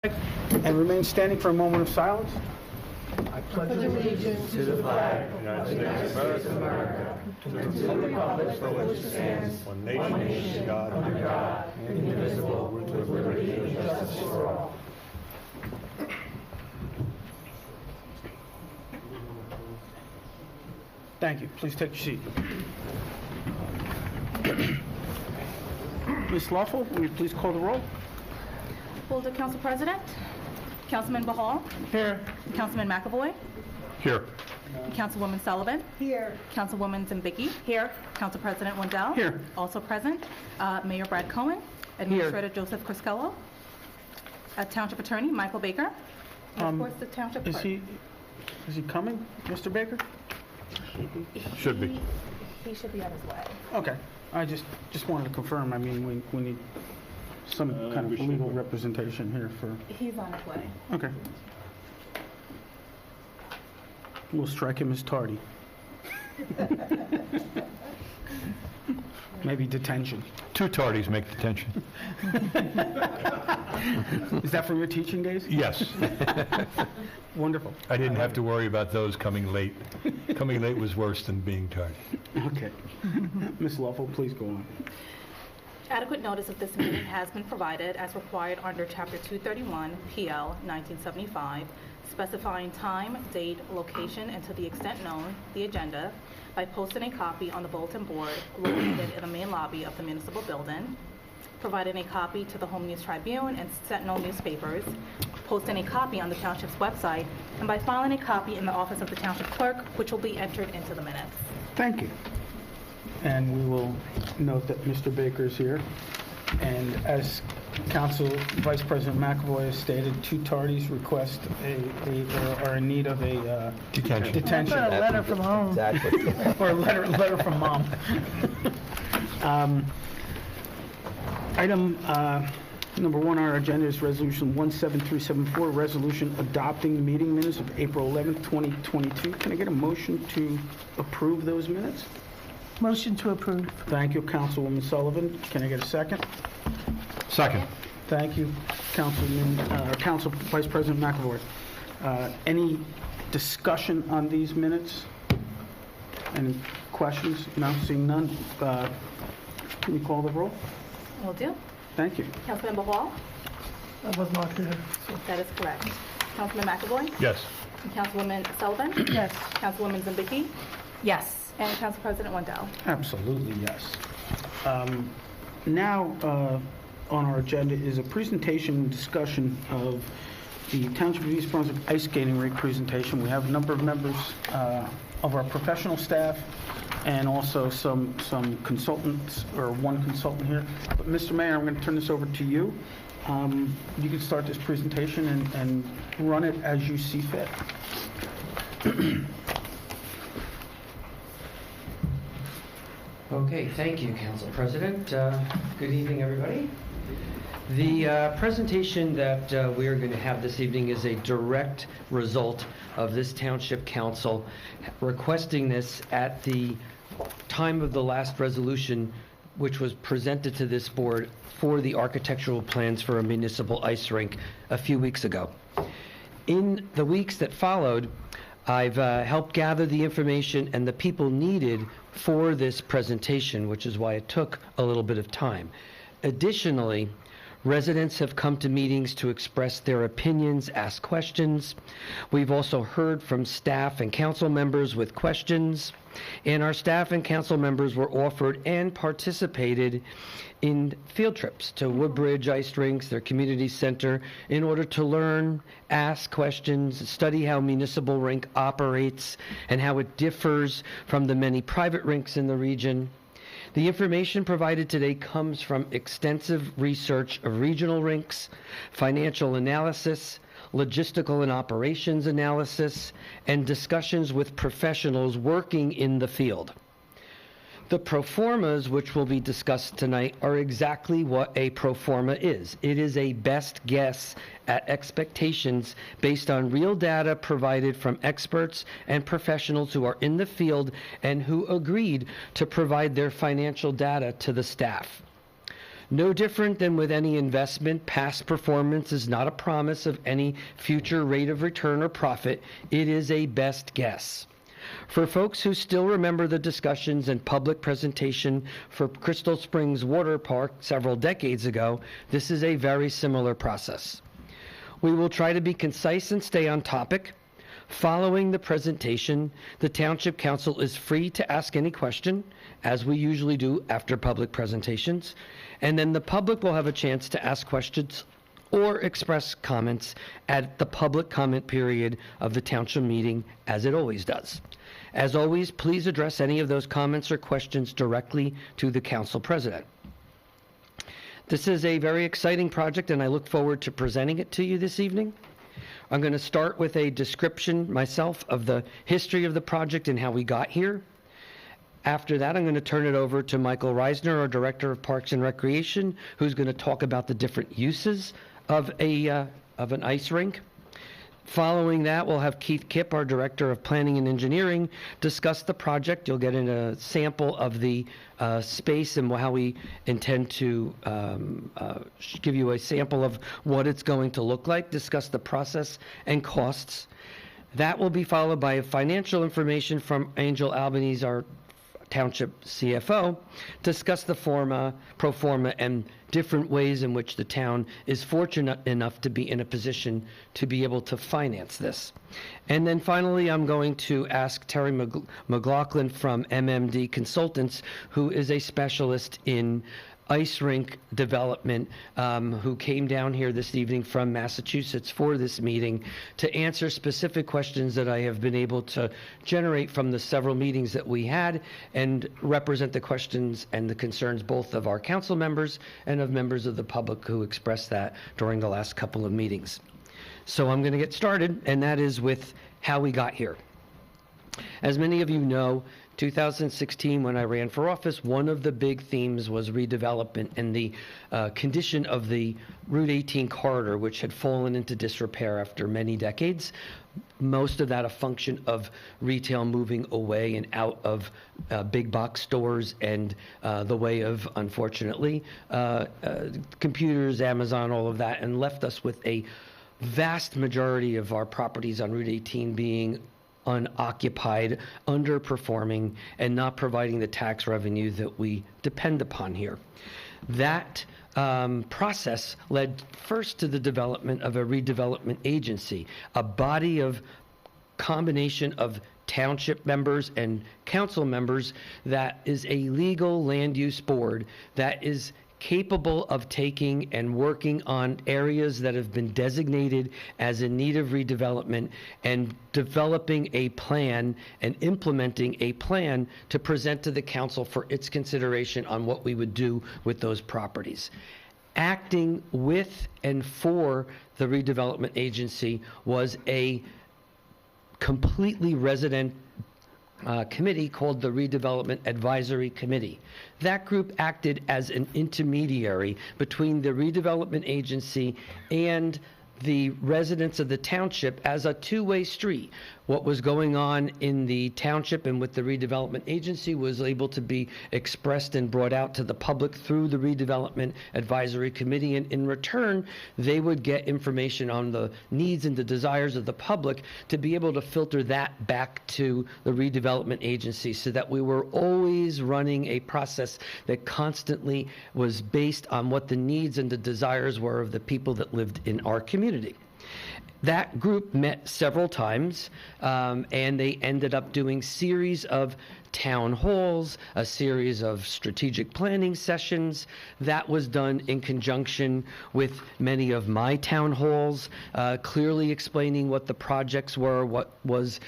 And remain standing for a moment of silence. I pledge allegiance to the flag of the United States of America, and to the republic for which it stands, one nation, under God, indivisible, with liberty and justice for all. Thank you. Please take your seat. Ms. Lawful, will you please call the roll? Holder, Council President. Councilman Bahal. Here. Councilman McAvoy. Here. Councilwoman Sullivan. Here. Councilwoman Zambicki. Here. Council President Wendell. Here. Also present, Mayor Brad Cohen. Administrator Joseph Criscello. Township Attorney Michael Baker. And of course, the Township Clerk. Is he coming, Mr. Baker? Should be. He should be on his way. Okay. I just wanted to confirm. I mean, we need some kind of legal representation here for... He's on his way. Okay. We'll strike him as tardy. Maybe detention. 2 tardies make detention. Is that from your teaching days? Yes. Wonderful. I didn't have to worry about those coming late. Coming late was worse than being tardy. Okay. Ms. Lawful, please go on. Adequate notice of this meeting has been provided as required under Chapter 231, PL 1975, specifying time, date, location, and to the extent known, the agenda, by posting a copy on the bulletin board located in the main lobby of the municipal building, providing a copy to the Home News Tribune and Sentinel newspapers, posting a copy on the Township's website, and by filing a copy in the office of the Township Clerk, which will be entered into the minutes. Thank you. And we will note that Mr. Baker is here. And as Council Vice President McAvoy has stated, 2 tardies request are in need of a detention. A letter from home. Exactly. Or a letter from mom. Item number 1 on our agenda is Resolution 17374, resolution adopting the meeting minutes of April 11th, 2022. Can I get a motion to approve those minutes? Motion to approve. Thank you, Councilwoman Sullivan. Can I get a second? Second. Thank you, Council Vice President McAvoy. Any discussion on these minutes? Any questions? No, seeing none. Can you call the roll? Will do. Thank you. Councilman Bahal. I was not here. That is correct. Councilman McAvoy. Yes. Councilwoman Sullivan. Yes. Councilwoman Zambicki. Yes. And Council President Wendell. Absolutely, yes. Now, on our agenda is a presentation and discussion of the Township of East Brunswick ice skating rink presentation. We have a number of members of our professional staff and also some consultants, or one consultant here. But Mr. Mayor, I'm going to turn this over to you. You can start this presentation and run it as you see fit. Okay, thank you, Council President. Good evening, everybody. The presentation that we are going to have this evening is a direct result of this Township Council requesting this at the time of the last resolution, which was presented to this board for the architectural plans for a municipal ice rink a few weeks ago. In the weeks that followed, I've helped gather the information and the people needed for this presentation, which is why it took a little bit of time. Additionally, residents have come to meetings to express their opinions, ask questions. We've also heard from staff and council members with questions, and our staff and council members were offered and participated in field trips to Woodbridge Ice Rinks, their community center, in order to learn, ask questions, study how municipal rink operates and how it differs from the many private rinks in the region. The information provided today comes from extensive research of regional rinks, financial analysis, logistical and operations analysis, and discussions with professionals working in the field. The proformas, which will be discussed tonight, are exactly what a proforma is. It is a best guess at expectations based on real data provided from experts and professionals who are in the field and who agreed to provide their financial data to the staff. No different than with any investment, past performance is not a promise of any future rate of return or profit. It is a best guess. For folks who still remember the discussions and public presentation for Crystal Springs Water Park several decades ago, this is a very similar process. We will try to be concise and stay on topic. Following the presentation, the Township Council is free to ask any question, as we usually do after public presentations, and then the public will have a chance to ask questions or express comments at the public comment period of the Township meeting, as it always does. As always, please address any of those comments or questions directly to the Council President. This is a very exciting project, and I look forward to presenting it to you this evening. I'm going to start with a description myself of the history of the project and how we got here. After that, I'm going to turn it over to Michael Reisner, our Director of Parks and Recreation, who's going to talk about the different uses of an ice rink. Following that, we'll have Keith Kipp, our Director of Planning and Engineering, discuss the project. You'll get a sample of the space and how we intend to give you a sample of what it's going to look like, discuss the process and costs. That will be followed by financial information from Angel Albanese, our Township CFO, discuss the pro forma and different ways in which the town is fortunate enough to be in a position to be able to finance this. And then finally, I'm going to ask Terry McLaughlin from MMD Consultants, who is a specialist in ice rink development, who came down here this evening from Massachusetts for this meeting to answer specific questions that I have been able to generate from the several meetings that we had and represent the questions and the concerns both of our council members and of members of the public who expressed that during the last couple of meetings. So I'm going to get started, and that is with how we got here. As many of you know, 2016, when I ran for office, one of the big themes was redevelopment and the condition of the Route 18 corridor, which had fallen into disrepair after many decades. Most of that a function of retail moving away and out of big box stores and the way of, unfortunately, computers, Amazon, all of that, and left us with a vast majority of our properties on Route 18 being unoccupied, underperforming, and not providing the tax revenue that we depend upon here. That process led first to the development of a redevelopment agency, a body of combination of township members and council members that is a legal land use board that is capable of taking and working on areas that have been designated as in need of redevelopment and developing a plan and implementing a plan to present to the council for its consideration on what we would do with those properties. Acting with and for the redevelopment agency was a completely resident committee called the Redevelopment Advisory Committee. That group acted as an intermediary between the redevelopment agency and the residents of the township as a two-way street. What was going on in the township and with the redevelopment agency was able to be expressed and brought out to the public through the Redevelopment Advisory Committee, and in return, they would get information on the needs and the desires of the public to be able to filter that back to the redevelopment agency, so that we were always running a process that constantly was based on what the needs and the desires were of the people that lived in our community. That group met several times, and they ended up doing series of town halls, a series of strategic planning sessions. That was done in conjunction with many of my town halls, clearly explaining what the projects were, what was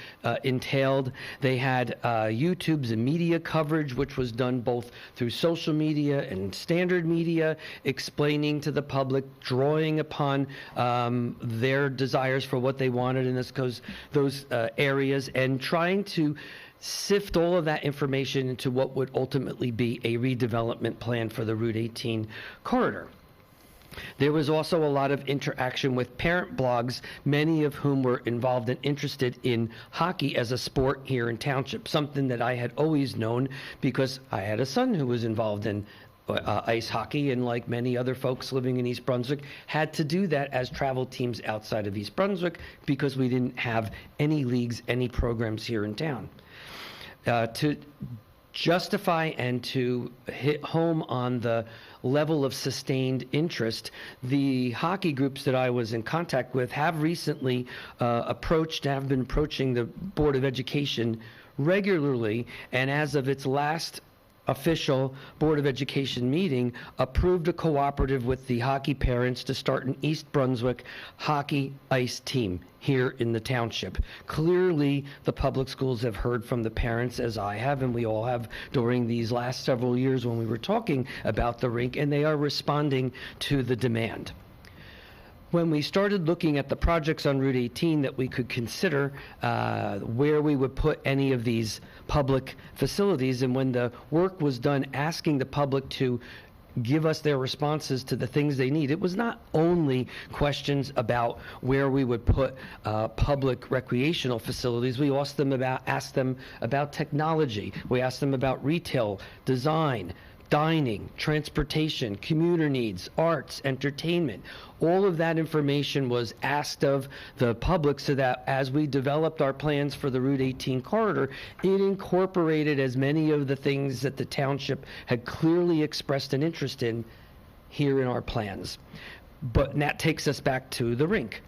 entailed. They had YouTube's and media coverage, which was done both through social media and standard media, explaining to the public, drawing upon their desires for what they wanted in those areas, and trying to sift all of that information into what would ultimately be a redevelopment plan for the Route 18 corridor. There was also a lot of interaction with parent blogs, many of whom were involved and interested in hockey as a sport here in Township, something that I had always known because I had a son who was involved in ice hockey, and like many other folks living in East Brunswick, had to do that as travel teams outside of East Brunswick because we didn't have any leagues, any programs here in town. To justify and to hit home on the level of sustained interest, the hockey groups that I was in contact with have recently have been approaching the Board of Education regularly, and as of its last official Board of Education meeting, approved a cooperative with the hockey parents to start an East Brunswick hockey ice team here in the township. Clearly, the public schools have heard from the parents, as I have, and we all have during these last several years when we were talking about the rink, and they are responding to the demand. When we started looking at the projects on Route 18 that we could consider where we would put any of these public facilities, and when the work was done asking the public to give us their responses to the things they need, it was not only questions about where we would put public recreational facilities. We asked them about technology. We asked them about retail, design, dining, transportation, commuter needs, arts, entertainment. All of that information was asked of the public so that as we developed our plans for the Route 18 corridor, it incorporated as many of the things that the township had clearly expressed an interest in here in our plans. But that takes us back to the rink.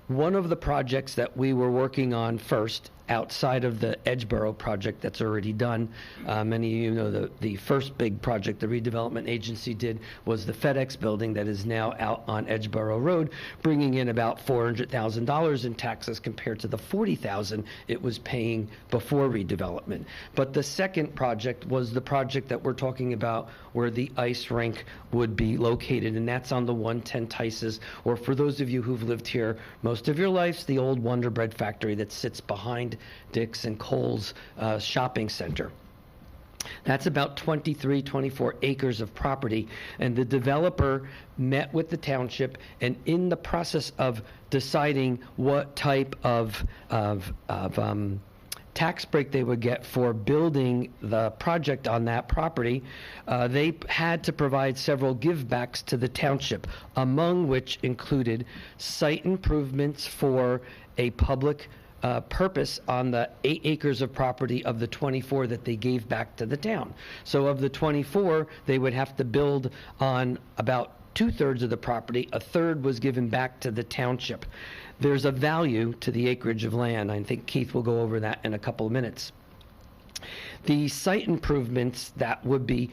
One of the projects that we were working on first, outside of the Edgeboro project that's already done, many of you know the first big project the redevelopment agency did was the FedEx building that is now out on Edgeboro Road, bringing in about $400,000 in taxes compared to the $40,000 it was paying before redevelopment. But the second project was the project that we're talking about where the ice rink would be located, and that's on the 110 Tices, or for those of you who've lived here most of your lives, the old Wonder Bread factory that sits behind Dick's and Kohl's shopping center. That's about 24 acres of property, and the developer met with the township, and in the process of deciding what type of tax break they would get for building the project on that property, they had to provide several givebacks to the township, among which included site improvements for a public purpose on the 8 acres of property of the 24 that they gave back to the town. So of the 24, they would have to build on about 2/3 of the property. A third was given back to the township. There's a value to the acreage of land. I think Keith will go over that in a couple of minutes. The site improvements that would be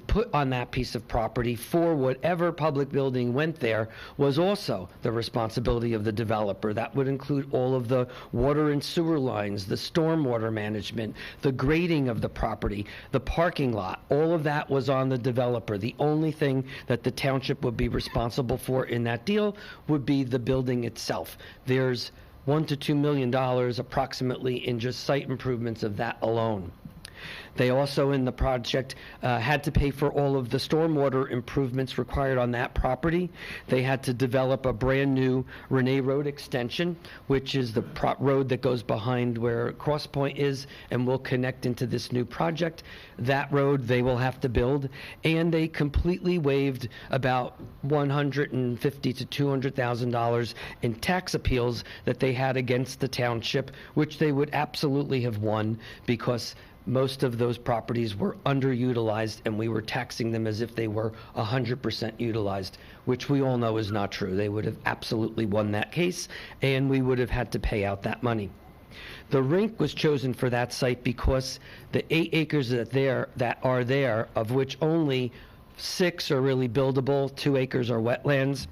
put on that piece of property for whatever public building went there was also the responsibility of the developer. That would include all of the water and sewer lines, the stormwater management, the grading of the property, the parking lot. All of that was on the developer. The only thing that the township would be responsible for in that deal would be the building itself. There's $1 to $2 million approximately in just site improvements of that alone. They also, in the project, had to pay for all of the stormwater improvements required on that property. They had to develop a brand-new Renee Road extension, which is the road that goes behind where Cross Point is and will connect into this new project. That road they will have to build, and they completely waived about $150,000 to $200,000 in tax appeals that they had against the township, which they would absolutely have won because most of those properties were underutilized, and we were taxing them as if they were 100% utilized, which we all know is not true. They would have absolutely won that case, and we would have had to pay out that money. The rink was chosen for that site because the 8 acres that are there, of which only 6 are really buildable, 2 acres are wetlands,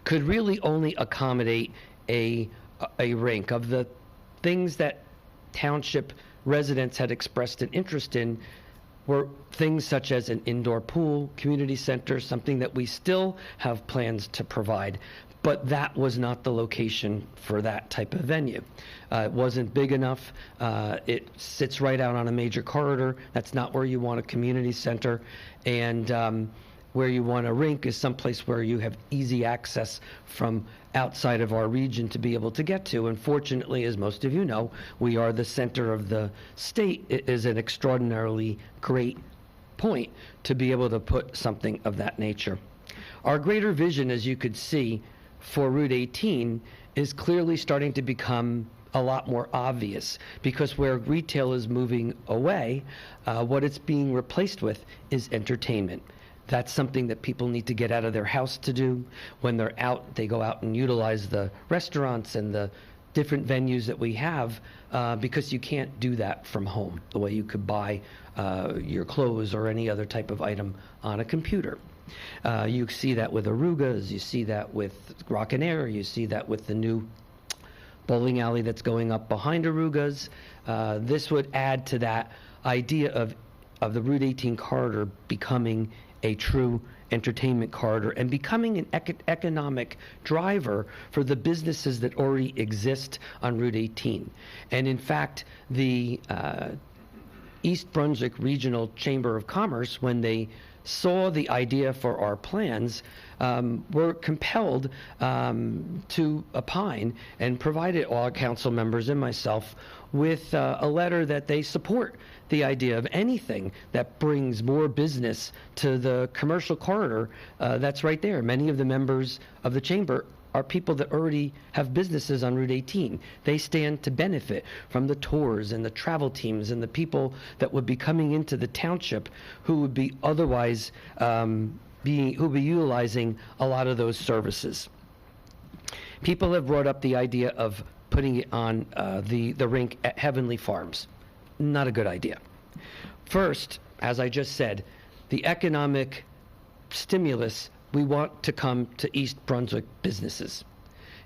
could really only accommodate a rink. Of the things that township residents had expressed an interest in were things such as an indoor pool, community center, something that we still have plans to provide, but that was not the location for that type of venue. It wasn't big enough. It sits right out on a major corridor. That's not where you want a community center, and where you want a rink is someplace where you have easy access from outside of our region to be able to get to. And fortunately, as most of you know, we are the center of the state. It is an extraordinarily great point to be able to put something of that nature. Our greater vision, as you could see, for Route 18 is clearly starting to become a lot more obvious, because where retail is moving away, what it's being replaced with is entertainment. That's something that people need to get out of their house to do. When they're out, they go out and utilize the restaurants and the different venues that we have, because you can't do that from home the way you could buy your clothes or any other type of item on a computer. You see that with Arugas, you see that with Rock and Air, you see that with the new bowling alley that's going up behind Arugas. This would add to that idea of the Route 18 corridor becoming a true entertainment corridor and becoming an economic driver for the businesses that already exist on Route 18. And in fact, the East Brunswick Regional Chamber of Commerce, when they saw the idea for our plans, were compelled to opine and provided all council members and myself with a letter that they support the idea of anything that brings more business to the commercial corridor that's right there. Many of the members of the chamber are people that already have businesses on Route 18. They stand to benefit from the tours and the travel teams and the people that would be coming into the township who would be otherwise who would be utilizing a lot of those services. People have brought up the idea of putting it on the rink at Heavenly Farms. Not a good idea. First, as I just said, the economic stimulus we want to come to East Brunswick businesses.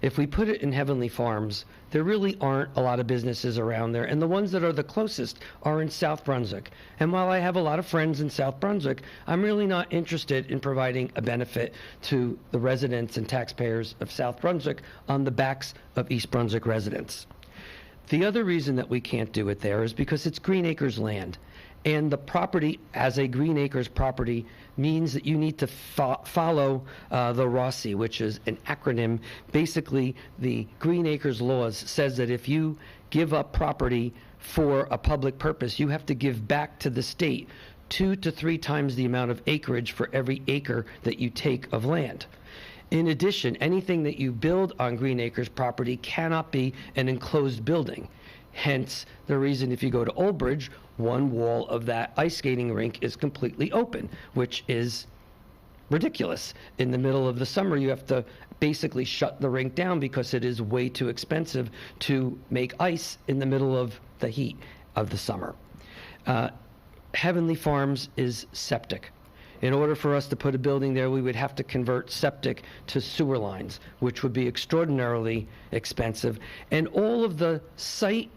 If we put it in Heavenly Farms, there really aren't a lot of businesses around there, and the ones that are the closest are in South Brunswick. And while I have a lot of friends in South Brunswick, I'm really not interested in providing a benefit to the residents and taxpayers of South Brunswick on the backs of East Brunswick residents. The other reason that we can't do it there is because it's Green Acres land. And the property, as a Green Acres property, means that you need to follow the ROSI, which is an acronym. Basically, the Green Acres laws says that if you give up property for a public purpose, you have to give back to the state 2 to 3 times the amount of acreage for every acre that you take of land. In addition, anything that you build on Green Acres property cannot be an enclosed building. Hence, the reason if you go to Old Bridge, one wall of that ice skating rink is completely open, which is ridiculous. In the middle of the summer, you have to basically shut the rink down because it is way too expensive to make ice in the middle of the heat of the summer. Heavenly Farms is septic. In order for us to put a building there, we would have to convert septic to sewer lines, which would be extraordinarily expensive. And all of the site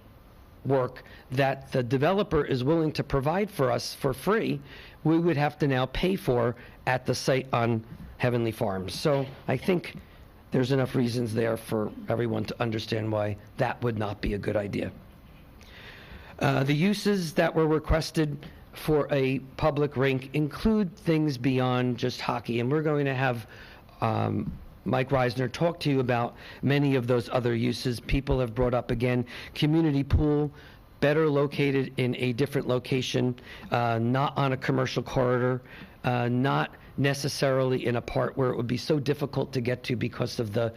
work that the developer is willing to provide for us for free, we would have to now pay for at the site on Heavenly Farms. So I think there's enough reasons there for everyone to understand why that would not be a good idea. The uses that were requested for a public rink include things beyond just hockey, and we're going to have Mike Reisner talk to you about many of those other uses. People have brought up again, community pool, better located in a different location, not on a commercial corridor, not necessarily in a part where it would be so difficult to get to because of the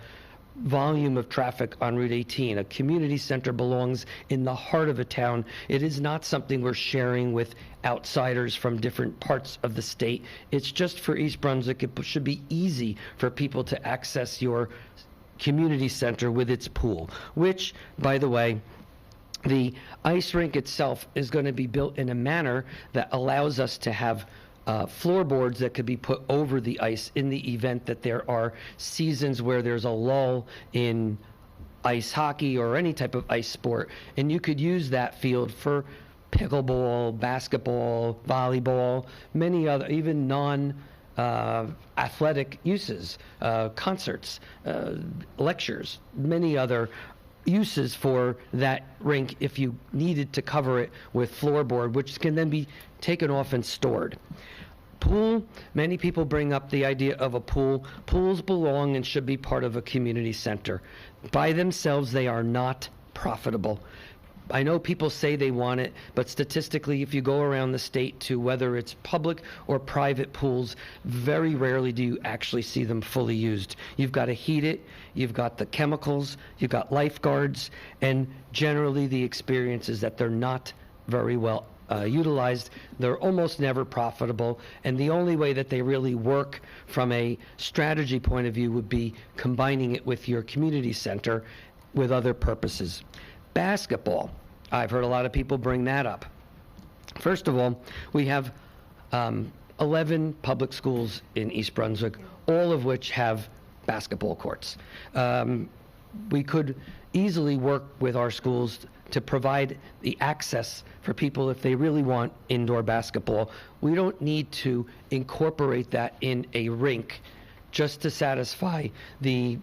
volume of traffic on Route 18. A community center belongs in the heart of a town. It is not something we're sharing with outsiders from different parts of the state. It's just for East Brunswick. It should be easy for people to access your community center with its pool, which, by the way, the ice rink itself is going to be built in a manner that allows us to have floorboards that could be put over the ice in the event that there are seasons where there's a lull in ice hockey or any type of ice sport, and you could use that field for pickleball, basketball, volleyball, many other, even non-athletic uses, concerts, lectures, many other uses for that rink if you needed to cover it with floorboard, which can then be taken off and stored. Pool, many people bring up the idea of a pool. Pools belong and should be part of a community center. By themselves, they are not profitable. I know people say they want it, but statistically, if you go around the state to whether it's public or private pools, very rarely do you actually see them fully used. You've got to heat it, you've got the chemicals, you've got lifeguards, and generally the experience is that they're not very well utilized. They're almost never profitable, and the only way that they really work from a strategy point of view would be combining it with your community center with other purposes. Basketball. I've heard a lot of people bring that up. First of all, we have 11 public schools in East Brunswick, all of which have basketball courts. We could easily work with our schools to provide the access for people if they really want indoor basketball. We don't need to incorporate that in a rink just to satisfy the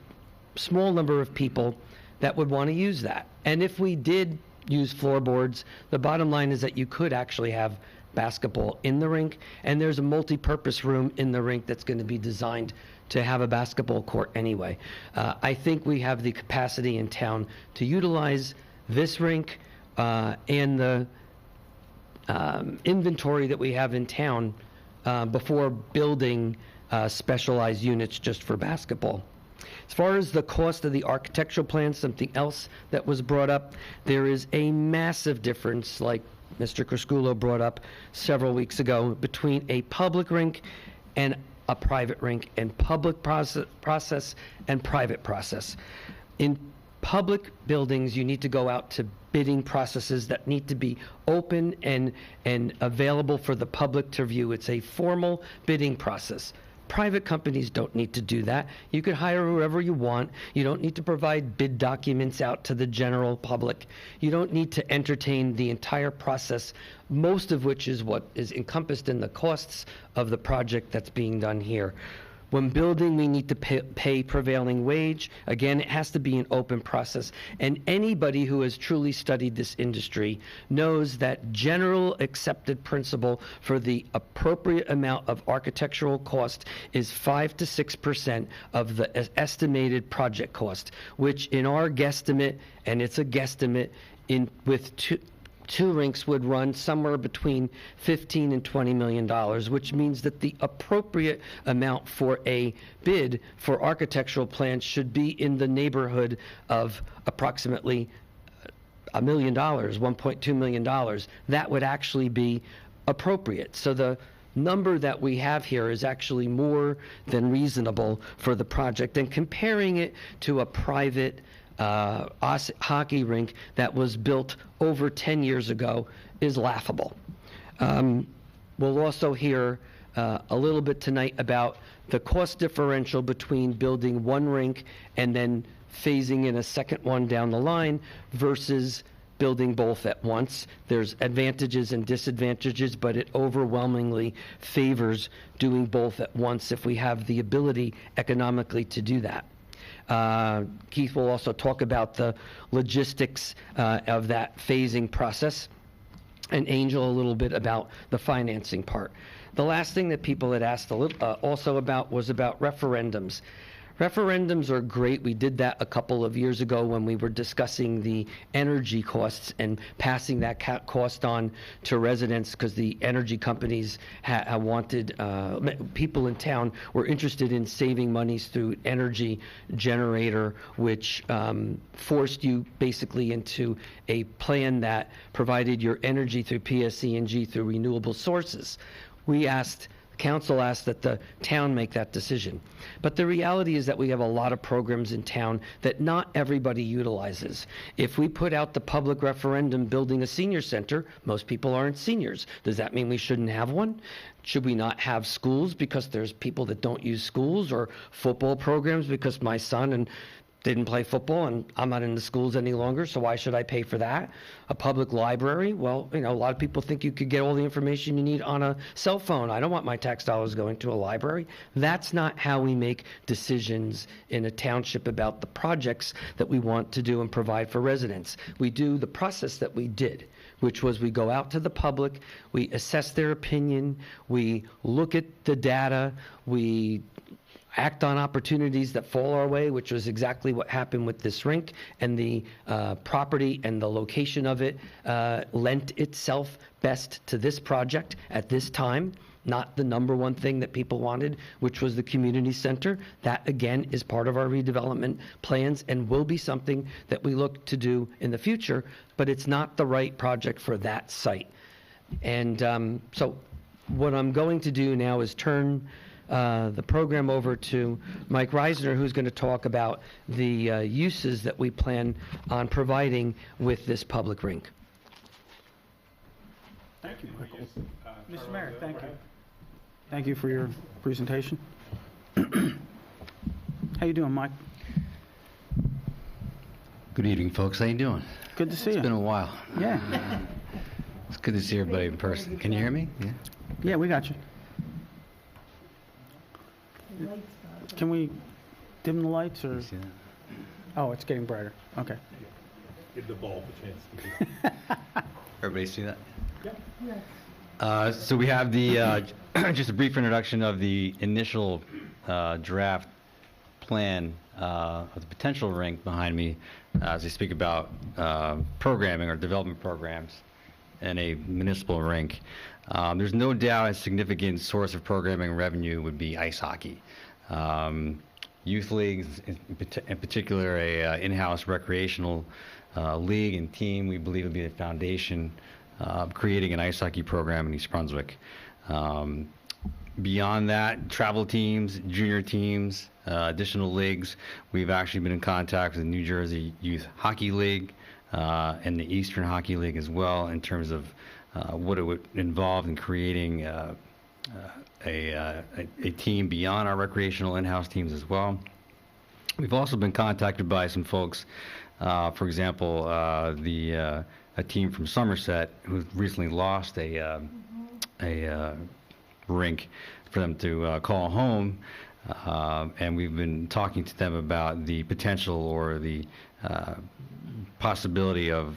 small number of people that would want to use that. And if we did use floorboards, the bottom line is that you could actually have basketball in the rink, and there's a multi-purpose room in the rink that's going to be designed to have a basketball court anyway. I think we have the capacity in town to utilize this rink and the inventory that we have in town before building specialized units just for basketball. As far as the cost of the architectural plan, something else that was brought up, there is a massive difference, like Mr. Crisculo brought up several weeks ago, between a public rink and a private rink, and public process and private process. In public buildings, you need to go out to bidding processes that need to be open and available for the public to view. It's a formal bidding process. Private companies don't need to do that. You could hire whoever you want. You don't need to provide bid documents out to the general public. You don't need to entertain the entire process, most of which is what is encompassed in the costs of the project that's being done here. When building, we need to pay prevailing wage. Again, it has to be an open process. And anybody who has truly studied this industry knows that general accepted principle for the appropriate amount of architectural cost is 5 to 6% of the estimated project cost, which in our guesstimate, and it's a guesstimate, with two rinks would run somewhere between $15 and $20 million, which means that the appropriate amount for a bid for architectural plans should be in the neighborhood of approximately $1 million, $1.2 million. That would actually be appropriate. So the number that we have here is actually more than reasonable for the project, and comparing it to a private hockey rink that was built over 10 years ago is laughable. We'll also hear a little bit tonight about the cost differential between building one rink and then phasing in a second one down the line versus building both at once. There's advantages and disadvantages, but it overwhelmingly favors doing both at once if we have the ability economically to do that. Keith will also talk about the logistics of that phasing process, and Angel a little bit about the financing part. The last thing that people had asked also about was about referendums. Referendums are great. We did that a couple of years ago when we were discussing the energy costs and passing that cost on to residents, because the energy companies wanted, people in town were interested in saving monies through energy generator, which forced you basically into a plan that provided your energy through PSE&G through renewable sources. Council asked that the town make that decision. But the reality is that we have a lot of programs in town that not everybody utilizes. If we put out the public referendum building a senior center, most people aren't seniors. Does that mean we shouldn't have one? Should we not have schools because there's people that don't use schools, or football programs because my son didn't play football and I'm not in the schools any longer, so why should I pay for that? A public library? Well, a lot of people think you could get all the information you need on a cell phone. I don't want my tax dollars going to a library. That's not how we make decisions in a township about the projects that we want to do and provide for residents. We do the process that we did, which was we go out to the public, we assess their opinion, we look at the data, we act on opportunities that fall our way, which was exactly what happened with this rink, and the property and the location of it lent itself best to this project at this time. Not the number one thing that people wanted, which was the community center. That, again, is part of our redevelopment plans and will be something that we look to do in the future, but it's not the right project for that site. And so what I'm going to do now is turn the program over to Mike Reisner, who's going to talk about the uses that we plan on providing with this public rink. Thank you, Michael. Mr. Mayor, thank you. Thank you for your presentation. How you doing, Mike? Good evening, folks. How you doing? Good to see you. It's been a while. Yeah. It's good to see everybody in person. Can you hear me? Yeah. Yeah, we got you. Can we dim the lights or? See that? Oh, it's getting brighter. Okay. Give the bulb a chance. Everybody see that? So we have the just a brief introduction of the initial draft plan of the potential rink behind me as we speak about programming or development programs in a municipal rink. There's no doubt a significant source of programming revenue would be ice hockey. Youth leagues, in particular a in-house recreational league and team, we believe would be the foundation of creating an ice hockey program in East Brunswick. Beyond that, travel teams, junior teams, additional leagues. We've actually been in contact with the New Jersey Youth Hockey League and the Eastern Hockey League as well in terms of what it would involve in creating a team beyond our recreational in-house teams as well. We've also been contacted by some folks, for example, a team from Somerset who recently lost a rink for them to call home, and we've been talking to them about the potential or the possibility of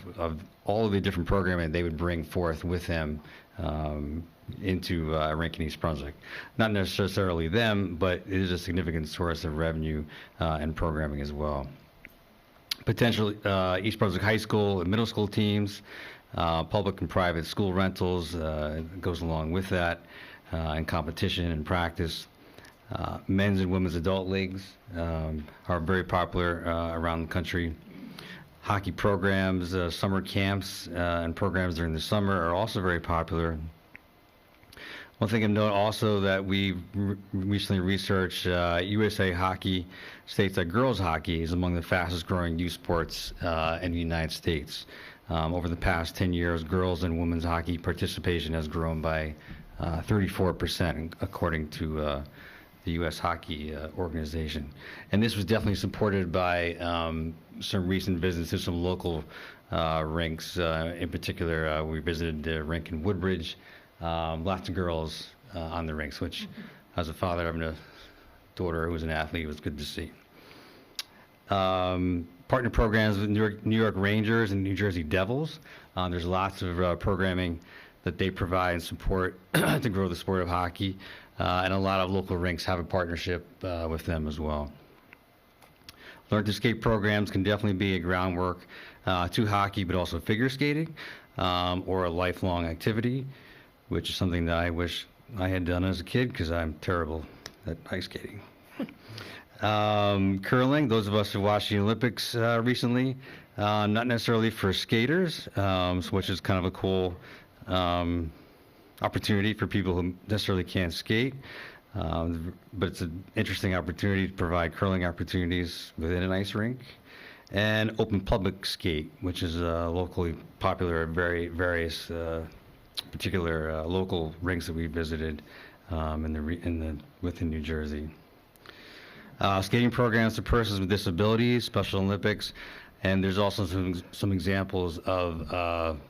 all of the different programming they would bring forth with them into a rink in East Brunswick. Not necessarily them, but it is a significant source of revenue and programming as well. Potentially East Brunswick High School and middle school teams, public and private school rentals goes along with that, and competition and practice. Men's and women's adult leagues are very popular around the country. Hockey programs, summer camps, and programs during the summer are also very popular. One thing of note also that we recently researched, USA Hockey states that girls hockey is among the fastest growing youth sports in the United States. Over the past 10 years, girls and women's hockey participation has grown by 34%, according to the U.S. Hockey Organization. And this was definitely supported by some recent visits to some local rinks. In particular, we visited the rink in Woodbridge. Lots of girls on the rinks, which, as a father having a daughter who was an athlete, was good to see. Partner programs with New York Rangers and New Jersey Devils. There's lots of programming that they provide and support to grow the sport of hockey, and a lot of local rinks have a partnership with them as well. Learn to skate programs can definitely be a groundwork to hockey, but also figure skating or a lifelong activity, which is something that I wish I had done as a kid because I'm terrible at ice skating. Curling, those of us who watched the Olympics recently, not necessarily for skaters, which is kind of a cool opportunity for people who necessarily can't skate, but it's an interesting opportunity to provide curling opportunities within an ice rink. And open public skate, which is locally popular at various particular local rinks that we visited within New Jersey. Skating programs for persons with disabilities, Special Olympics, and there's also some examples of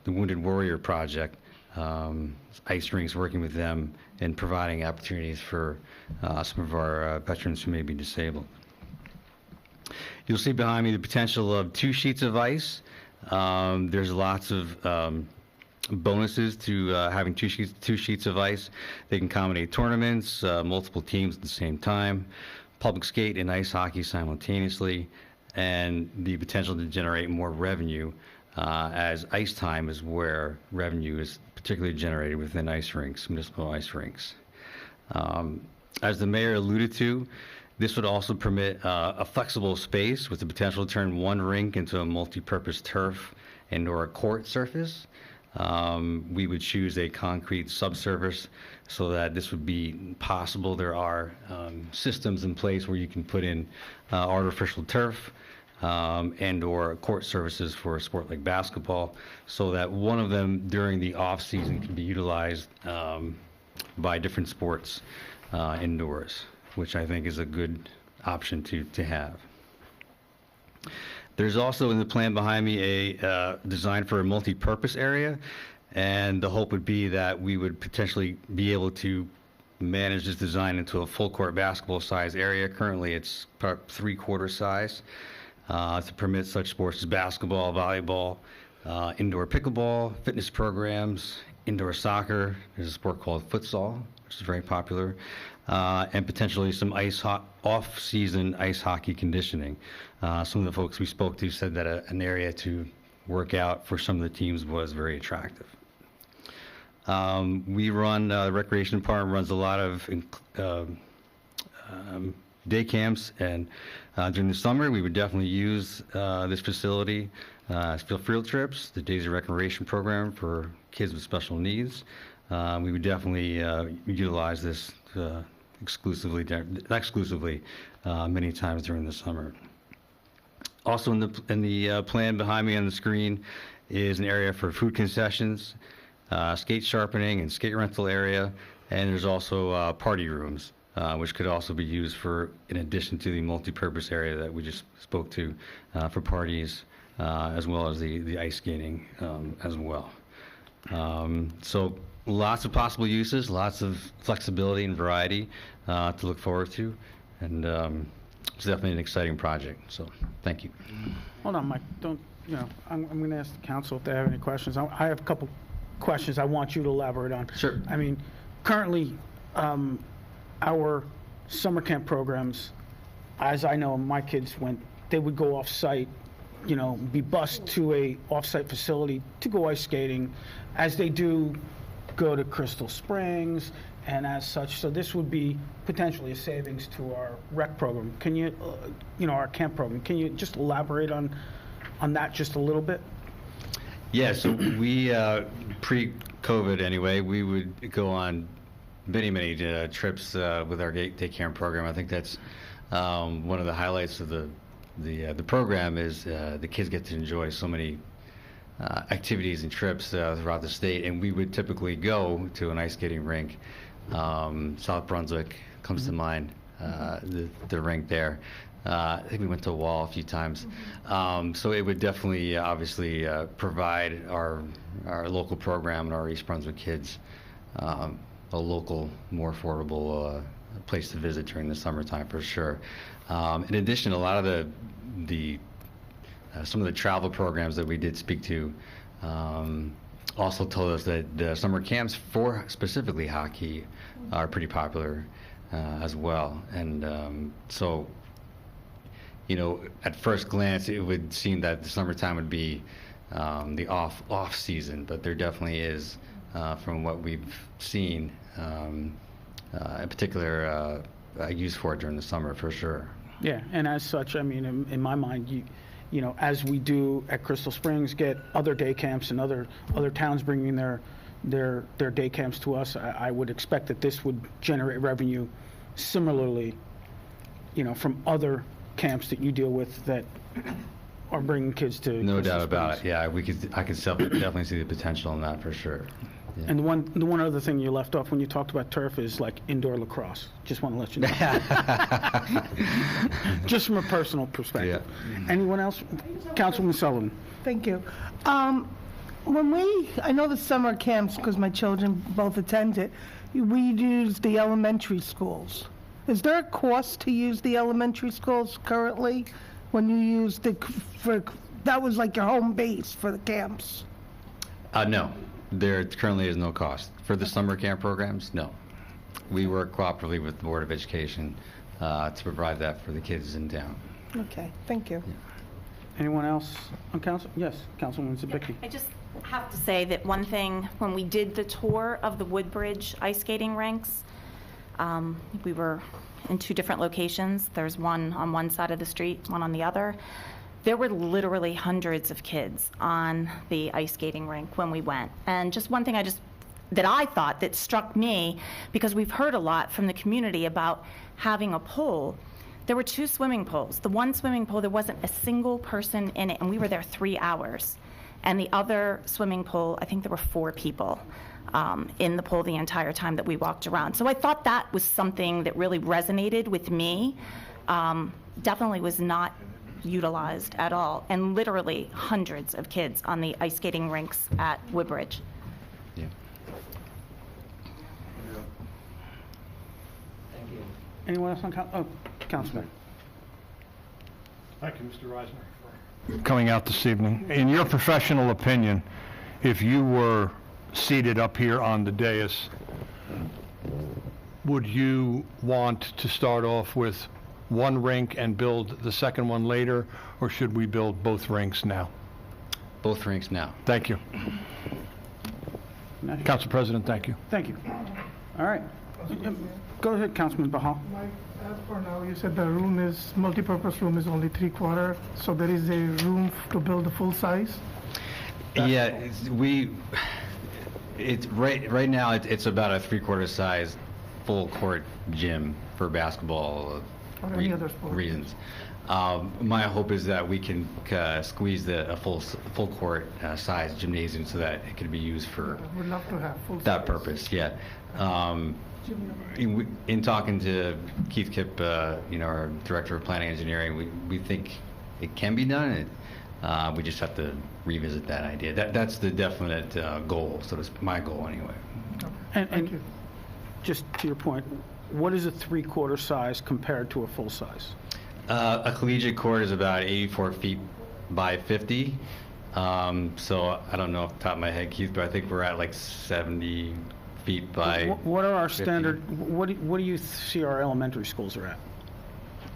the Wounded Warrior Project, ice rinks working with them and providing opportunities for some of our veterans who may be disabled. You'll see behind me the potential of 2 sheets of ice. There's lots of bonuses to having two sheets of ice. They can accommodate tournaments, multiple teams at the same time. public skate and ice hockey simultaneously, and the potential to generate more revenue, as ice time is where revenue is particularly generated within ice rinks, municipal ice rinks. As the mayor alluded to, this would also permit a flexible space with the potential to turn one rink into a multi-purpose turf and/or a court surface. We would choose a concrete subsurface so that this would be possible. There are systems in place where you can put in artificial turf and/or court surfaces for a sport like basketball, so that one of them during the off-season can be utilized by different sports indoors, which I think is a good option to have. There's also in the plan behind me a design for a multi-purpose area, and the hope would be that we would potentially be able to manage this design into a full court basketball size area. Currently it's about 3/4 size, to permit such sports as basketball, volleyball, indoor pickleball, fitness programs, indoor soccer. There's a sport called futsal, which is very popular, and potentially some off-season ice hockey conditioning. Some of the folks we spoke to said that an area to work out for some of the teams was very attractive. We run, the recreation department runs a lot of day camps, and during the summer we would definitely use this facility for field trips, the Days of Recreation program for kids with special needs. We would definitely utilize this exclusively many times during the summer. Also in the plan behind me on the screen is an area for food concessions, skate sharpening and skate rental area, and there's also party rooms, which could also be used for, in addition to the multi-purpose area that we just spoke to, for parties, as well as the ice skating as well. So lots of possible uses, lots of flexibility and variety to look forward to, and it's definitely an exciting project. So thank you. Hold on, Mike, don't, I'm going to ask the council if they have any questions. I have a couple questions I want you to elaborate on. Sure. I mean, currently, our summer camp programs, as I know my kids went, they would go off-site, be bused to a off-site facility to go ice skating, as they do go to Crystal Springs and as such. So this would be potentially a savings to our rec program. Can you, our camp program, can you just elaborate on that just a little bit? Yeah, so we, pre-COVID anyway, we would go on many trips with our day camp program. I think that's one of the highlights of the program is the kids get to enjoy so many activities and trips throughout the state, and we would typically go to an ice skating rink. South Brunswick comes to mind, the rink there. I think we went to Wall a few times. So it would definitely, obviously, provide our local program and our East Brunswick kids a local, more affordable place to visit during the summertime for sure. In addition, a lot of some of the travel programs that we did speak to also told us that the summer camps for specifically hockey are pretty popular as well. And so, at first glance, it would seem that the summertime would be the off season, but there definitely is, from what we've seen, in particular use for it during the summer for sure. Yeah, and as such, I mean, in my mind, as we do at Crystal Springs, get other day camps and other towns bringing their day camps to us, I would expect that this would generate revenue similarly, from other camps that you deal with that are bringing kids to No Crystal doubt about Springs. it. Yeah, I could definitely see the potential in that for sure. Yeah. And the one other thing you left off when you talked about turf is like indoor lacrosse. Just want to let you know. Just from a personal perspective. Yeah. Anyone else? Councilwoman Sullivan. Thank you. I know the summer camps, because my children both attend it, we use the elementary schools. Is there a cost to use the elementary schools currently when you use that was like your home base for the camps? No, there currently is no cost. For the summer camp programs, no. We work cooperatively with the Board of Education to provide that for the kids in town. Okay, thank you. Anyone else on council? Yes, Councilwoman Zabicki. I just have to say that one thing, when we did the tour of the Woodbridge ice skating rinks, we were in 2 different locations. There's one on one side of the street, one on the other. There were literally hundreds of kids on the ice skating rink when we went. And just one thing that I thought that struck me, because we've heard a lot from the community about having a pool. There were 2 swimming pools. The one swimming pool, there wasn't a single person in it, and we were there 3 hours. And the other swimming pool, I think there were 4 people in the pool the entire time that we walked around. So I thought that was something that really resonated with me. Definitely was not utilized at all, and literally hundreds of kids on the ice skating rinks at Woodbridge. Yeah. Thank you. Anyone else on Councilman? Thank you, Mr. Reisner. Coming out this evening, in your professional opinion, if you were seated up here on the dais, would you want to start off with one rink and build the second one later, or should we build both rinks now? Both rinks now. Thank you. Council President, thank you. Thank you. All right. Go ahead, Councilman Bahal. Mike, as for now, you said the room is, multipurpose room is only 3/4, so there is a room to build the full size? Yeah, right now, it's about a 3/4 size full court gym for basketball Or any other sport? reasons. My hope is that we can squeeze a full court size gymnasium so that it can be used for Would love to have full size. that purpose, yeah. In talking to Keith Kipp, our Director of Planning Engineering, we think it can be done. We just have to revisit that idea. That's the definite goal, my goal anyway. And Thank you. just to your point, what is a 3/4 size compared to a full size? A collegiate court is about 84 feet by 50. So I don't know off the top of my head, Keith, but I think we're at like 70 feet by What are our 50. standard, what do you see our elementary schools are at?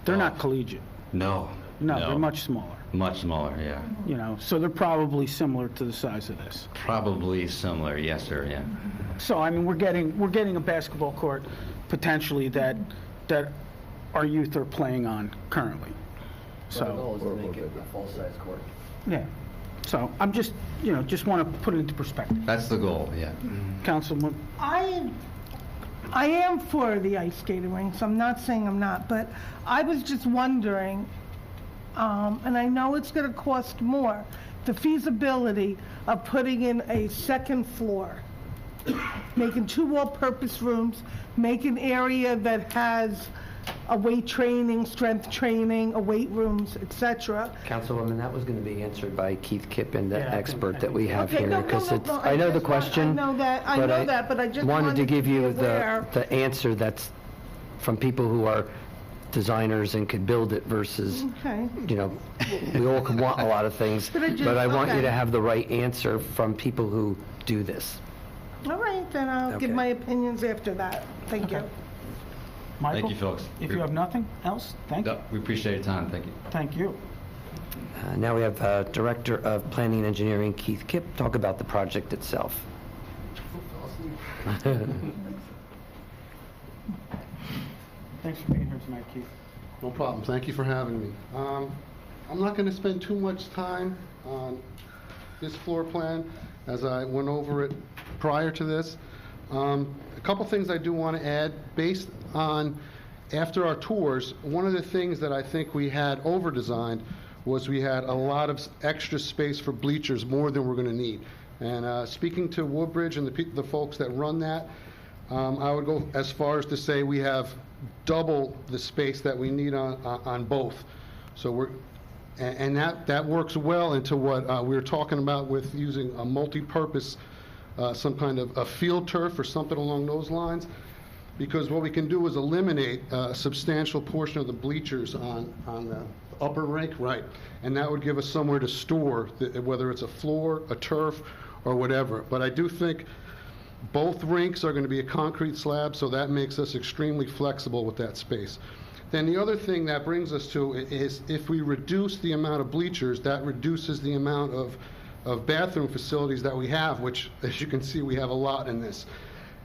They're not collegiate. No. No, they're much smaller, Much smaller, yeah. so they're probably similar to the size of this. Probably similar, yes, sir, yeah. So, I mean, we're getting a basketball court potentially that our youth are playing on currently. So, goal is to make it a full-size court. yeah. So I'm just want to put it into perspective. That's the goal, yeah. Councilman, I am for the ice skating rinks. I'm not saying I'm not, but I was just wondering, and I know it's going to cost more, the feasibility of putting in a second floor, making 2 all-purpose rooms, make an area that has a weight training, strength training, a weight rooms, etc. Councilwoman, that was going to be answered by Keith Kipp and the Yeah, I think- expert that we have Okay, here, no, because it's, no, I know the just want- question. I know that, but I just wanted to give you be aware. the answer that's from people who are designers and could build it versus, Okay. we all can want a lot of things, But I just- but I want you okay. to have the right answer from people who do this. All right, then I'll give Okay. my opinions after that. Thank you. Michael? Thank you, folks. If you have nothing else, thank you. No, we appreciate your time, thank you. Thank you. Now we have Director of Planning and Engineering, Keith Kipp, talk about the project itself. Thanks for being here tonight, Keith. No problem. Thank you for having me. I'm not going to spend too much time on this floor plan, as I went over it prior to this. A couple things I do want to add. Based on, after our tours, one of the things that I think we had over-designed was we had a lot of extra space for bleachers, more than we're going to need. And speaking to Woodbridge and the folks that run that, I would go as far as to say we have double the space that we need on both. So that works well into what we were talking about with using a multi-purpose, some kind of a field turf or something along those lines, because what we can do is eliminate a substantial portion of the bleachers on the upper rink, right, and that would give us somewhere to store, whether it's a floor, a turf, or whatever. But I do think both rinks are going to be a concrete slab, so that makes us extremely flexible with that space. Then the other thing that brings us to is if we reduce the amount of bleachers, that reduces the amount of bathroom facilities that we have, which, as you can see, we have a lot in this.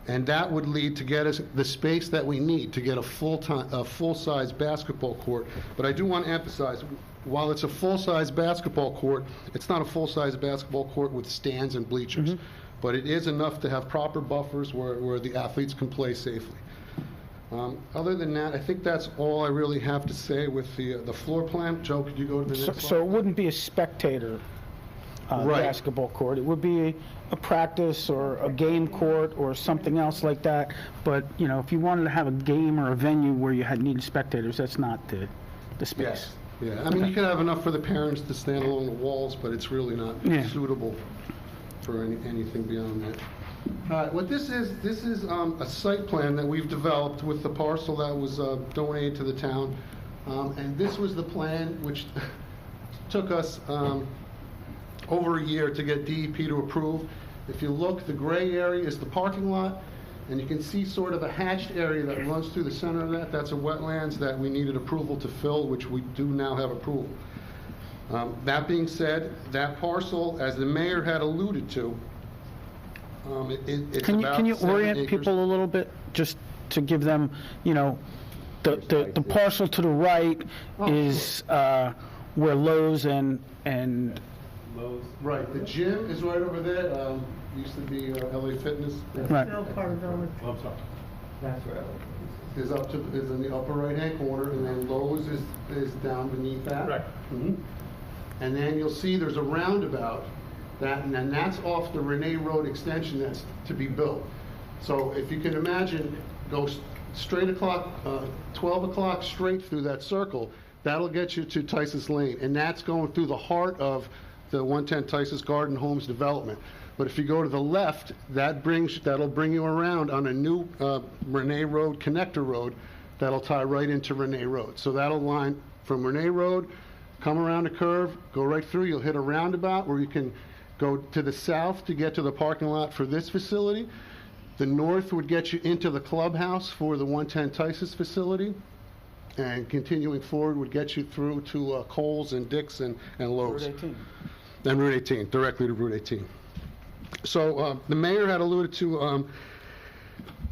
And that would lead to get us the space that we need to get a full-size basketball court. But I do want to emphasize, while it's a full-size basketball court, it's not a full-size basketball court with stands and bleachers. But it is enough to have proper buffers where the athletes can play safely. Other than that, I think that's all I really have to say with the floor plan. Joe, could you go to the next slide? So it wouldn't be a spectator Right. basketball court. It would be a practice or a game court or something else like that. But, you know, if you wanted to have a game or a venue where you needed spectators, that's not the space. Yes. Yeah, I mean, you can have enough for the parents to stand along the walls, but it's really not suitable for anything beyond that. What this is a site plan that we've developed with the parcel that was donated to the town. And this was the plan which took us over a year to get DEP to approve. If you look, the gray area is the parking lot, and you can see sort of a hatched area that runs through the center of that. That's a wetlands that we needed approval to fill, which we do now have approval. That being said, that parcel, as the mayor had alluded to, it's about Can you 7 orient acres. people a little bit, just to give them, you know, the parcel to the right is where Lowe's and Right, the gym is right over there. Used to be LA Fitness. right. That's where Is in the upper right-hand corner, and then Lowe's is down beneath that. Right. And then you'll see there's a roundabout, and then that's off the Renee Road extension that's to be built. So if you can imagine, go straight o'clock, 12 o'clock straight through that circle, that'll get you to Tice's Lane, and that's going through the heart of the 110 Tice's Garden Homes development. But if you go to the left, that'll bring you around on a new Renee Road connector road that'll tie right into Renee Road. So that'll line from Renee Road, come around a curve, go right through. You'll hit a roundabout where you can go to the south to get to the parking lot for this facility. The north would get you into the clubhouse for the 110 Tice's facility. And continuing forward would get you through to Kohl's and Dick's and Lowe's. Route 18. Then Route 18, directly to Route 18. So the mayor had alluded to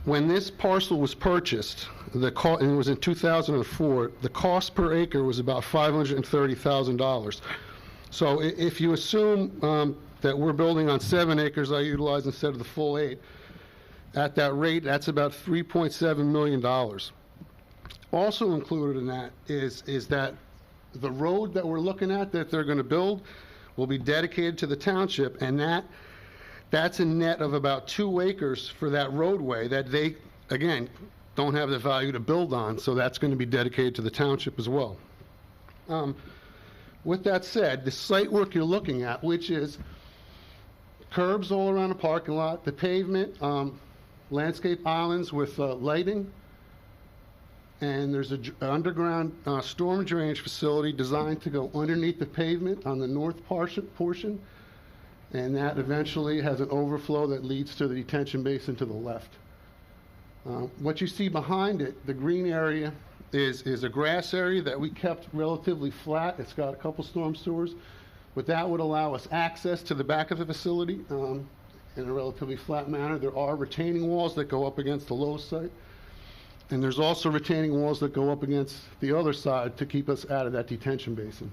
when this parcel was purchased, and it was in 2004, the cost per acre was about $530,000. So if you assume that we're building on 7 acres I utilize instead of the full 8, at that rate, that's about $3.7 million. Also included in that is that the road that we're looking at that they're going to build will be dedicated to the township, and that's a net of about 2 acres for that roadway that they, again, don't have the value to build on, so that's going to be dedicated to the township as well. With that said, the site work you're looking at, which is curbs all around the parking lot, the pavement, landscape islands with lighting, and there's an underground storm drainage facility designed to go underneath the pavement on the north portion, and that eventually has an overflow that leads to the detention basin to the left. What you see behind it, the green area, is a grass area that we kept relatively flat. It's got a couple storm sewers, but that would allow us access to the back of the facility in a relatively flat manner. There are retaining walls that go up against the Lowe's site. And there's also retaining walls that go up against the other side to keep us out of that detention basin.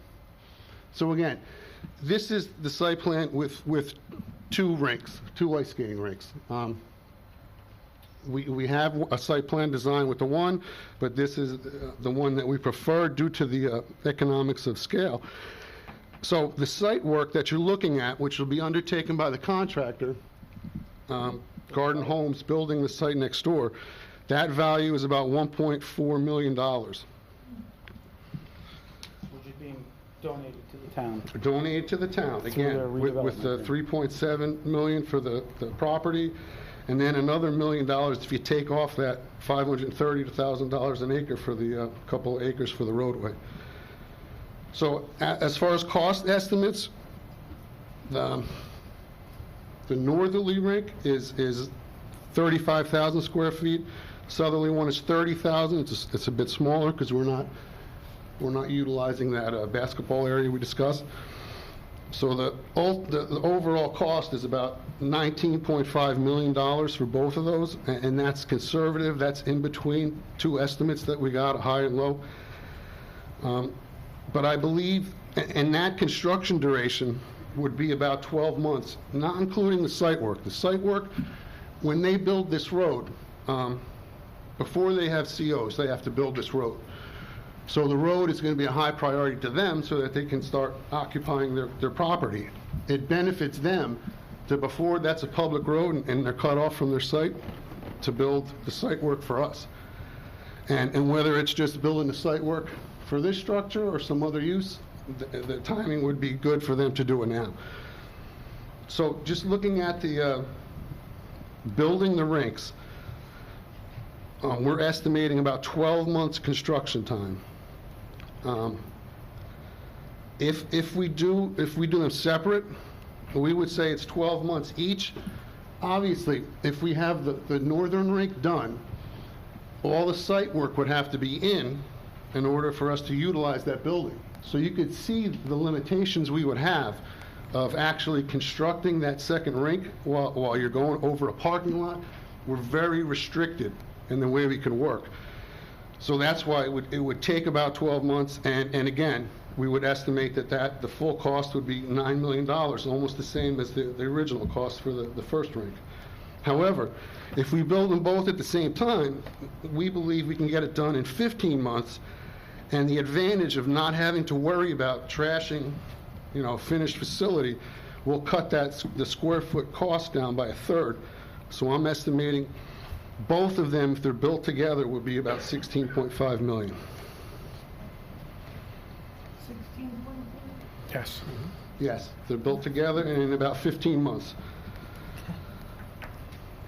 So again, this is the site plan with 2 rinks, 2 ice skating rinks. We have a site plan design with the one, but this is the one that we prefer due to the economics of scale. So the site work that you're looking at, which will be undertaken by the contractor, Garden Homes building the site next door, that value is about $1.4 million. Which is being donated to the town. Donated to the town, again, their with the redevelopment. $3.7 million for the property, and then another $1 million if you take off that $530 to $1,000 an acre for the couple of acres for the roadway. So as far as cost estimates, the northerly rink is 35,000 square feet. Southerly one is 30,000. It's a bit smaller because we're not utilizing that basketball area we discussed. So the overall cost is about $19.5 million for both of those, and that's conservative. That's in between two estimates that we got, high and low. But I believe, and that construction duration would be about 12 months, not including the site work. The site work, when they build this road, before they have COs, they have to build this road. So the road is going to be a high priority to them so that they can start occupying their property. It benefits them to, before that's a public road and they're cut off from their site, to build the site work for us. And whether it's just building the site work for this structure or some other use, the timing would be good for them to do it now. So just looking at the building the rinks, we're estimating about 12 months construction time. If we do them separate, we would say it's 12 months each. Obviously, if we have the northern rink done, all the site work would have to be in order for us to utilize that building. So you could see the limitations we would have of actually constructing that second rink while you're going over a parking lot. We're very restricted in the way we could work. So that's why it would take about 12 months, and again, we would estimate that the full cost would be $9 million, almost the same as the original cost for the first rink. However, if we build them both at the same time, we believe we can get it done in 15 months, and the advantage of not having to worry about trashing, a finished facility will cut the square foot cost down by a third. So I'm estimating both of them, if they're built together, would be about $16.5 million. Yes. Yes, they're built together and in about 15 months.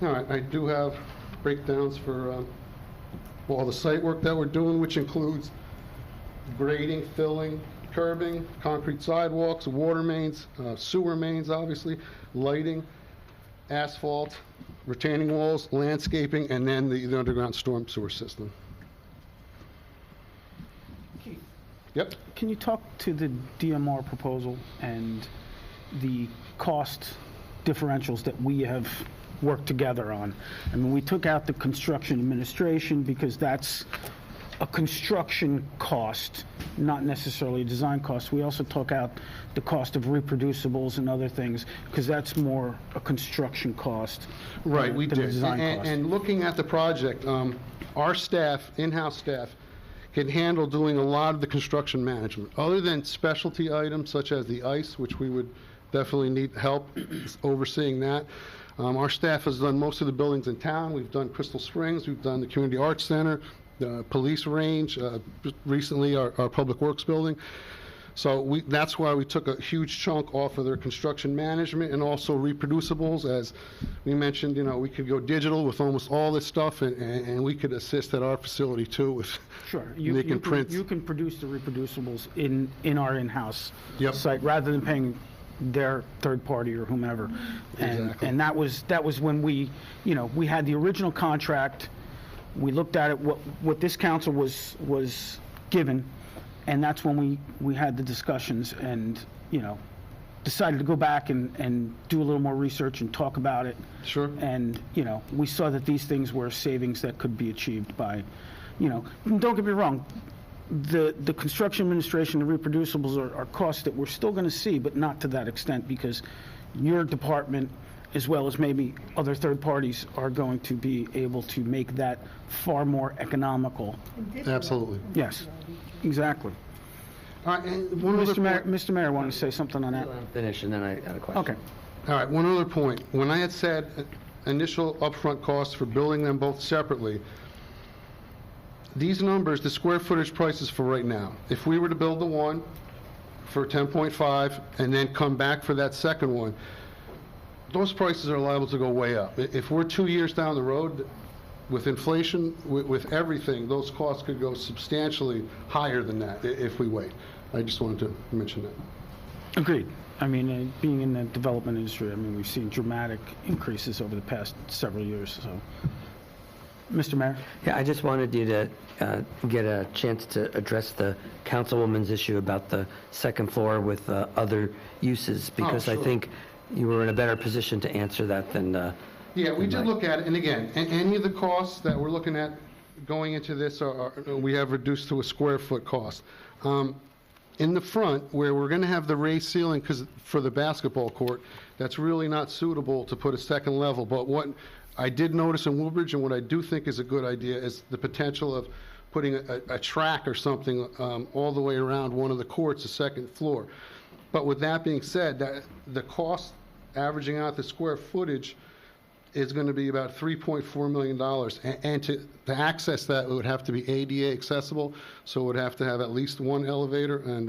All right, I do have breakdowns for all the site work that we're doing, which includes grading, filling, curbing, concrete sidewalks, water mains, sewer mains, obviously, lighting, asphalt, retaining walls, landscaping, and then the underground storm sewer system. Yep. Can you talk to the DMR proposal and the cost differentials that we have worked together on? I mean, we took out the construction administration because that's a construction cost, not necessarily a design cost. We also took out the cost of reproducibles and other things because that's more a construction cost. Right, we than a did. design cost. And looking at the project, our staff, in-house staff, can handle doing a lot of the construction management. Other than specialty items such as the ice, which we would definitely need help overseeing that. Our staff has done most of the buildings in town. We've done Crystal Springs, we've done the Community Arts Center, the police range, recently our Public Works building. So that's why we took a huge chunk off of their construction management and also reproducibles. As we mentioned, we could go digital with almost all this stuff, and we could assist at our facility too with making prints. You can produce the reproducibles in our in-house site rather than paying their third party or whomever. Exactly. And that was when we had the original contract. We looked at it, what this council was given, and that's when we had the discussions and, decided to go back and do a little more research and talk about it. Sure. And, we saw that these things were savings that could be achieved by, don't get me wrong, the construction administration, the reproducibles are costs that we're still going to see, but not to that extent because your department, as well as maybe other third parties, are going to be able to make that far more economical. Absolutely. Yes, exactly. All right, and one other point. Mr. Mayor wanted to say something on that. I'll finish, and then I had a question. Okay. All right, one other point. When I had said initial upfront costs for building them both separately, these numbers, the square footage prices for right now, if we were to build the one for 10.5 and then come back for that second one, those prices are liable to go way up. If we're 2 years down the road, with inflation, with everything, those costs could go substantially higher than that if we wait. I just wanted to mention that. Agreed. I mean, being in the development industry, we've seen dramatic increases over the past several years. So, Mr. Mayor? Yeah, I just wanted you to get a chance to address the councilwoman's issue about the second floor with other uses, because I sure. think you were in a better position to answer that than... Yeah, we did Right. look at it, and again, any of the costs that we're looking at going into this we have reduced to a square foot cost. In the front, where we're going to have the raised ceiling, because for the basketball court, that's really not suitable to put a second level. But what I did notice in Woodbridge, and what I do think is a good idea, is the potential of putting a track or something all the way around one of the courts, the second floor. But with that being said, that the cost averaging out the square footage is going to be about $3.4 million. And to access that, it would have to be ADA accessible, so it would have to have at least one elevator, and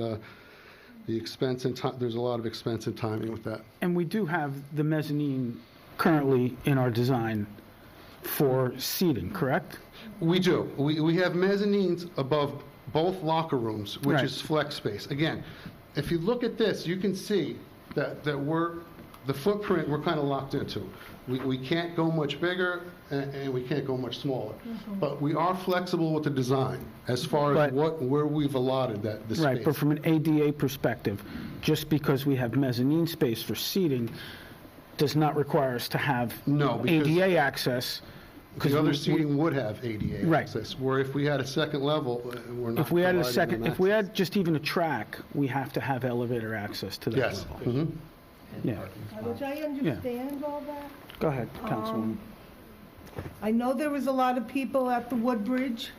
the expense and there's a lot of expense and timing with that. And we do have the mezzanine currently in our design for seating, correct? We do. We have mezzanines above both locker rooms, which Right. is flex space. Again, if you look at this, you can see that the footprint we're kind of locked into. We can't go much bigger, and we can't go much smaller. But we are flexible with the design as far as where we've allotted the space. Right, but from an ADA perspective, just because we have mezzanine space for seating does not require us to have No, because ADA access. the other seating would have ADA Right. access, where if we had a second level, we're not If we had a providing second, them if we access. had just even a track, we have to have elevator access to that Yes. level. Mhm. Yeah, Which I understand all that. go ahead, Councilwoman. I know there was a lot of people at the Woodbridge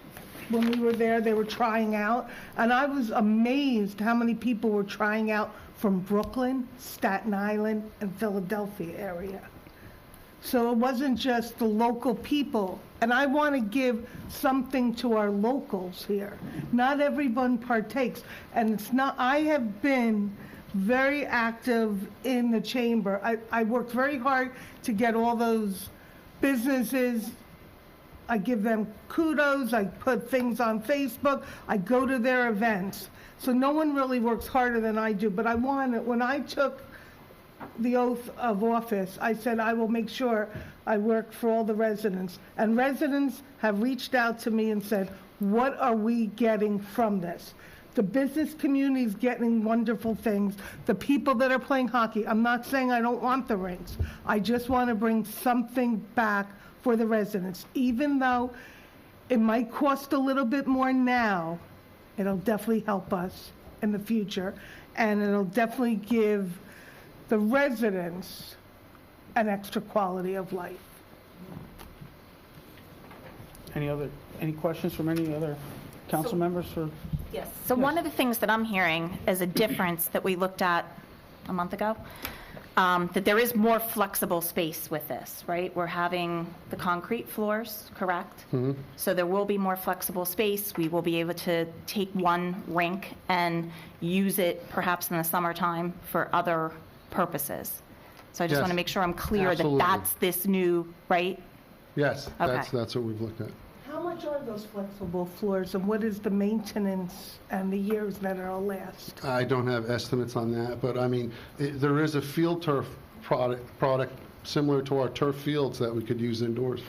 when we were there, they were trying out, and I was amazed how many people were trying out from Brooklyn, Staten Island, and Philadelphia area. So it wasn't just the local people, and I want to give something to our locals here. Not everyone partakes, and it's not, I have been very active in the chamber. I worked very hard to get all those businesses. I give them kudos, I put things on Facebook, I go to their events. So no one really works harder than I do, but I wanted, when I took the oath of office, I said I will make sure I work for all the residents. And residents have reached out to me and said, what are we getting from this? The business community is getting wonderful things. The people that are playing hockey, I'm not saying I don't want the rinks. I just want to bring something back for the residents. Even though it might cost a little bit more now, it'll definitely help us in the future, and it'll definitely give the residents an extra quality of life. Any questions from any other council members for? Yes. So one of the things that I'm hearing is a difference that we looked at a month ago, that there is more flexible space with this, right? We're having the concrete floors, correct? Mm-hmm. So there will be more flexible space. We will be able to take one rink and use it perhaps in the summertime for other purposes. So I just Yes, want to make sure I'm clear absolutely. that that's this new, right? Yes, Okay. that's what we've looked at. How much are those flexible floors, and what is the maintenance and the years that it'll last? I don't have estimates on that, but I mean, there is a field turf product similar to our turf fields that we could use indoors.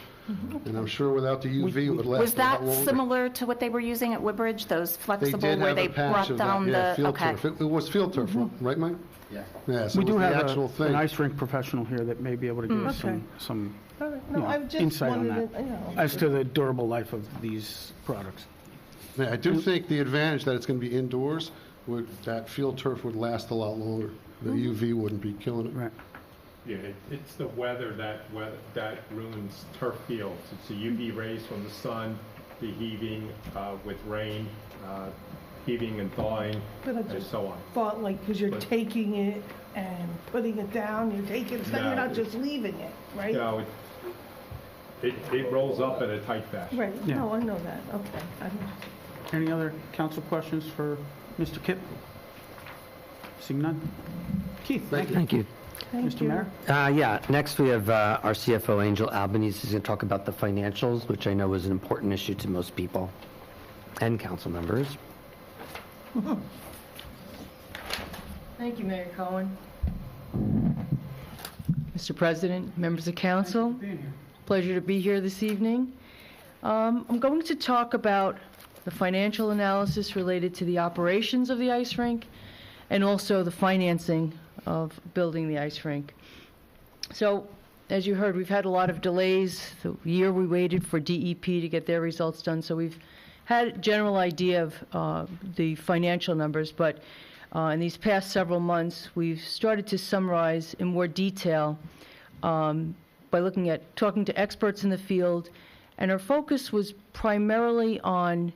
And I'm sure without the UV, it would last Was a lot that longer. similar to what they were using at Woodbridge, those They flexible did where have they a patch brought of that, down yeah, the, field okay. turf. It was field turf, right, Mike? Yeah, so We it do was the have actual an thing. ice rink professional here that may be able to give us Okay. some All right, you no, know, I just insight on wanted that, to, you know. as to the durable life of these products. Yeah, I do think the advantage that it's going to be indoors, that field turf would last a lot longer. The UV wouldn't be killing it. Right. Yeah, it's the weather that ruins turf fields. It's the UV rays from the sun, the heaving with rain, heaving and thawing, But I and just so on. thought, like, because you're But- taking it and putting it down, you're taking it, so you're No, not it- just leaving it, right? No, it rolls up in a tight fashion. Right, Yeah. no, I know that, okay. Any other council questions for Mr. Kipp? Seeing none? Keith, thank you. Thank you. Thank Mr. you. Mayor? Yeah, next we have our CFO, Angel Albanese, who's going to talk about the financials, which I know is an important issue to most people and council members. Thank you, Mayor Cohen. Mr. President, members of council, pleasure to be here this evening. I'm going to talk about the financial analysis related to the operations of the ice rink and also the financing of building the ice rink. So, as you heard, we've had a lot of delays. The year we waited for DEP to get their results done, so we've had a general idea of the financial numbers, but in these past several months, we've started to summarize in more detail by talking to experts in the field, and our focus was primarily on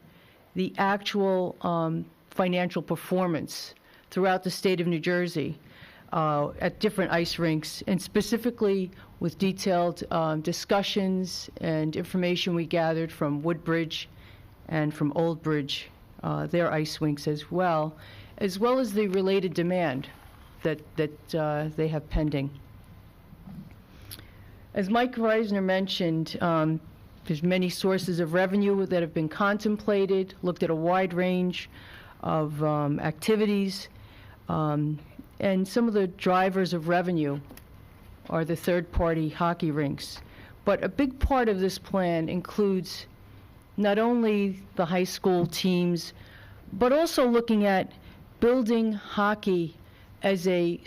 the actual financial performance throughout the state of New Jersey at different ice rinks, and specifically with detailed discussions and information we gathered from Woodbridge and from Old Bridge, their ice rinks as well as the related demand that they have pending. As Mike Reisner mentioned, there's many sources of revenue that have been contemplated, looked at a wide range of activities, and some of the drivers of revenue are the third-party hockey rinks. But a big part of this plan includes not only the high school teams, but also looking at building hockey as a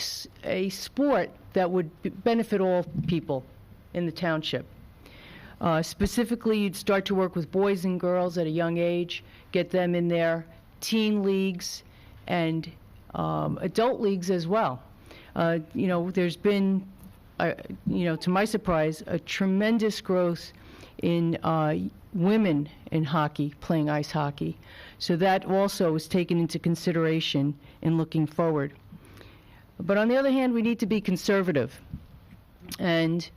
sport that would benefit all people in the township. Specifically, you'd start to work with boys and girls at a young age, get them in their teen leagues and adult leagues as well. There's been, to my surprise, a tremendous growth in women in hockey, playing ice hockey. So that also is taken into consideration in looking forward. But on the other hand, we need to be conservative. And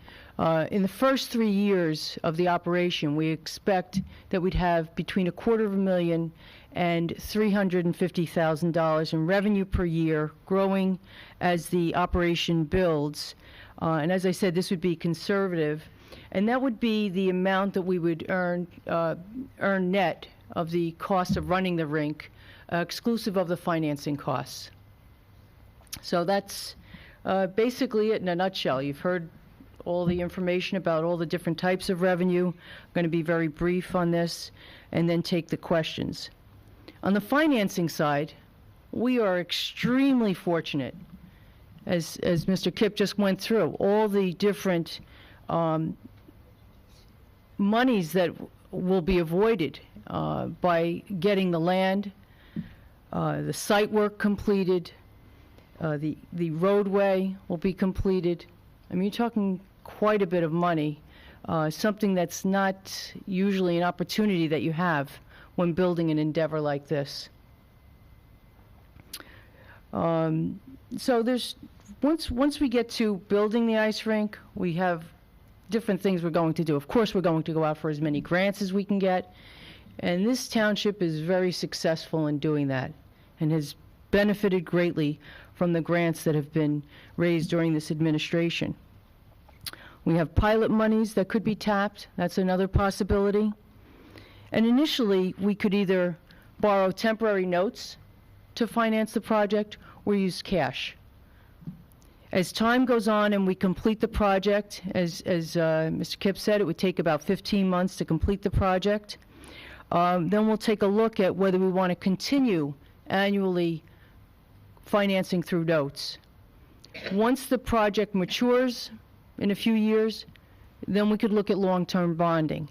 in the first 3 years of the operation, we expect that we'd have between $250,000 and $350,000 in revenue per year, growing as the operation builds. And as I said, this would be conservative. And that would be the amount that we would earn net of the cost of running the rink, exclusive of the financing costs. So that's basically it in a nutshell. You've heard all the information about all the different types of revenue. I'm going to be very brief on this and then take the questions. On the financing side, we are extremely fortunate, as Mr. Kipp just went through, all the different monies that will be avoided by getting the land, the site work completed, the roadway will be completed. I mean, you're talking quite a bit of money, something that's not usually an opportunity that you have when building an endeavor like this. So there's once we get to building the ice rink, we have different things we're going to do. Of course, we're going to go out for as many grants as we can get, and this township is very successful in doing that and has benefited greatly from the grants that have been raised during this administration. We have pilot monies that could be tapped. That's another possibility. And initially, we could either borrow temporary notes to finance the project or use cash. As time goes on and we complete the project, as Mr. Kipp said, it would take about 15 months to complete the project. Then we'll take a look at whether we want to continue annually financing through notes. Once the project matures in a few years, then we could look at long-term bonding.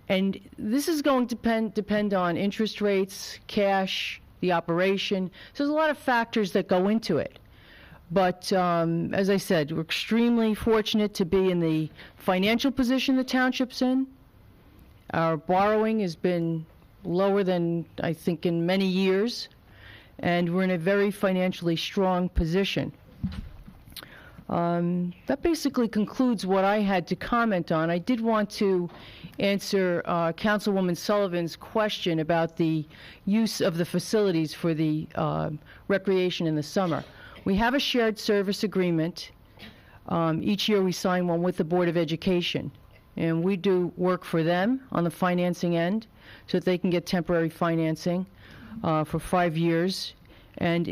And this is going to depend on interest rates, cash, the operation. So there's a lot of factors that go into it. But as I said, we're extremely fortunate to be in the financial position the township's in. Our borrowing has been lower than I think in many years, and we're in a very financially strong position. That basically concludes what I had to comment on. I did want to answer Councilwoman Sullivan's question about the use of the facilities for the recreation in the summer. We have a shared service agreement. Each year we sign one with the Board of Education, and we do work for them on the financing end so that they can get temporary financing for 5 years, and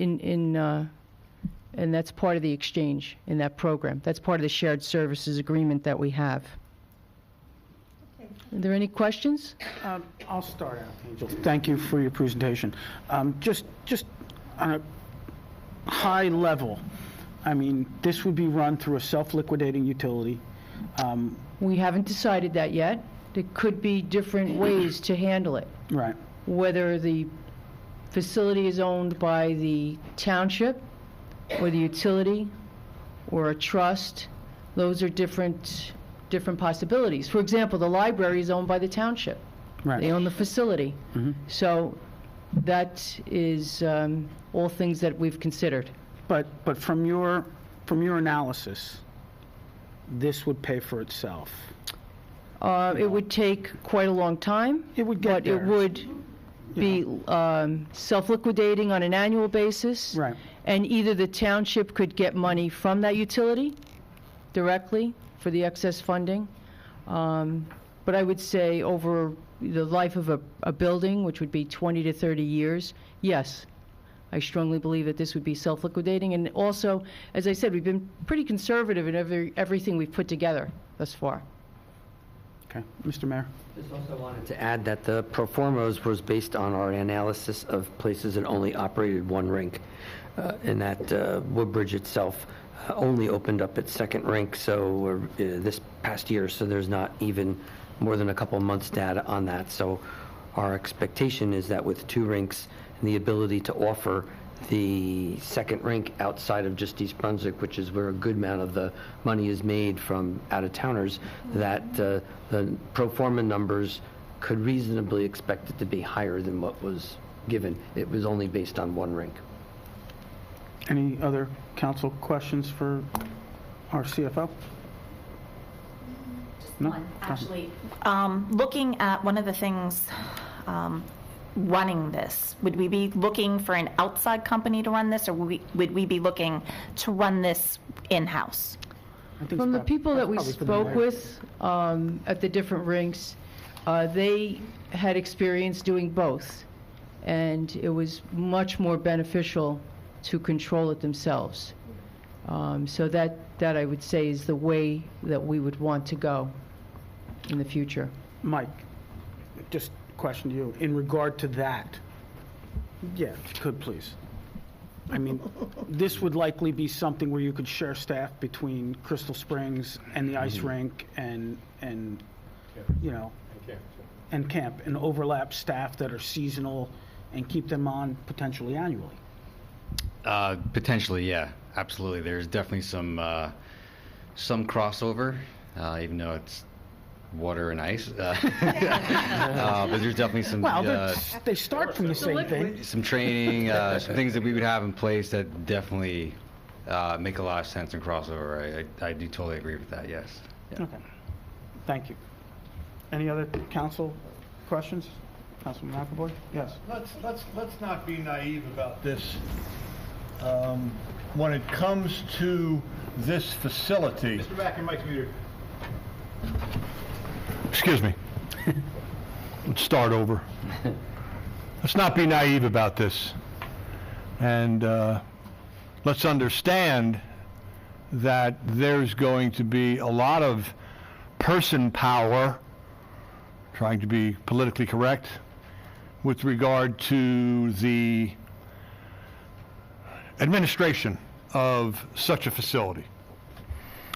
and that's part of the exchange in that program. That's part of the shared services agreement that we have. Okay, Are there any questions? I'll start out, Angel. Thank you for your presentation. Just on a high level, I mean, this would be run through a self-liquidating utility. We haven't decided that yet. There could be different ways to handle it. Right. Whether the facility is owned by the township, or the utility, or a trust, those are different possibilities. For example, the library is owned by the township. Right. They own the facility. Mm-hmm. So that is all things that we've considered. But from your analysis, this would pay for itself. It would take quite a long time. It would get there. But it would be self-liquidating on an annual basis. Right. And either the township could get money from that utility directly for the excess funding. But I would say over the life of a building, which would be 20 to 30 years, yes, I strongly believe that this would be self-liquidating. And also, as I said, we've been pretty conservative in everything we've put together thus far. Okay. Mr. Mayor? Just also wanted to add that the pro formas was based on our analysis of places that only operated one rink, and that Woodbridge itself only opened up its second rink this past year, so there's not even more than a couple months data on that. So our expectation is that with 2 rinks and the ability to offer the second rink outside of just East Brunswick, which is where a good amount of the money is made from out-of-towners, that the pro forma numbers could reasonably expect it to be higher than what was given. It was only based on 1 rink. Any other council questions for our CFO? No? One, actually. Looking at one of the things, running this, would we be looking for an outside company to run this, or would we be looking to run this in-house? From the people that we spoke with at the different rinks, they had experience doing both, and it was much more beneficial to control it themselves. So that I would say is the way that we would want to go in the future. Mike, just a question to you. In regard to that, yeah, if you could, please. I mean, this would likely be something where you could share staff between Crystal Springs and the ice rink and you know, and camp, and overlap staff that are seasonal and keep them on potentially annually. Potentially, yeah, absolutely. There's definitely some crossover, even though it's water and ice. But there's definitely some. Well, they start from the same thing. Some training, some things that we would have in place that definitely make a lot of sense and crossover. I do totally agree with that. Yes. Yeah. Okay. Thank you. Any other council questions? Councilman McAvoy? Yes. Let's not be naive about this. When it comes to this facility. Mr. Back in my computer. Excuse me. Let's start over. Let's not be naive about this. And let's understand that there's going to be a lot of person power, trying to be politically correct, with regard to the administration of such a facility.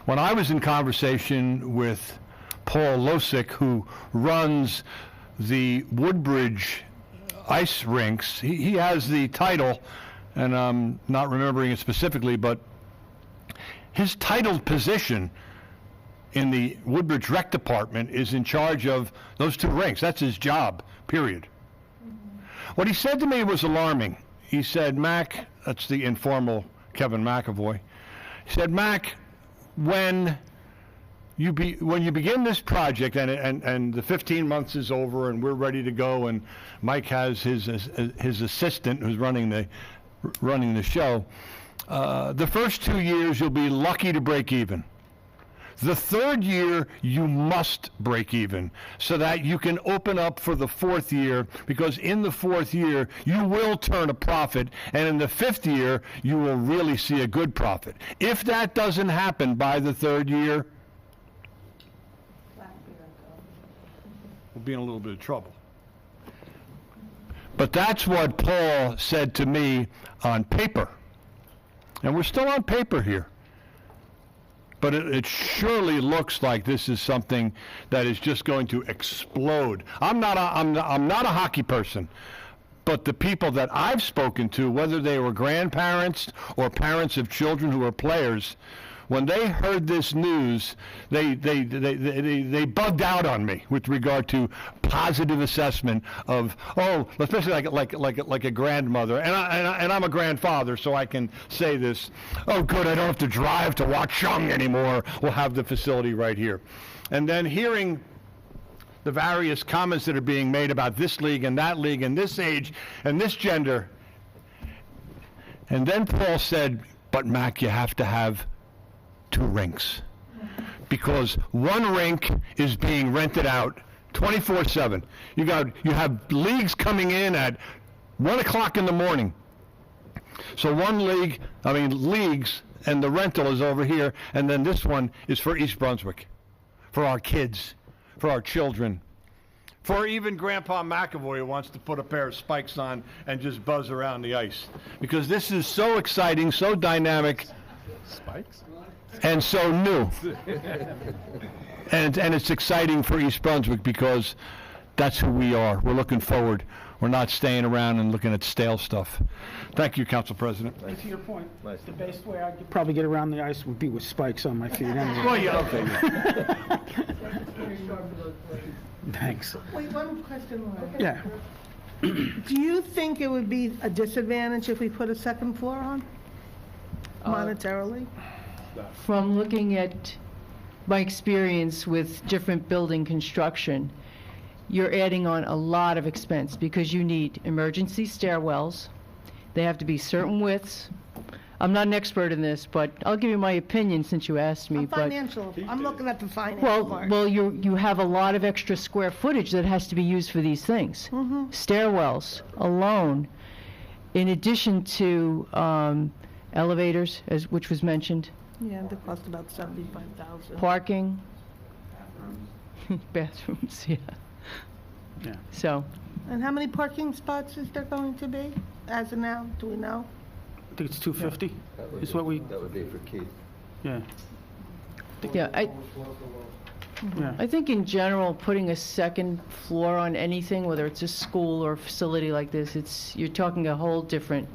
When I was in conversation with Paul Losick, who runs the Woodbridge ice rinks, he has the title, and I'm not remembering it specifically, but his titled position in the Woodbridge Rec Department is in charge of those 2 rinks. That's his job, period. What he said to me was alarming. He said, Mac, that's the informal Kevin McAvoy, he said, Mac, when you begin this project and the 15 months is over and we're ready to go, and Mike has his assistant who's running the show, the first 2 years you'll be lucky to break even. The 3rd year, you must break even so that you can open up for the 4th year, because in the 4th year, you will turn a profit, and in the 5th year, you will really see a good profit. If that doesn't happen by the 3rd year, we'll be in a little bit of trouble. But that's what Paul said to me on paper. And we're still on paper here. But it surely looks like this is something that is just going to explode. I'm not a hockey person, but the people that I've spoken to, whether they were grandparents or parents of children who are players, when they heard this news, they bugged out on me with regard to positive assessment of, especially like a grandmother, and I'm a grandfather, so I can say this. Oh, good, I don't have to drive to Watchung anymore. We'll have the facility right here. And then hearing the various comments that are being made about this league and this age and this gender, and then Paul said, "But Mac, you have to have 2 rinks, because one rink is being rented out 24/7. You have leagues coming in at 1 o'clock in the morning. So leagues, and the rental is over here, and then this one is for East Brunswick, for our kids, for our children, for even Grandpa McAvoy who wants to put a pair of spikes on and just buzz around the ice, because this is so exciting, so dynamic." Spikes? And so new. and it's exciting for East Brunswick because that's who we are. We're looking forward. We're not staying around and looking at stale stuff. Thank you, Council President. And to your point, the best way I could probably get around the ice would be with spikes on my feet anyway. Well, yeah, okay. Thanks. Wait, one question, Laura. Yeah. Do you think it would be a disadvantage if we put a second floor on, monetarily? From looking at my experience with different building construction, you're adding on a lot of expense because you need emergency stairwells. They have to be certain widths. I'm not an expert in this, but I'll give you my opinion since you asked me. I'm looking at the financial part. Well, you have a lot of extra square footage that has to be used for these things. Mm-hmm. Stairwells alone, in addition to elevators, which was mentioned, Yeah, they cost about $75,000. parking, bathrooms, yeah. Yeah. So, And how many parking spots is there going to be as of now? Do we know? I think it's 250 is what we, That would be for Keith. yeah. yeah, Yeah. I think in general, putting a second floor on anything, whether it's a school or a facility like this, you're talking a whole different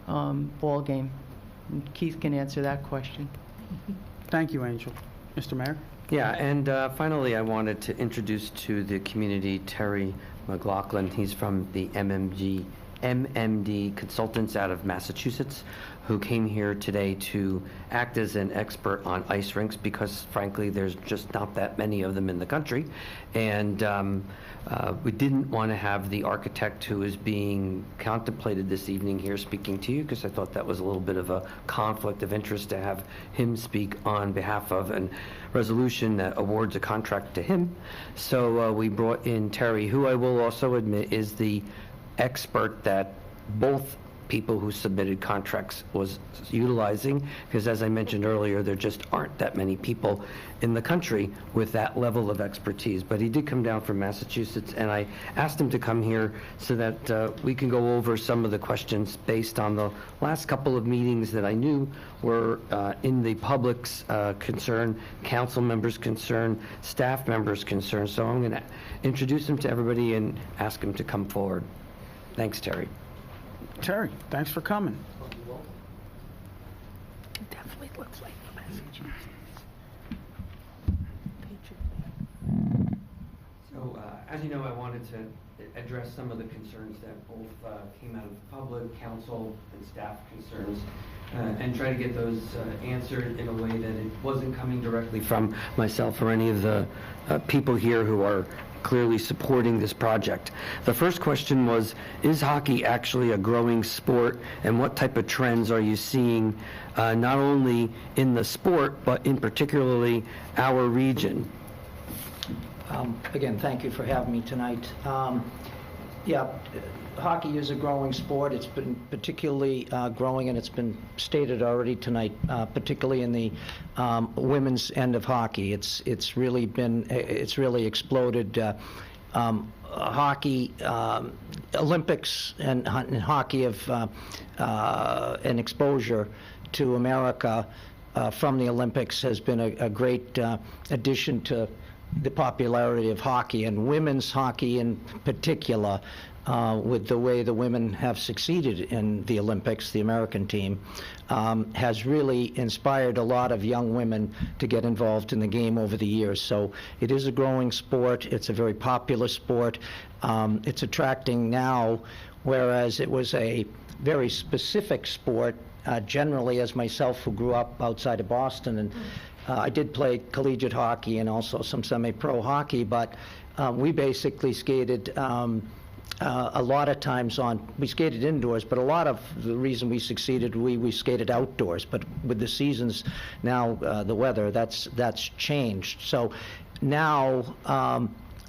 ball game. And Keith can answer that question. Thank you, Angel. Mr. Mayor? Yeah, and finally, I wanted to introduce to the community Terry McLaughlin. He's from the MMD Consultants out of Massachusetts, who came here today to act as an expert on ice rinks because, frankly, there's just not that many of them in the country. And we didn't want to have the architect who is being contemplated this evening here speaking to you because I thought that was a little bit of a conflict of interest to have him speak on behalf of a resolution that awards a contract to him. So we brought in Terry, who I will also admit is the expert that both people who submitted contracts was utilizing, because as I mentioned earlier, there just aren't that many people in the country with that level of expertise. But he did come down from Massachusetts, and I asked him to come here so that we can go over some of the questions based on the last couple of meetings that I knew were in the public's concern, council members' concern, staff members' concern. So I'm going to introduce him to everybody and ask him to come forward. Thanks, Terry. Terry, thanks for coming. It definitely looks like the message. So, as you know, I wanted to address some of the concerns that both came out of the public, council, and staff concerns, and try to get those answered in a way that it wasn't coming directly from myself or any of the people here who are clearly supporting this project. The first question was, is hockey actually a growing sport, and what type of trends are you seeing not only in the sport, but in particularly our region? Again, thank you for having me tonight. Yeah, hockey is a growing sport. It's been particularly growing, and it's been stated already tonight, particularly in the women's end of hockey. It's really exploded. Hockey, Olympics and hockey have an exposure to America from the Olympics has been a great addition to the popularity of hockey, and women's hockey in particular, with the way the women have succeeded in the Olympics, the American team, has really inspired a lot of young women to get involved in the game over the years. So it is a growing sport. It's a very popular sport. It's attracting now, whereas it was a very specific sport, generally, as myself, who grew up outside of Boston, and I did play collegiate hockey and also some semi-pro hockey, but we basically skated a lot of times we skated indoors, but a lot of the reason we succeeded, we skated outdoors. But with the seasons now, the weather, that's changed. So now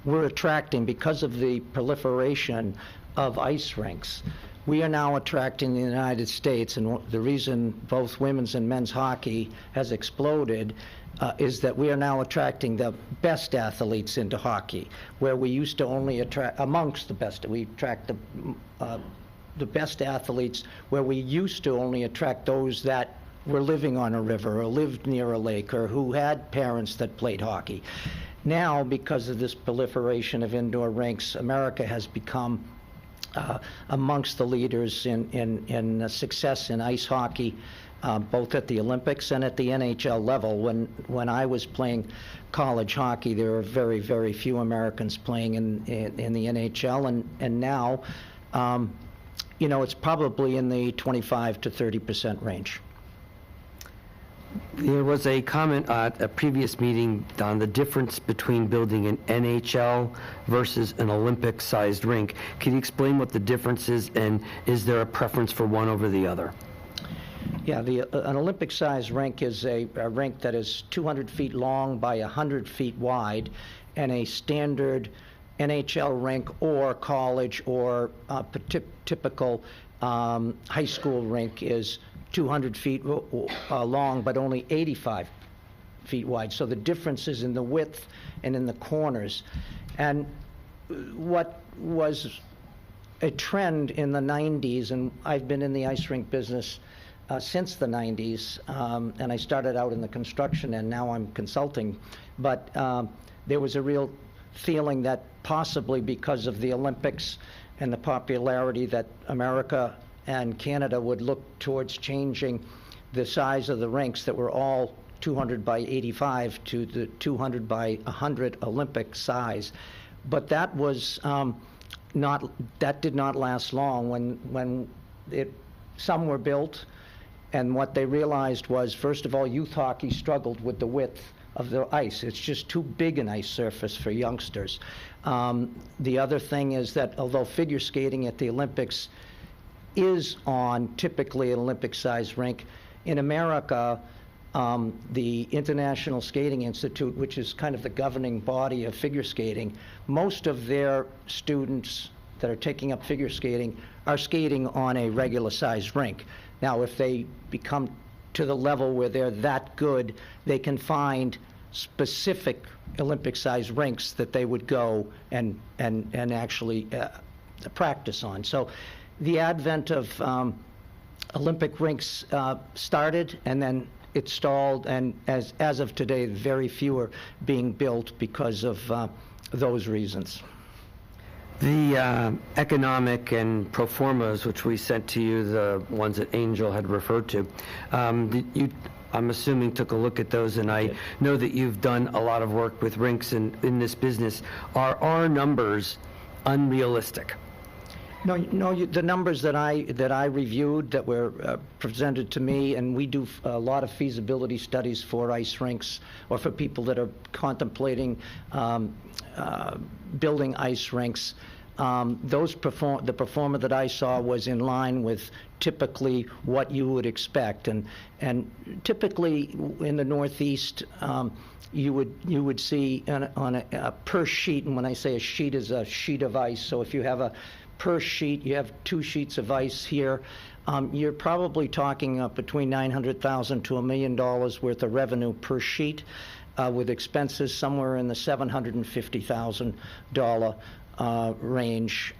we're attracting, because of the proliferation of ice rinks, we are now attracting the United States, and the reason both women's and men's hockey has exploded is that we are now attracting the best athletes into hockey, where we used to only attract, amongst the best, we attract the best athletes, where we used to only attract those that were living on a river or lived near a lake or who had parents that played hockey. Now, because of this proliferation of indoor rinks, America has become amongst the leaders in success in ice hockey, both at the Olympics and at the NHL level. When I was playing college hockey, there were very, very few Americans playing in the NHL, and now, it's probably in the 25 to 30% range. There was a comment at a previous meeting on the difference between building an NHL versus an Olympic-sized rink. Can you explain what the difference is, and is there a preference for one over the other? Yeah, an Olympic-sized rink is a rink that is 200 feet long by 100 feet wide, and a standard NHL rink or college or typical high school rink is 200 feet long, but only 85 feet wide. So the difference is in the width and in the corners. And what was a trend in the 90s, and I've been in the ice rink business since the 90s, and I started out in the construction, and now I'm consulting, but there was a real feeling that possibly because of the Olympics and the popularity, that America and Canada would look towards changing the size of the rinks that were all 200 by 85 to the 200 by 100 Olympic size. But that was that did not last long. When some were built, and what they realized was, first of all, youth hockey struggled with the width of the ice. It's just too big an ice surface for youngsters. The other thing is that although figure skating at the Olympics is on typically an Olympic-sized rink, in America, the International Skating Institute, which is kind of the governing body of figure skating, most of their students that are taking up figure skating are skating on a regular-sized rink. Now, if they become to the level where they're that good, they can find specific Olympic-sized rinks that they would go and actually practice on. So the advent of Olympic rinks started, and then it stalled, and as of today, very few are being built because of those reasons. The economic and pro formas, which we sent to you, the ones that Angel had referred to, I'm assuming took a look at those, and I know that you've done a lot of work with rinks in this business. Are our numbers unrealistic? No, the numbers that I reviewed that were presented to me, and we do a lot of feasibility studies for ice rinks or for people that are contemplating building ice rinks. the performer that I saw was in line with typically what you would expect. And typically in the Northeast, you would see on a per sheet, and when I say a sheet is a sheet of ice, so if you have a per sheet, you have 2 sheets of ice here, you're probably talking between $900,000 to $1 million worth of revenue per sheet, with expenses somewhere in the $750,000 range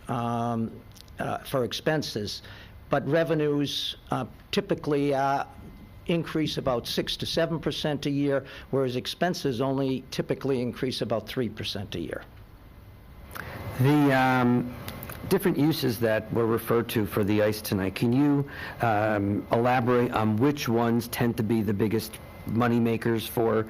for expenses. But revenues typically increase about 6 to 7% a year, whereas expenses only typically increase about 3% a year. The different uses that were referred to for the ice tonight, can you elaborate on which ones tend to be the biggest money makers for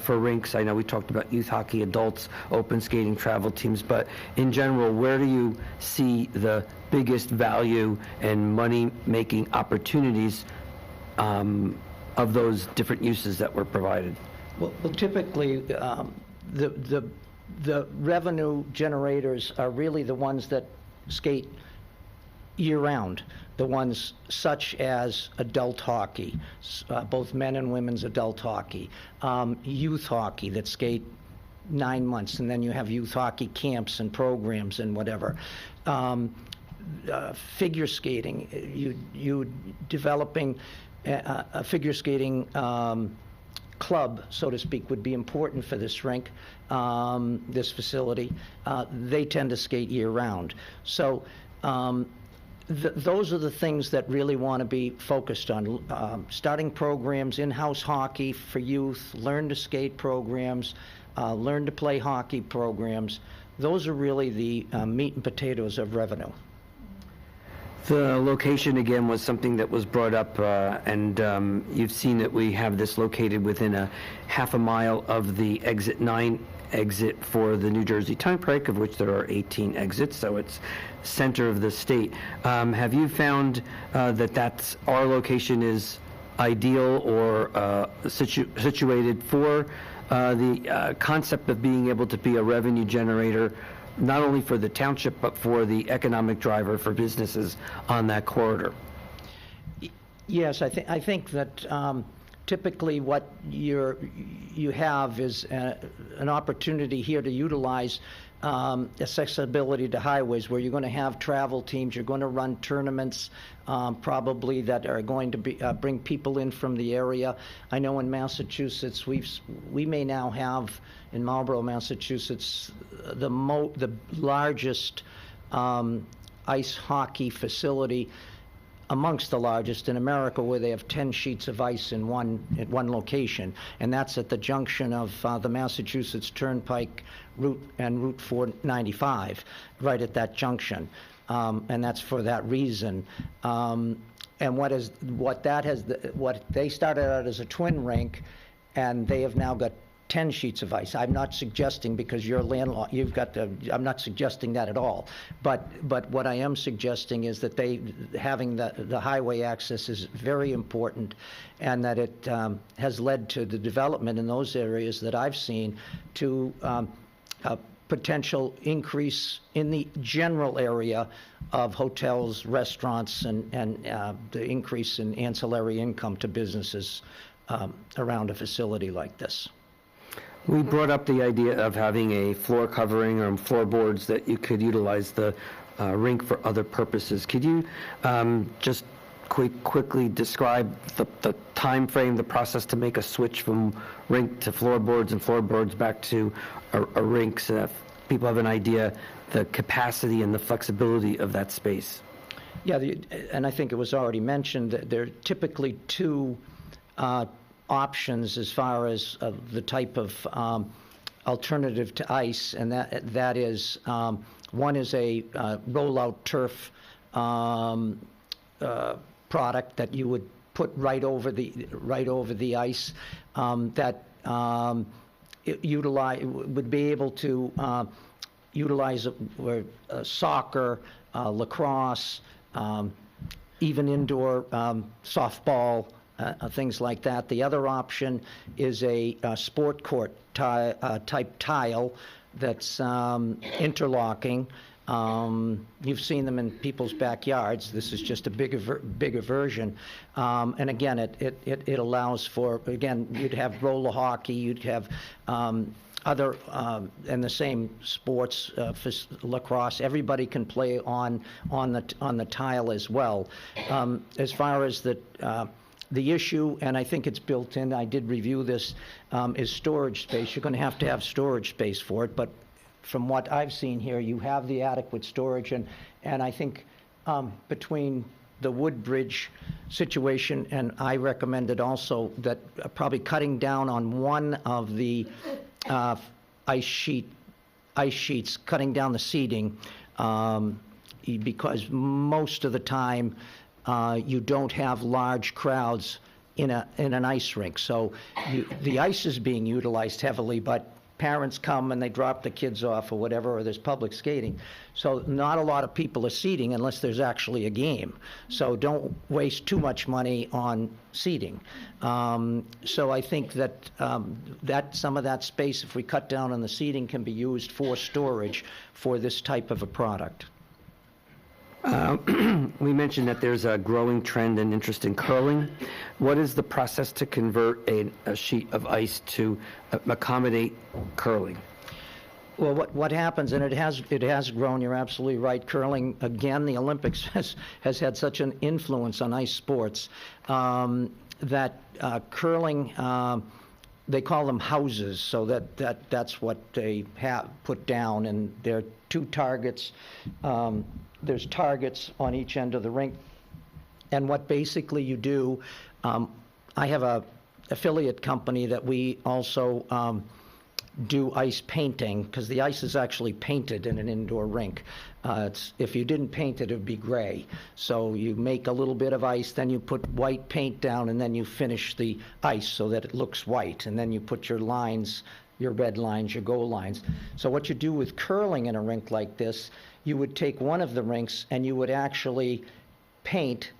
rinks? I know we talked about youth hockey, adults, open skating, travel teams, but in general, where do you see the biggest value and money-making opportunities of those different uses that were provided? Well, typically, the revenue generators are really the ones that skate year-round, the ones such as adult hockey, both men and women's adult hockey, youth hockey that skate 9 months, and then you have youth hockey camps and programs and whatever. Figure skating, you developing a figure skating club, so to speak, would be important for this rink, this facility. They tend to skate year-round. So those are the things that really want to be focused on. Starting programs, in-house hockey for youth, learn to skate programs, learn to play hockey programs. Those are really the meat and potatoes of revenue. The location, again, was something that was brought up, and you've seen that we have this located within a half a mile of the Exit 9 exit for the New Jersey Turnpike, of which there are 18 exits, so it's center of the state. Have you found that our location is ideal or situated for the concept of being able to be a revenue generator, not only for the township, but for the economic driver for businesses on that corridor? Yes, I think that typically what you have is an opportunity here to utilize accessibility to highways, where you're going to have travel teams, you're going to run tournaments, probably that are going to bring people in from the area. I know in Massachusetts, we may now have in Marlborough, Massachusetts, the largest ice hockey facility, amongst the largest in America, where they have 10 sheets of ice at one location, and that's at the junction of the Massachusetts Turnpike Route and Route 495, right at that junction, and that's for that reason. And what they started out as a twin rink, and they have now got 10 sheets of ice. I'm not suggesting, because you're landlocked, I'm not suggesting that at all. But what I am suggesting is that having the highway access is very important, and that it has led to the development in those areas that I've seen to a potential increase in the general area of hotels, restaurants, and the increase in ancillary income to businesses around a facility like this. We brought up the idea of having a floor covering or floorboards that you could utilize the rink for other purposes. Could you just quickly describe the time frame, the process to make a switch from rink to floorboards and floorboards back to a rink, so that people have an idea the capacity and the flexibility of that space? Yeah, and I think it was already mentioned that there are typically two options as far as the type of alternative to ice, and that is one is a rollout turf product that you would put right over the ice that would be able to utilize soccer, lacrosse, even indoor softball. Things like that. The other option is a sport court type tile that's interlocking, You've seen them in people's backyards. This is just a bigger version. And again, it allows for, again, you'd have roller hockey, you'd have other, and the same sports, for lacrosse. Everybody can play on the tile as well. As far as the issue, and I think it's built in, I did review this, is storage space. You're going to have storage space for it, but from what I've seen here, you have the adequate storage, and I think between the Woodbridge situation, and I recommended also that probably cutting down on one of the ice sheets, cutting down the seating, because most of the time you don't have large crowds in an ice rink. So the ice is being utilized heavily, but parents come and they drop the kids off or whatever, or there's public skating. So not a lot of people are seating unless there's actually a game. So don't waste too much money on seating. So I think that some of that space, if we cut down on the seating, can be used for storage for this type of a product. We mentioned that there's a growing trend and interest in curling. What is the process to convert a sheet of ice to accommodate curling? Well, what happens, and it has grown, you're absolutely right. Curling, again, the Olympics has had such an influence on ice sports that curling, they call them houses, so that's what they have put down, and there are two targets. There's targets on each end of the rink, and what basically you do, I have a affiliate company that we also do ice painting, because the ice is actually painted in an indoor rink. If you didn't paint it, it would be gray. So you make a little bit of ice, then you put white paint down, and then you finish the ice so that it looks white, and then you put your lines, your red lines, your goal lines. So what you do with curling in a rink like this, you would take one of the rinks and you would actually paint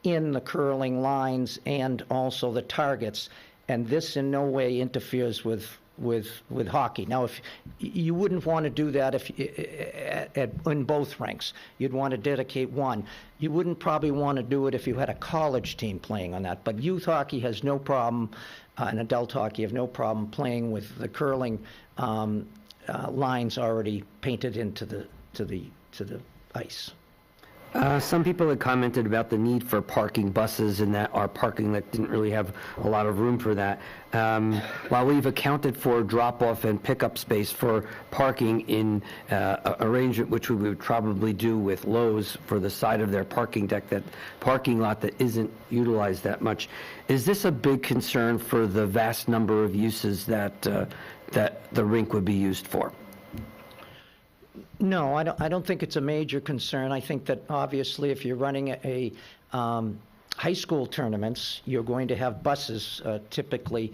in the curling lines and also the targets, and this in no way interferes with hockey. Now, if you wouldn't want to do that in both rinks, you'd want to dedicate one. You wouldn't probably want to do it if you had a college team playing on that, but youth hockey has no problem, and adult hockey have no problem playing with the curling lines already painted into the ice. Some people had commented about the need for parking buses, and that our parking lot didn't really have a lot of room for that. While we've accounted for drop-off and pickup space for parking in arrangement, which we would probably do with Lowe's for the side of their parking deck, that parking lot that isn't utilized that much, is this a big concern for the vast number of uses that the rink would be used for? No, I don't think it's a major concern. I think that obviously if you're running a high school tournaments, you're going to have buses typically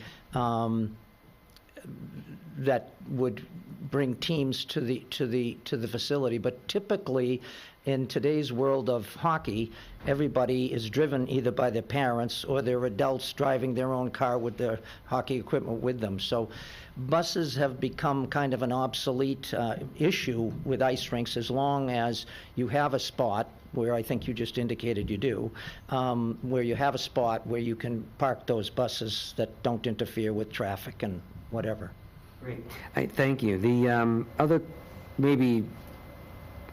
that would bring teams to the facility. But typically, in today's world of hockey, everybody is driven either by their parents or their adults driving their own car with their hockey equipment with them. So buses have become kind of an obsolete issue with ice rinks, as long as you have a spot, where I think you just indicated you do, where you have a spot where you can park those buses that don't interfere with traffic and whatever. Great. Thank you. The other, maybe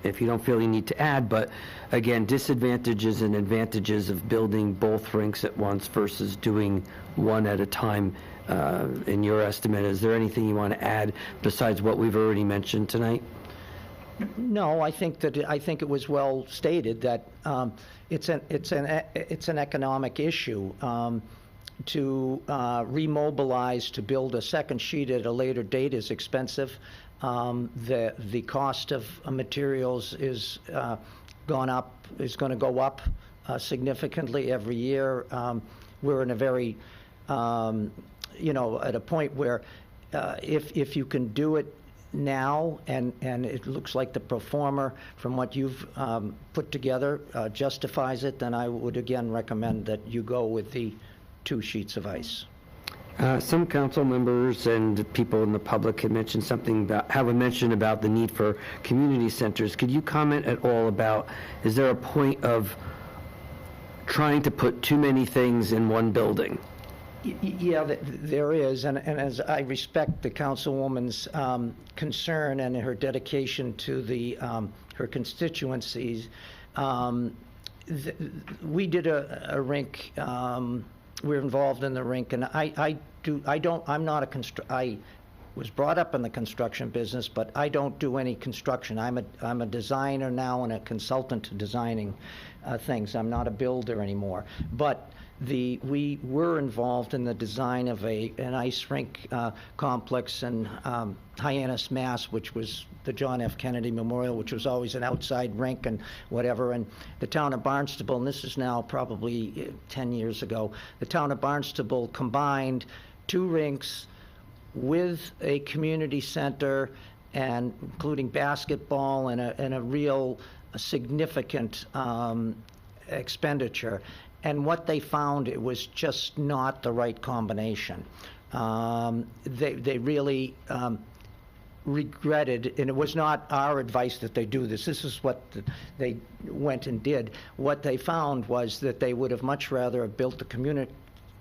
if you don't feel you need to add, but again, disadvantages and advantages of building both rinks at once versus doing one at a time, in your estimate. Is there anything you want to add besides what we've already mentioned tonight? No, I think it was well stated that it's an economic issue. To remobilize, to build a second sheet at a later date is expensive. The cost of materials is going to go up significantly every year. We're in a very, at a point where if you can do it now, and it looks like the pro forma from what you've put together justifies it, then I would again recommend that you go with the 2 sheets of ice. Some council members and people in the public have mentioned have a mention about the need for community centers. Could you comment at all about, is there a point of trying to put too many things in one building? Yeah, there is, and as I respect the councilwoman's concern and her dedication to her constituencies, we did a rink. We're involved in the rink, and I was brought up in the construction business, but I don't do any construction. I'm a designer now and a consultant to designing things. I'm not a builder anymore, but we were involved in the design of an ice rink complex in Hyannis, Mass, which was the John F. Kennedy Memorial, which was always an outside rink and whatever. And the town of Barnstable, and this is now probably 10 years ago, the town of Barnstable combined 2 rinks with a community center, and including basketball and a real significant expenditure. And what they found, it was just not the right combination. They really regretted, and it was not our advice that they do this. This is what they went and did. What they found was that they would have much rather have built the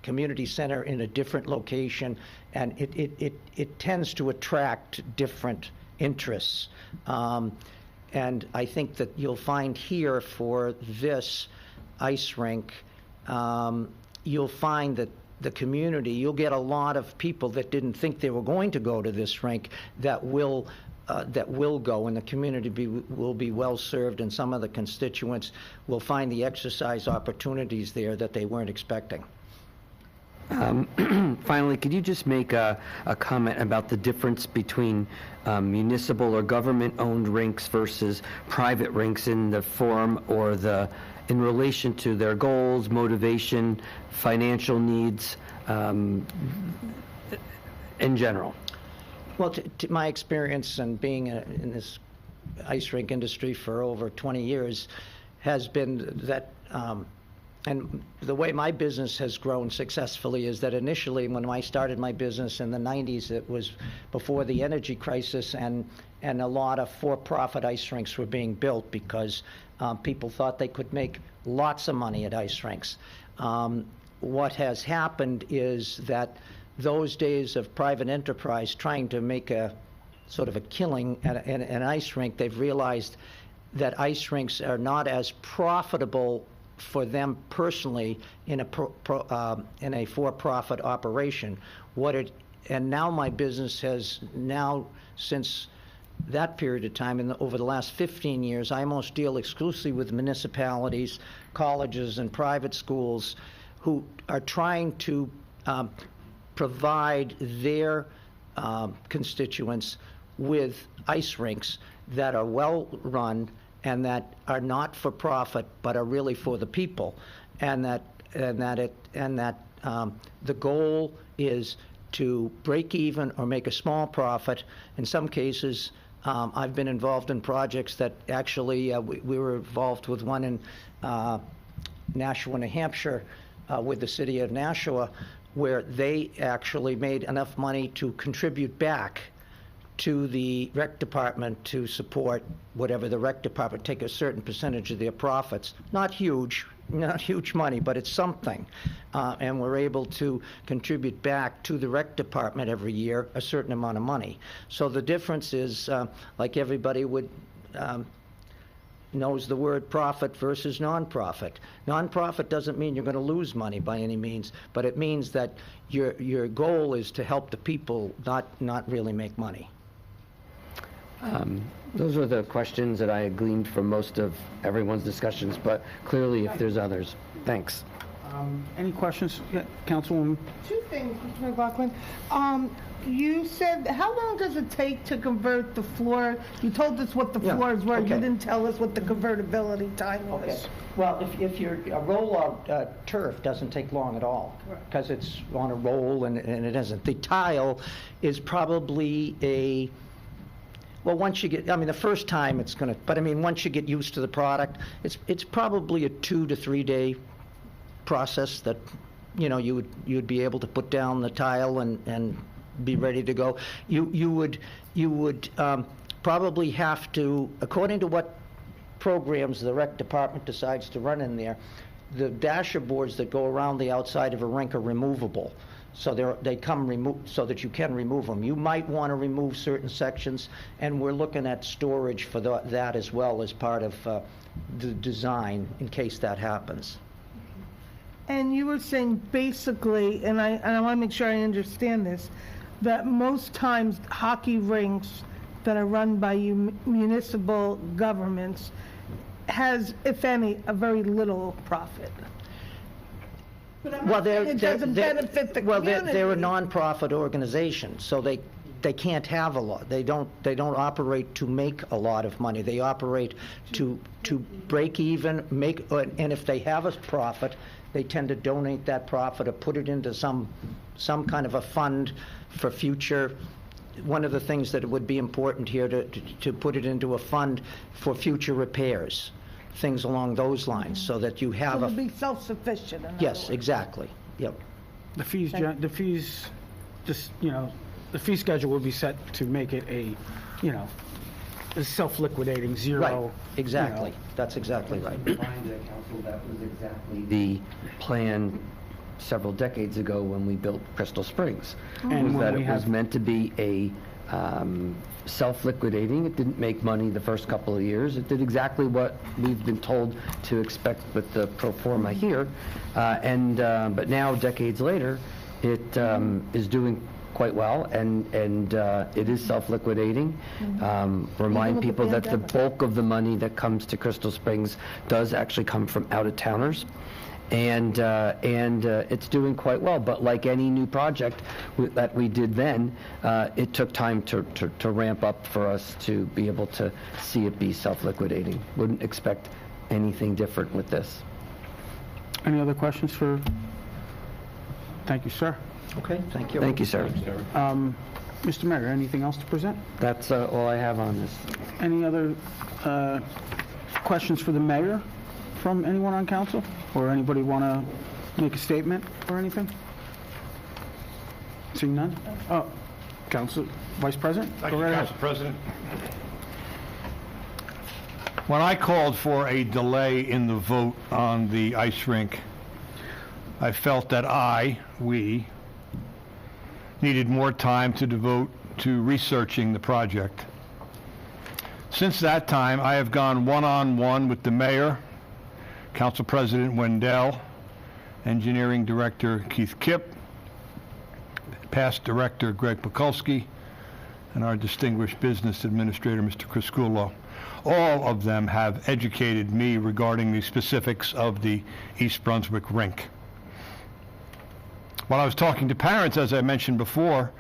community center in a different location, and it tends to attract different interests. And I think that you'll find here for this ice rink, you'll find that the community, you'll get a lot of people that didn't think they were going to go to this rink that will go, and the community will be well served, and some of the constituents will find the exercise opportunities there that they weren't expecting. Finally, could you just make a comment about the difference between municipal or government-owned rinks versus private rinks in the form or in relation to their goals, motivation, financial needs, in general? Well, to my experience and being in this ice rink industry for over 20 years has been that, and the way my business has grown successfully is that initially when I started my business in the 90s, it was before the energy crisis, and a lot of for-profit ice rinks were being built because people thought they could make lots of money at ice rinks. What has happened is that those days of private enterprise trying to make a sort of a killing at an ice rink, they've realized that ice rinks are not as profitable for them personally in a for-profit operation. And now my business has now, since that period of time, over the last 15 years, I almost deal exclusively with municipalities, colleges, and private schools who are trying to provide their constituents with ice rinks that are well-run and that are not for profit but are really for the people, and that the goal is to break even or make a small profit. In some cases, I've been involved in projects that actually we were involved with one in Nashua, New Hampshire, with the city of Nashua, where they actually made enough money to contribute back to the rec department to support whatever the rec department, take a certain percentage of their profits. Not huge money, but it's something. And we're able to contribute back to the rec department every year a certain amount of money. So the difference is, like everybody would knows the word profit versus nonprofit. Nonprofit doesn't mean you're going to lose money by any means, but it means that your goal is to help the people, not really make money. Those are the questions that I gleaned from most of everyone's discussions, but clearly if there's others. Thanks. Any questions? Yeah, Councilwoman? 2 things, Mr. McLaughlin. You said, how long does it take to convert the floor? You told us what the floors were. Okay. You didn't tell us what the convertibility time was. Okay. Well, if you're a roll-out turf doesn't take long at all because it's on a roll and it isn't. The tile is probably once you get, the first time it's going to, but once you get used to the product, it's probably a 2 to 3 day process that you'd be able to put down the tile and be ready to go. You would probably have to, according to what programs the rec department decides to run in there, the dasher boards that go around the outside of a rink are removable. So they come so that you can remove them. You might want to remove certain sections, and we're looking at storage for that as well as part of the design in case that happens. And you were saying basically, and I want to make sure I understand this, that most times hockey rinks that are run by municipal governments has, if any, a very little profit. But I'm not saying it doesn't benefit the community. They're a nonprofit organization, so they can't have a lot. They don't operate to make a lot of money. They operate to break even, and if they have a profit, they tend to donate that profit or put it into some kind of a fund for future. One of the things that would be important here to put it into a fund for future repairs, things along those lines, so that you have It'll be self-sufficient. Yes, exactly. Yep. The fees, just, the fee schedule will be set to make it a self-liquidating zero. Right, exactly. That's exactly right. Remind the council that was exactly the plan several decades ago when we built Crystal Springs. And Was that when it was meant to be a self-liquidating. It didn't make money the first couple of years. It did exactly what we've been told to expect with the pro forma here. But now, decades later, it is doing quite well, and it is self-liquidating. Remind people that the bulk of the money that comes to Crystal Springs does actually come from out-of-towners. And it's doing quite well. But like any new project that we did then, it took time to ramp up for us to be able to see it be self-liquidating. Wouldn't expect anything different with this. Any other questions for? Thank you, sir. Okay, thank you. Thank you, sir. Mr. Mayor, anything else to present? That's all I have on this. Any other questions for the mayor from anyone on council? Or anybody want to make a statement or anything? Seeing none? Oh, Council Vice President? Thank Go you, right ahead. Council President. When I called for a delay in the vote on the ice rink, I felt that we needed more time to devote to researching the project. Since that time, I have gone one-on-one with the mayor, Council President Wendell, Engineering Director Keith Kipp, past Director Greg Pekulski, and our distinguished Business Administrator, Mr. Chris Gulo. All of them have educated me regarding the specifics of the East Brunswick rink. While I was talking to parents, as I mentioned before,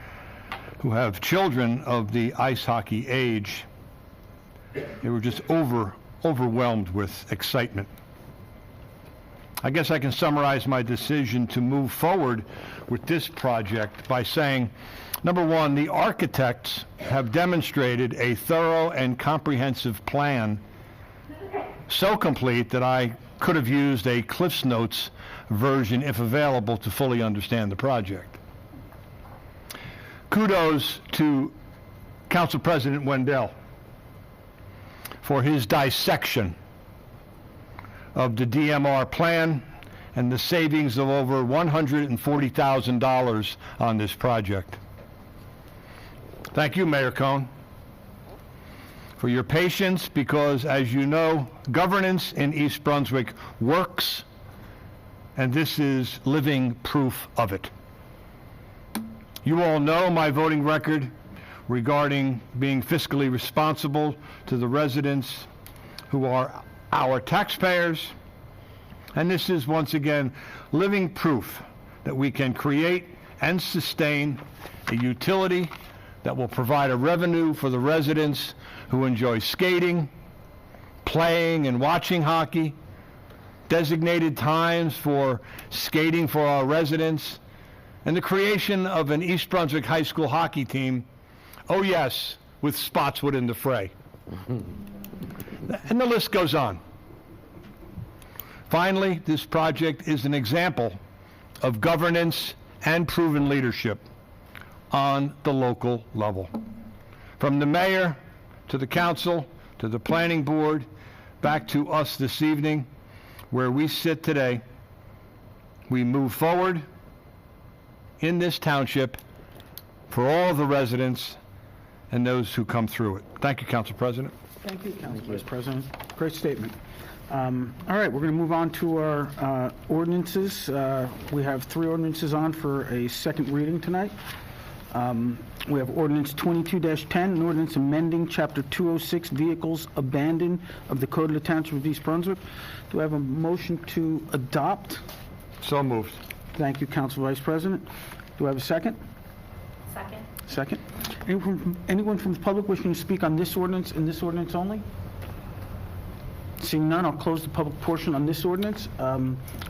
who have children of the ice hockey age, they were just overwhelmed with excitement. I guess I can summarize my decision to move forward with this project by saying, number one, the architects have demonstrated a thorough and comprehensive plan, so complete that I could have used a Cliff's Notes version if available to fully understand the project. Kudos to Council President Wendell for his dissection of the DMR plan and the savings of over $140,000 on this project. Thank you, Mayor Cohn, for your patience, because, as you know, governance in East Brunswick works, and this is living proof of it. You all know my voting record regarding being fiscally responsible to the residents who are our taxpayers, and this is once again living proof that we can create and sustain a utility that will provide a revenue for the residents who enjoy skating, playing and watching hockey, designated times for skating for our residents, and the creation of an East Brunswick High School hockey team, oh yes, with Spotswood in the fray. And the list goes on. Finally, this project is an example of governance and proven leadership on the local level. From the mayor to the council to the planning board, back to us this evening, where we sit today, we move forward in this township for all the residents and those who come through it. Thank you, Council President. Thank you, Council Vice President. Great statement. All right, we're going to move on to our ordinances. We have 3 ordinances on for a second reading tonight. We have ordinance 22-10, an ordinance amending Chapter 206, Vehicles Abandoned of the Code of the Township of East Brunswick. Do I have a motion to adopt? So moved. Thank you, Council Vice President. Do I have a second? Second. Second. Anyone from the public wishing to speak on this ordinance and this ordinance only? Seeing none, I'll close the public portion on this ordinance.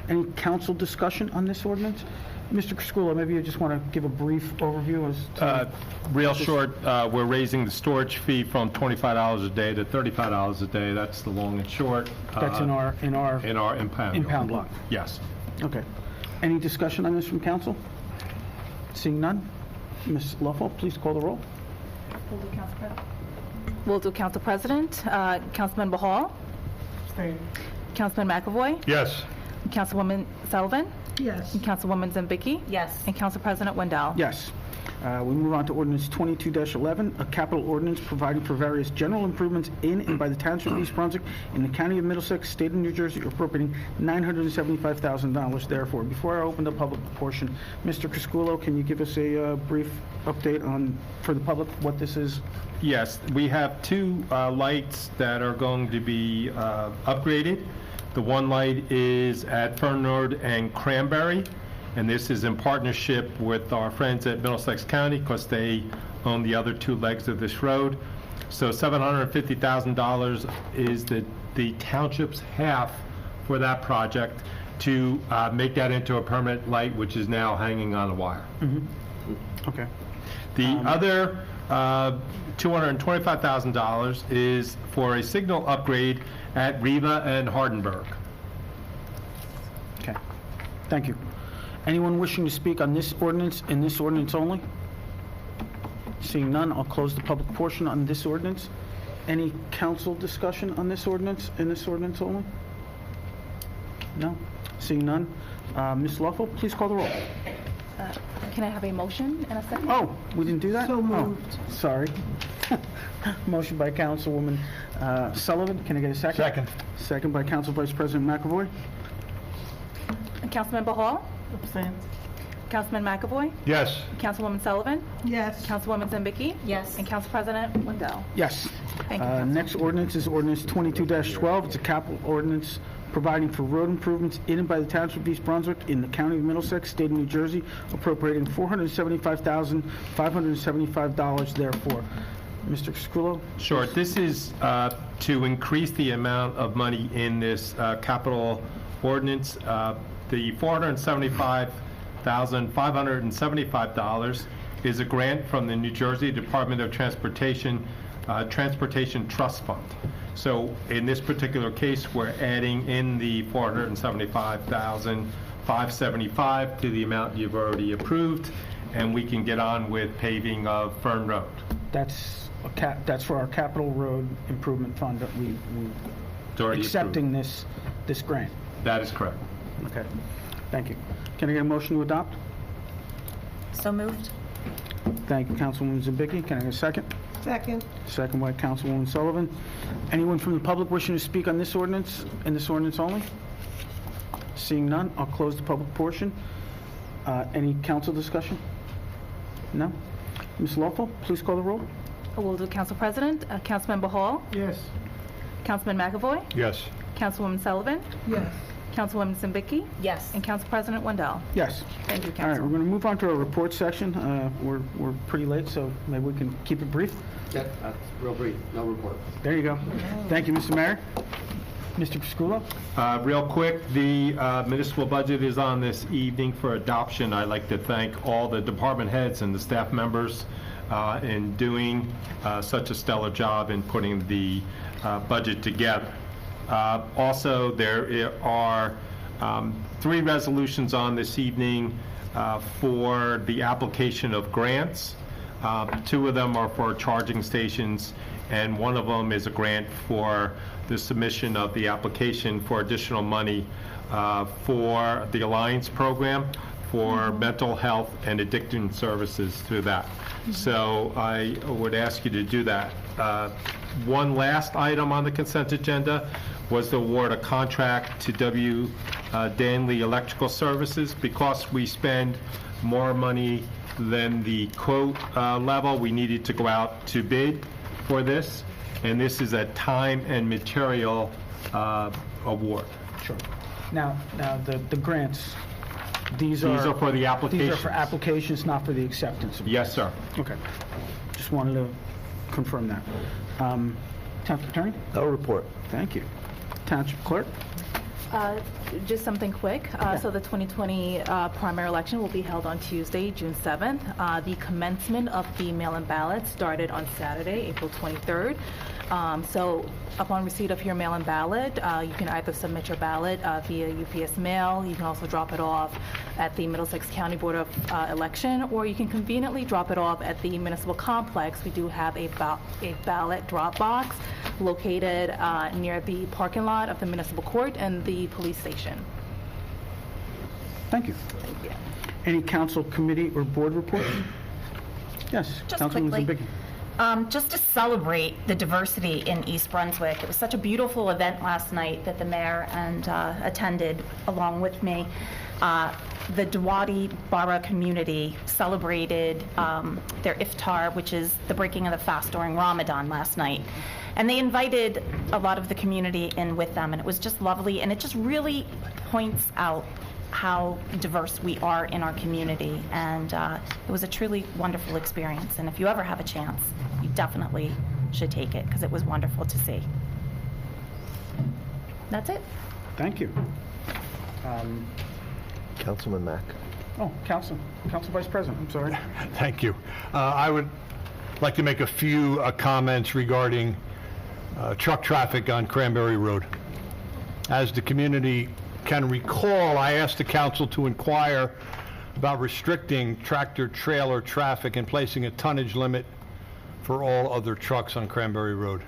Any council discussion on this ordinance? Mr. Criscuolo, maybe you just want to give a brief overview as to... Real short, we're raising the storage fee from $25 a day to $35 a day. That's the long and short. That's in our impound lot. Yes. Okay. Any discussion on this from council? Seeing none, Ms. Luffel, please call the roll. We'll do Council President. Councilman Bahal? Abstain. Councilman McAvoy? Yes. Councilwoman Sullivan? Yes. And Councilwoman Zambicki? Yes. And Council President Wendell? Yes. We move on to ordinance 22-11, a capital ordinance providing for various general improvements in and by the Township of East Brunswick in the County of Middlesex, State of New Jersey, appropriating $975,000 therefore. Before I open the public portion, Mr. Criscuolo, can you give us a brief update on, for the public, what this is? Yes, we have 2 lights that are going to be upgraded. The one light is at Fern Road and Cranberry, and this is in partnership with our friends at Middlesex County because they own the other 2 legs of this road. So $750,000 is the township's half for that project to make that into a permanent light, which is now hanging on a wire. Okay. The other $225,000 is for a signal upgrade at Riva and Hardenberg. Okay. Thank you. Anyone wishing to speak on this ordinance and this ordinance only? Seeing none, I'll close the public portion on this ordinance. Any council discussion on this ordinance and this ordinance only? No? Seeing none? Ms. Luffel, please call the roll. Can I have a motion and a second? Oh, we didn't do that? So moved. Oh, sorry. Motion by Councilwoman Sullivan. Can I get a second? Second. Second by Council Vice President McAvoy. Councilman Bahal? Abstain. Councilman McAvoy? Yes. Councilwoman Sullivan? Yes. Councilwoman Zambicki? Yes. And Council President Wendell? Yes. Thank you, Council. Next ordinance is ordinance 22-12. It's a capital ordinance providing for road improvements in and by the Township of East Brunswick in the County of Middlesex, State of New Jersey, appropriating $475,575 therefore. Mr. Criscuolo? Sure. This is to increase the amount of money in this capital ordinance. The $475,575 is a grant from the New Jersey Department of Transportation Trust Fund. So in this particular case, we're adding in the $475,575 to the amount you've already approved, and we can get on with paving of Fern Road. That's for our capital road improvement fund that we It's already accepting this grant. That is correct. Okay. Thank you. Can I get a motion to adopt? So moved. Thank you, Councilwoman Zambicki. Can I get a second? Second. Second by Councilwoman Sullivan. Anyone from the public wishing to speak on this ordinance and this ordinance only? Seeing none, I'll close the public portion. Any council discussion? No? Ms. Lawful, please call the roll. We'll do Council President. Councilman Bahal? Yes. Councilman McAvoy? Yes. Councilwoman Sullivan? Yes. Councilwoman Zambicki? Yes. And Council President Wendell? Yes. Thank you, All right, Council. we're going to move on to our report section. We're pretty late, so maybe we can keep it brief. Yeah, that's real brief, no report. There you go. Thank you, Mr. Mayor. Mr. Criscuolo? Real quick, the municipal budget is on this evening for adoption. I'd like to thank all the department heads and the staff members in doing such a stellar job in putting the budget together. Also, there are Three resolutions on this evening for the application of grants. Two of them are for charging stations, and one of them is a grant for the submission of the application for additional money for the Alliance program for mental health and addiction services through that. So I would ask you to do that. One last item on the consent agenda was to award a contract to W. Danley Electrical Services. Because we spend more money than the quote level, we needed to go out to bid for this, and this is a time and material award. Sure. Now, the grants, these are for the applications. These are for applications, not for the acceptance of Yes, sir. Okay. Just wanted to confirm that. Township Attorney? No report. Thank you. Township Clerk? Just something quick. So the 2020 primary election will be held on Tuesday, June 7th. The commencement of the mail-in ballots started on Saturday, April 23rd. So upon receipt of your mail-in ballot, you can either submit your ballot via UPS mail. You can also drop it off at the Middlesex County Board of Election, or you can conveniently drop it off at the municipal complex. We do have a ballot drop box located near the parking lot of the municipal court and the police station. Thank you. Thank you. Any council, committee, or board reports? Yes, Just Councilwoman quickly. Zabicki. Just to celebrate the diversity in East Brunswick. It was such a beautiful event last night that the mayor and attended along with me. The Dawadi Bara community celebrated their iftar, which is the breaking of the fast during Ramadan last night. And they invited a lot of the community in with them, and it was just lovely, and it just really points out how diverse we are in our community, and it was a truly wonderful experience. And if you ever have a chance, you definitely should take it, because it was wonderful to see. That's it. Thank you. Councilman Mack. Oh, Council Vice President, I'm sorry. Thank you. I would like to make a few comments regarding truck traffic on Cranberry Road. As the community can recall, I asked the council to inquire about restricting tractor-trailer traffic and placing a tonnage limit for all other trucks on Cranberry Road.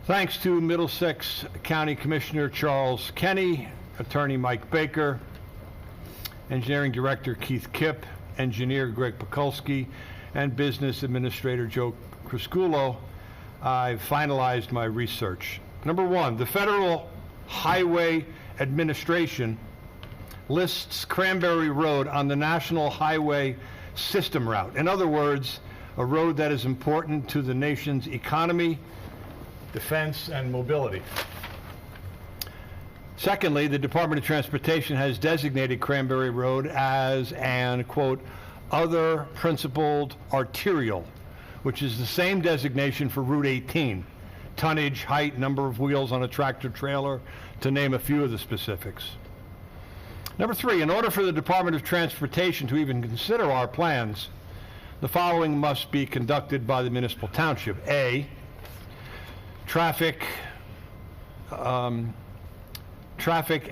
Thanks to Middlesex County Commissioner Charles Kenny, Attorney Mike Baker, Engineering Director Keith Kipp, Engineer Greg Pekulski, and Business Administrator Joe Crisculo, I've finalized my research. Number one, the Federal Highway Administration lists Cranberry Road on the National Highway System route. In other words, a road that is important to the nation's economy, defense, and mobility. Secondly, the Department of Transportation has designated Cranberry Road as an, quote, other principled arterial, which is the same designation for Route 18, tonnage, height, number of wheels on a tractor trailer, to name a few of the specifics. Number three, in order for the Department of Transportation to even consider our plans, the following must be conducted by the municipal township. A, traffic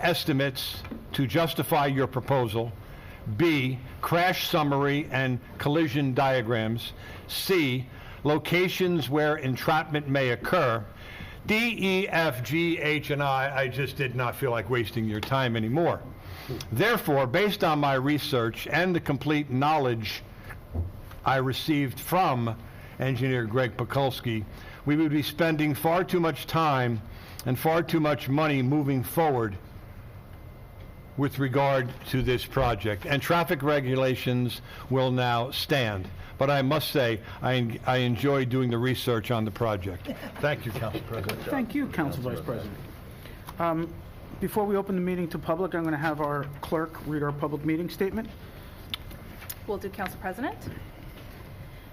estimates to justify your proposal. B, crash summary and collision diagrams. C, locations where entrapment may occur. D, E, F, G, H, and I just did not feel like wasting your time anymore. Therefore, based on my research and the complete knowledge I received from Engineer Greg Pekulski, we would be spending far too much time and far too much money moving forward with regard to this project. And traffic regulations will now stand. But I must say, I enjoy doing the research on the project. Thank you, Council President. Thank you, Council Vice President. Before we open the meeting to public, I'm going to have our clerk read our public meeting statement. Will do, Council President.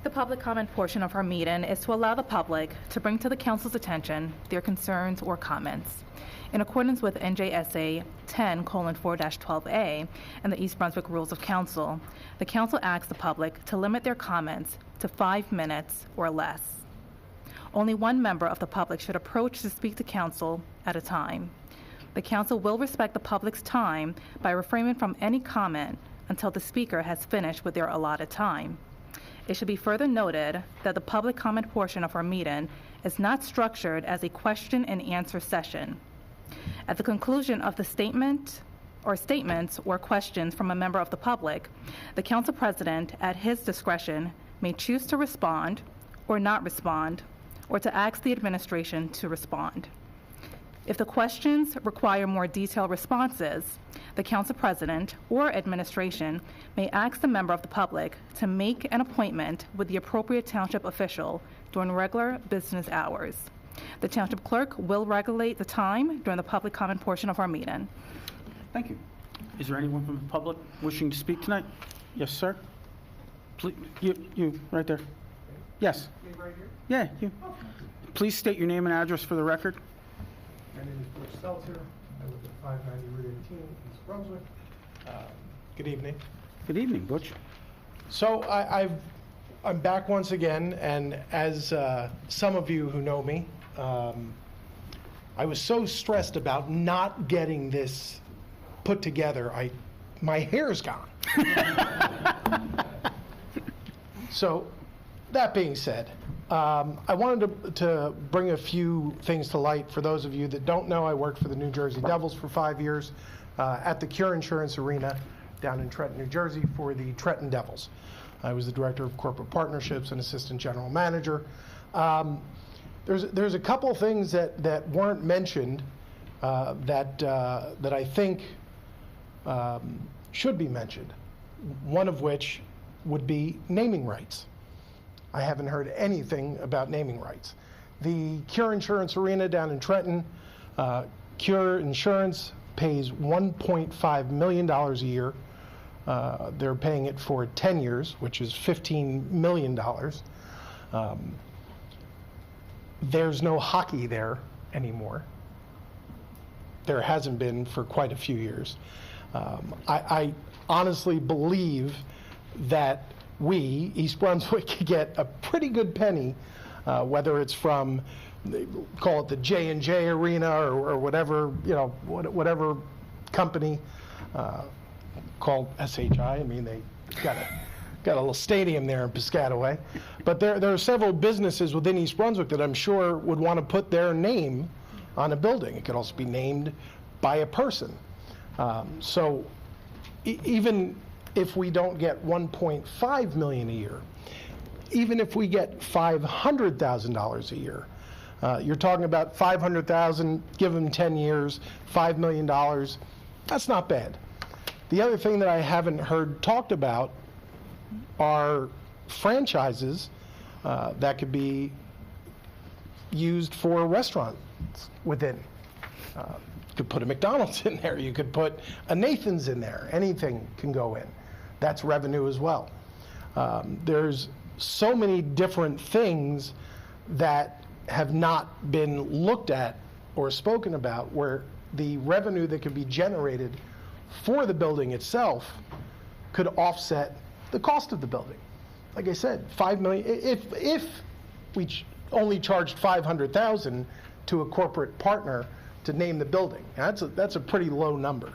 The public comment portion of our meeting is to allow the public to bring to the council's attention their concerns or comments. In accordance with NJSA 10:4-12A and the East Brunswick Rules of Council, the council asks the public to limit their comments to 5 minutes or less. Only one member of the public should approach to speak to council at a time. The council will respect the public's time by refraining from any comment until the speaker has finished with their allotted time. It should be further noted that the public comment portion of our meeting is not structured as a question and answer session. At the conclusion of the statements or questions from a member of the public, the council president, at his discretion, may choose to respond or not respond, or to ask the administration to respond. If the questions require more detailed responses, the council president or administration may ask the member of the public to make an appointment with the appropriate township official during regular business hours. The township clerk will regulate the time during the public comment portion of our meeting. Thank you. Is there anyone from the public wishing to speak tonight? Yes, sir. Please, you right there. Yes. Me right here? Yeah, you. Please state your name and address for the record. My name is Butch Stelter. I live at 590 Route 18, East Brunswick. Good evening. Good evening, Butch. So I'm back once again, and as some of you who know me, I was so stressed about not getting this put together, my hair's gone. So, that being said, I wanted to bring a few things to light. For those of you that don't know, I worked for the New Jersey Devils for 5 years at the Cure Insurance Arena down in Trenton, New Jersey for the Trenton Devils. I was the Director of Corporate Partnerships and Assistant General Manager. There's a couple things that weren't mentioned that I think should be mentioned, one of which would be naming rights. I haven't heard anything about naming rights. The Cure Insurance Arena down in Trenton, Cure Insurance pays $1.5 million a year. They're paying it for 10 years, which is $15 million. There's no hockey there anymore. There hasn't been for quite a few years. I honestly believe that we, East Brunswick, could get a pretty good penny, whether it's from, call it the J&J Arena or whatever, whatever company called SHI. I mean, they got a little stadium there in Piscataway. But there are several businesses within East Brunswick that I'm sure would want to put their name on a building. It could also be named by a person. So even if we don't get $1.5 million a year, even if we get $500,000 a year, you're talking about $500,000, give them 10 years, $5 million. That's not bad. The other thing that I haven't heard talked about are franchises that could be used for restaurants within. You could put a McDonald's in there. You could put a Nathan's in there. Anything can go in. That's revenue as well. There's so many different things that have not been looked at or spoken about where the revenue that could be generated for the building itself could offset the cost of the building. Like I said, $5 million. If we only charged $500,000 to a corporate partner to name the building, that's a pretty low number,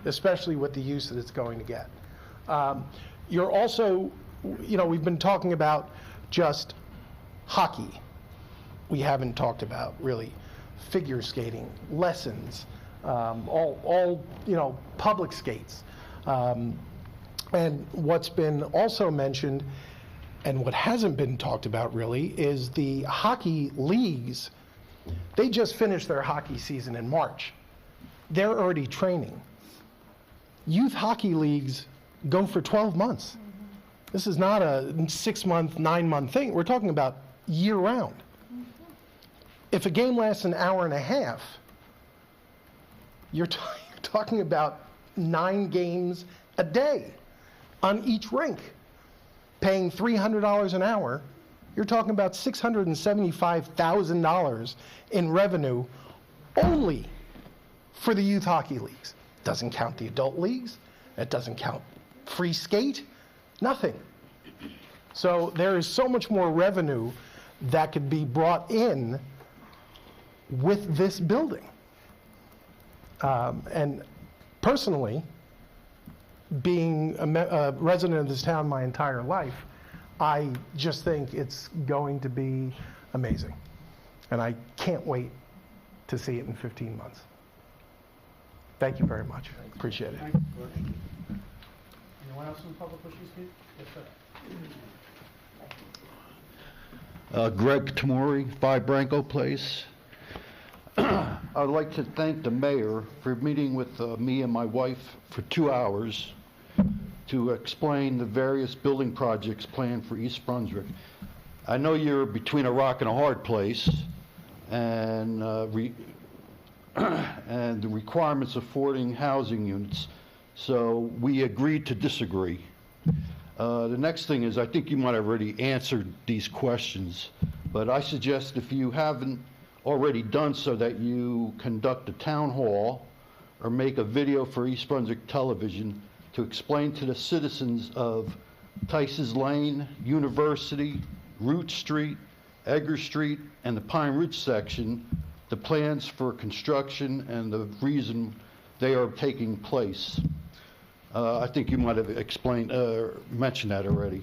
especially with the use that it's going to get. You're also, we've been talking about just hockey. We haven't talked about really figure skating, lessons, all public skates. And what's been also mentioned, and what hasn't been talked about really, is the hockey leagues. They just finished their hockey season in March. They're already training. Youth hockey leagues go for 12 months. This is not a 6-month, 9-month thing. We're talking about year-round. If a game lasts an hour and a half, you're talking about 9 games a day on each rink, paying $300 an hour. You're talking about $675,000 in revenue only for the youth hockey leagues. Doesn't count the adult leagues. It doesn't count free skate, nothing. So there is so much more revenue that could be brought in with this building. And personally, being a resident of this town my entire life, I just think it's going to be amazing. And I can't wait to see it in 15 months. Thank you very much. Appreciate it. Thank you, George. Anyone else in the public wishing to speak? Yes, sir. Greg Tamori, 5 Branco Place. I'd like to thank the mayor for meeting with me and my wife for 2 hours to explain the various building projects planned for East Brunswick. I know you're between a rock and a hard place, and and the requirements affording housing units, so we agreed to disagree. The next thing is, I think you might have already answered these questions, but I suggest if you haven't already done so, that you conduct a town hall or make a video for East Brunswick Television to explain to the citizens of Tice's Lane, University, Root Street, Edgar Street, and the Pine Ridge section the plans for construction and the reason they are taking place. I think you might have mentioned that already.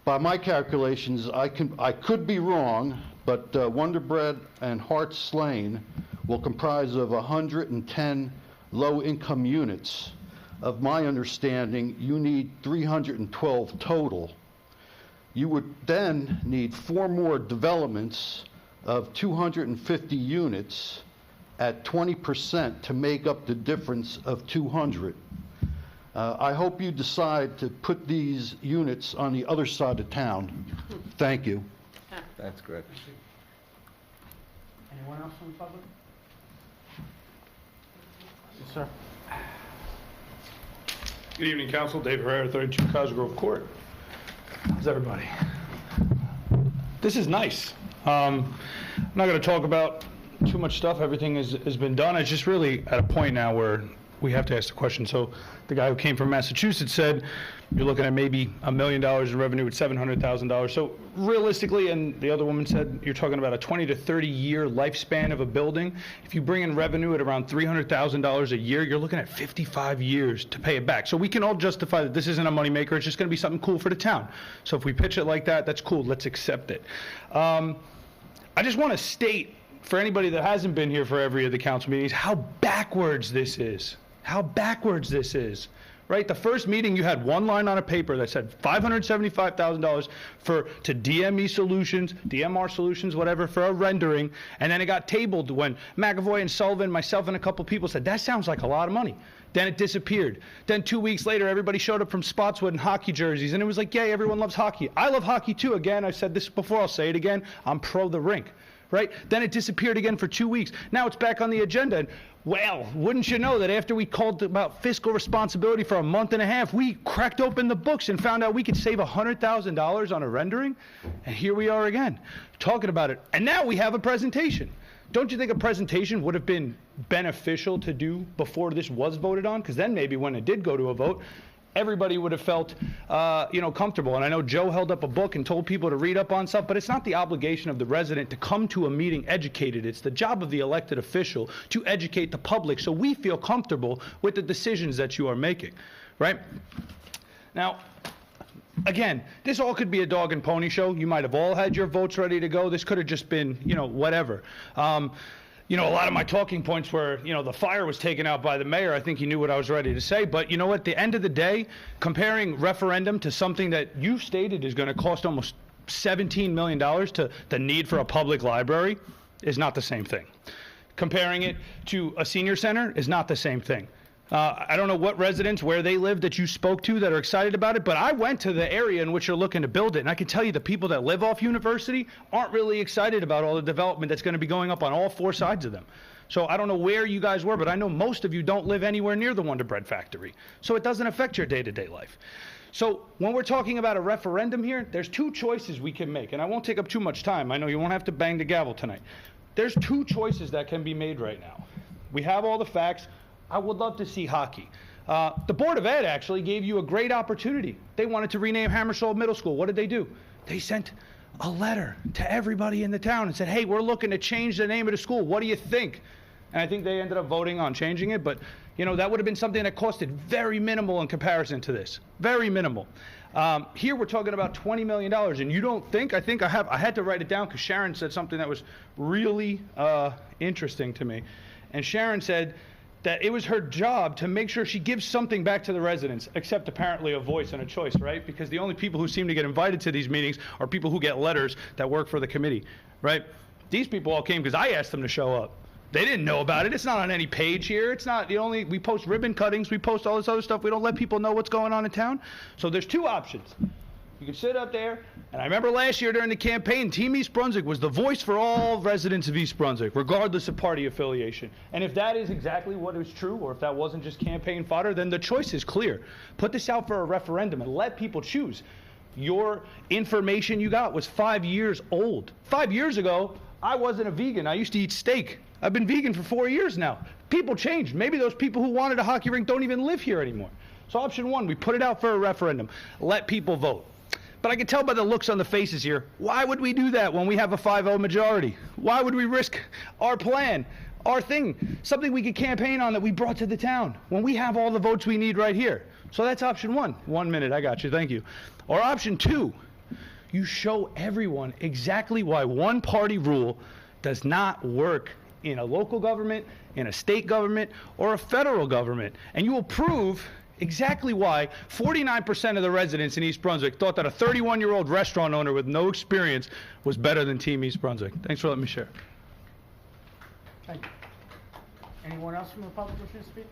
By my calculations, I could be wrong, but Wonder Bread and Hart's Lane will comprise of 110 low-income units. Of my understanding, you need 312 total. You would then need 4 more developments of 250 units at 20% to make up the difference of 200. I hope you decide to put these units on the other side of town. Thank you. That's good. Anyone else from the public? Yes, sir. Good evening, Council. Dave Herrera, 32 Cosgrove Court. How's everybody? This is nice. I'm not going to talk about too much stuff. Everything has been done. It's just really at a point now where we have to ask the question. So the guy who came from Massachusetts said you're looking at maybe $1 million in revenue with $700,000. So realistically, and the other woman said you're talking about a 20 to 30 year lifespan of a building. If you bring in revenue at around $300,000 a year, you're looking at 55 years to pay it back. So we can all justify that this isn't a moneymaker. It's just going to be something cool for the town. So if we pitch it like that, that's cool. Let's accept it. I just want to state, for anybody that hasn't been here for every of the council meetings, how backwards this is. How backwards this is, right? The first meeting, you had one line on a paper that said $575,000 to DME Solutions, DMR Solutions, whatever, for a rendering, and then it got tabled when McAvoy and Sullivan, myself, and a couple people said, that sounds like a lot of money. Then it disappeared. Then 2 weeks later, everybody showed up from Spotswood in hockey jerseys, and it was like, yay, everyone loves hockey. I love hockey too. Again, I've said this before, I'll say it again, I'm pro the rink. Right? Then it disappeared again for 2 weeks. Now it's back on the agenda. And, well, wouldn't you know that after we called about fiscal responsibility for a month and a half, we cracked open the books and found out we could save $100,000 on a rendering? And here we are again, talking about it. And now we have a presentation. Don't you think a presentation would have been beneficial to do before this was voted on? Because then maybe when it did go to a vote, everybody would have felt, comfortable. And I know Joe held up a book and told people to read up on stuff, but it's not the obligation of the resident to come to a meeting educated. It's the job of the elected official to educate the public so we feel comfortable with the decisions that you are making, right? Now, again, this all could be a dog and pony show. You might have all had your votes ready to go. This could have just been, whatever. A lot of my talking points were, the fire was taken out by the mayor. I think he knew what I was ready to say. But, at the end of the day, comparing referendum to something that you stated is going to cost almost $17 million to the need for a public library is not the same thing. Comparing it to a senior center is not the same thing. I don't know what residents, where they live, that you spoke to that are excited about it, but I went to the area in which you're looking to build it, and I can tell you the people that live off University aren't really excited about all the development that's going to be going up on all 4 sides of them. So I don't know where you guys were, but I know most of you don't live anywhere near the Wonder Bread factory, so it doesn't affect your day-to-day life. So when we're talking about a referendum here, there's 2 choices we can make, and I won't take up too much time. I know you won't have to bang the gavel tonight. There's 2 choices that can be made right now. We have all the facts. I would love to see hockey. The Board of Ed actually gave you a great opportunity. They wanted to rename Hammersall Middle School. What did they do? They sent a letter to everybody in the town and said, hey, we're looking to change the name of the school. What do you think? and I think they ended up voting on changing it, but, that would have been something that costed very minimal in comparison to this. Very minimal. Here we're talking about $20 million, and you don't think, I had to write it down because Sharon said something that was really interesting to me. And Sharon said that it was her job to make sure she gives something back to the residents, except apparently a voice and a choice, right? Because the only people who seem to get invited to these meetings are people who get letters that work for the committee, right? These people all came because I asked them to show up. They didn't know about it. It's not on any page here. It's not we post ribbon cuttings, we post all this other stuff. We don't let people know what's going on in town. So there's two options. You can sit up there, and I remember last year during the campaign, Team East Brunswick was the voice for all residents of East Brunswick, regardless of party affiliation. And if that is exactly what is true, or if that wasn't just campaign fodder, then the choice is clear. Put this out for a referendum and let people choose. Your information you got was 5 years old. 5 years ago, I wasn't a vegan. I used to eat steak. I've been vegan for 4 years now. People changed. Maybe those people who wanted a hockey rink don't even live here anymore. So option one, we put it out for a referendum. Let people vote. But I can tell by the looks on the faces here, why would we do that when we have a 5-0 majority? Why would we risk our plan, our thing, something we could campaign on that we brought to the town, when we have all the votes we need right here? So that's option one. 1 minute, I got you, thank you. Or option two, you show everyone exactly why one party rule does not work in a local government, in a state government, or a federal government. And you will prove exactly why 49% of the residents in East Brunswick thought that a 31-year-old restaurant owner with no experience was better than Team East Brunswick. Thanks for letting me share. Thank you. Anyone else from the public wishing to speak?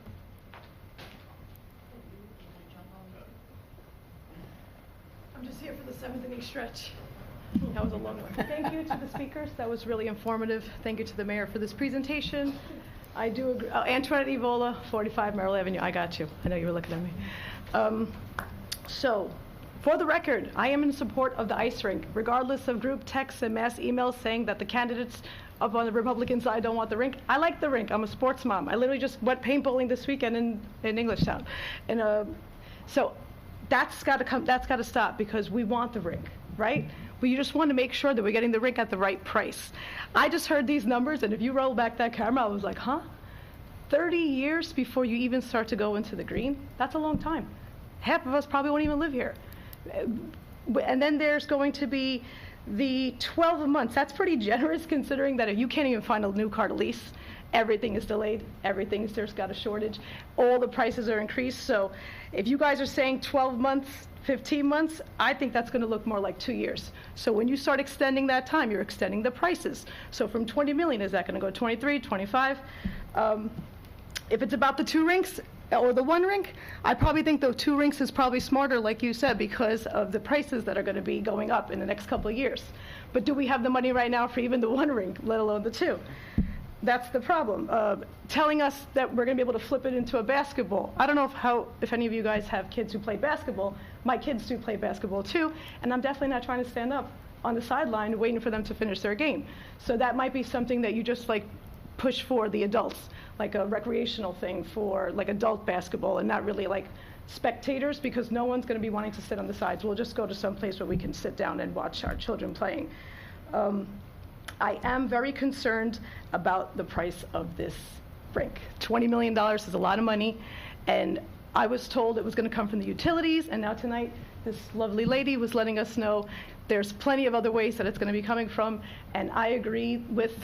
I'm just here for the 7th inning stretch. That was a long one. Thank you to the speakers. That was really informative. Thank you to the mayor for this presentation. I do agree. Antoinette Evola, 45 Merrill Avenue. I got you. I know you were looking at me. So, for the record, I am in support of the ice rink, regardless of group texts and mass emails saying that the candidates up on the Republican side don't want the rink. I like the rink. I'm a sports mom. I literally just went paintballing this weekend in Englishtown. And so that's got to come. That's got to stop because we want the rink, right? We just want to make sure that we're getting the rink at the right price. I just heard these numbers, and if you roll back that camera, I was like, huh? 30 years before you even start to go into the green? That's a long time. Half of us probably won't even live here. And then there's going to be the 12 months. That's pretty generous considering that if you can't even find a new car to lease, everything is delayed, there's got a shortage, all the prices are increased. So if you guys are saying 12 months, 15 months, I think that's going to look more like 2 years. So when you start extending that time, you're extending the prices. So from 20 million, is that going to go 23, 25? If it's about the two rinks or the one rink, I probably think the two rinks is probably smarter, like you said, because of the prices that are going to be going up in the next couple of years. But do we have the money right now for even the one rink, let alone the two? That's the problem. Telling us that we're going to be able to flip it into a basketball. I don't know if any of you guys have kids who play basketball. My kids do play basketball too, and I'm definitely not trying to stand up on the sideline waiting for them to finish their game. So that might be something that you just like push for the adults, like a recreational thing for like adult basketball and not really like spectators, because no one's going to be wanting to sit on the sides. We'll just go to some place where we can sit down and watch our children playing. I am very concerned about the price of this rink. $20 million is a lot of money, and I was told it was going to come from the utilities, and now tonight this lovely lady was letting us know there's plenty of other ways that it's going to be coming from, and I agree with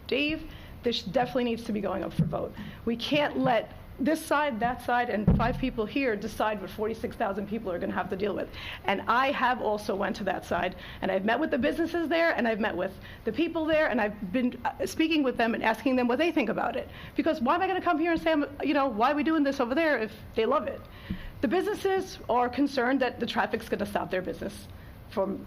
Dave. This definitely needs to be going up for vote. We can't let this side, that side, and 5 people here decide what 46,000 people are going to have to deal with. And I have also went to that side, and I've met with the businesses there, and I've met with the people there, and I've been speaking with them and asking them what they think about it. Because why am I going to come here and say, why are we doing this over there if they love it? The businesses are concerned that the traffic's going to stop their business from,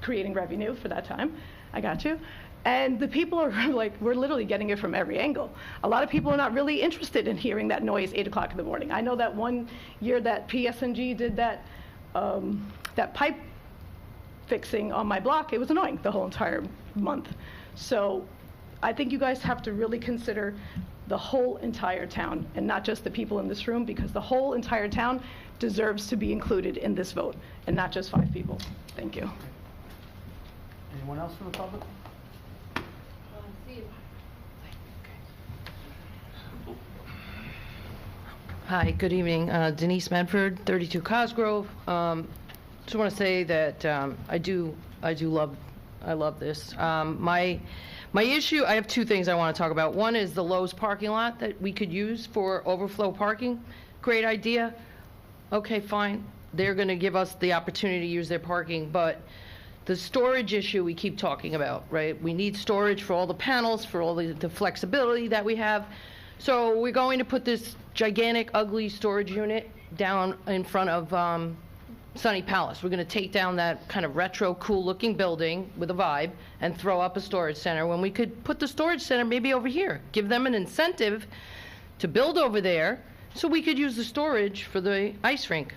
creating revenue for that time. I got you. And the people are like, we're literally getting it from every angle. A lot of people are not really interested in hearing that noise 8 o'clock in the morning. I know that one year that PSNG did that pipe fixing on my block, it was annoying the whole entire month. So I think you guys have to really consider the whole entire town and not just the people in this room, because the whole entire town deserves to be included in this vote and not just 5 people. Thank you. Anyone else from the public? Hi, good evening. Denise Medford, 32 Cosgrove. Just want to say that I love this. My issue, I have two things I want to talk about. One is the Lowe's parking lot that we could use for overflow parking. Great idea. Okay, fine. They're going to give us the opportunity to use their parking, but the storage issue we keep talking about, right? We need storage for all the panels, for all the flexibility that we have. So we're going to put this gigantic, ugly storage unit down in front of Sunny Palace. We're going to take down that kind of retro, cool-looking building with a vibe and throw up a storage center when we could put the storage center maybe over here. Give them an incentive to build over there so we could use the storage for the ice rink.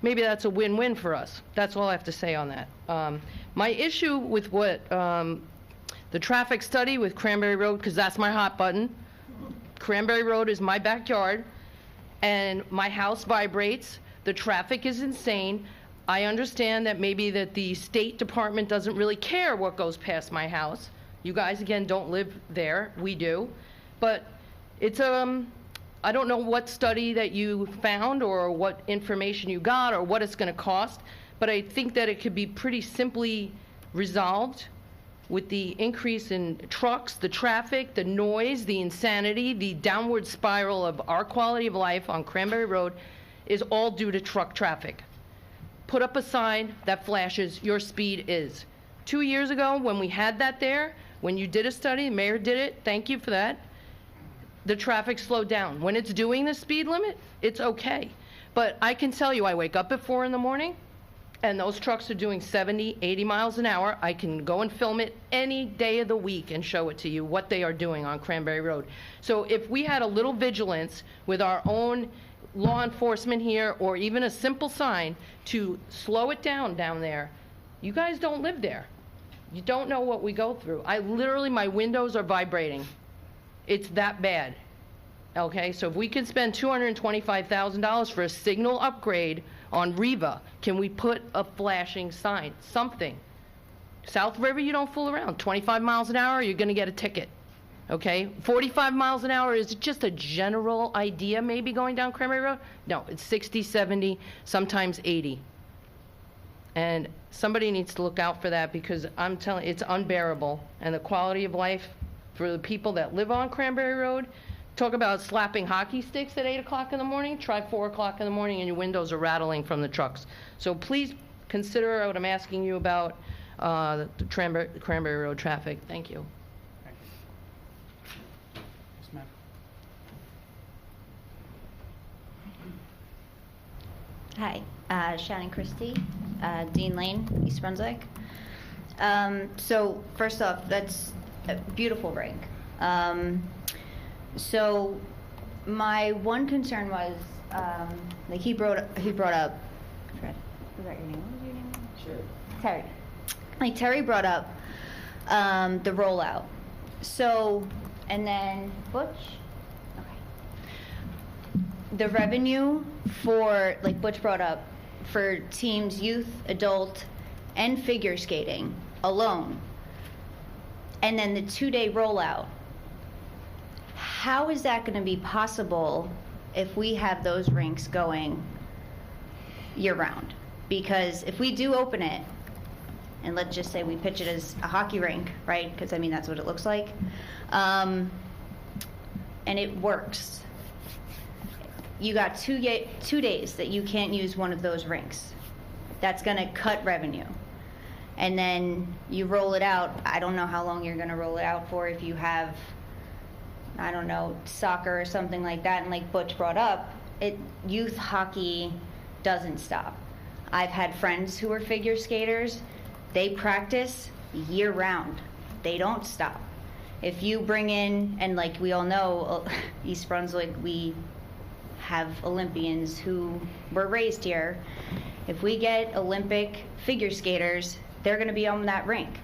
Maybe that's a win-win for us. That's all I have to say on that. My issue with what the traffic study with Cranberry Road, because that's my hot button. Cranberry Road is my backyard, and my house vibrates. The traffic is insane. I understand that maybe that the State Department doesn't really care what goes past my house. You guys, again, don't live there. We do. But it's I don't know what study that you found or what information you got or what it's going to cost, but I think that it could be pretty simply resolved with the increase in trucks, the traffic, the noise, the insanity, the downward spiral of our quality of life on Cranberry Road is all due to truck traffic. Put up a sign that flashes your speed is. 2 years ago, when we had that there, when you did a study, the mayor did it, thank you for that, the traffic slowed down. When it's doing the speed limit, it's okay. But I can tell you, I wake up at 4 in the morning, and those trucks are doing 70, 80 miles an hour. I can go and film it any day of the week and show it to you, what they are doing on Cranberry Road. So if we had a little vigilance with our own law enforcement here, or even a simple sign to slow it down there, you guys don't live there. You don't know what we go through. Literally, my windows are vibrating. It's that bad. Okay, so if we could spend $225,000 for a signal upgrade on Riva, can we put a flashing sign, something? South River, you don't fool around. 25 miles an hour, you're going to get a ticket. Okay, 45 miles an hour is just a general idea maybe going down Cranberry Road. No, it's 60, 70, sometimes 80. And somebody needs to look out for that, because I'm telling you, it's unbearable. And the quality of life for the people that live on Cranberry Road, talk about slapping hockey sticks at 8 o'clock in the morning, try 4 o'clock in the morning and your windows are rattling from the trucks. So please consider what I'm asking you about the Cranberry Road traffic. Thank you. Yes, ma'am. Hi, Shannon Christie, Dean Lane, East Brunswick. So first off, that's a beautiful rink. So my one concern was, like he brought up, was that your name? What was your name? Sure. Terry. Like Terry brought up the rollout. So, and then Butch. Okay. The revenue for, like Butch brought up, for teams, youth, adult, and figure skating alone, and then the 2-day rollout. How is that going to be possible if we have those rinks going year-round? Because if we do open it, and let's just say we pitch it as a hockey rink, right? Because, I mean, that's what it looks like. And it works. You got 2 days that you can't use one of those rinks. That's going to cut revenue. And then you roll it out. I don't know how long you're going to roll it out for. If you have, I don't know, soccer or something like that, and like Butch brought up, youth hockey doesn't stop. I've had friends who are figure skaters. They practice year-round. They don't stop. If you bring in, and like we all know, East Brunswick, we have Olympians who were raised here. If we get Olympic figure skaters, they're going to be on that rink.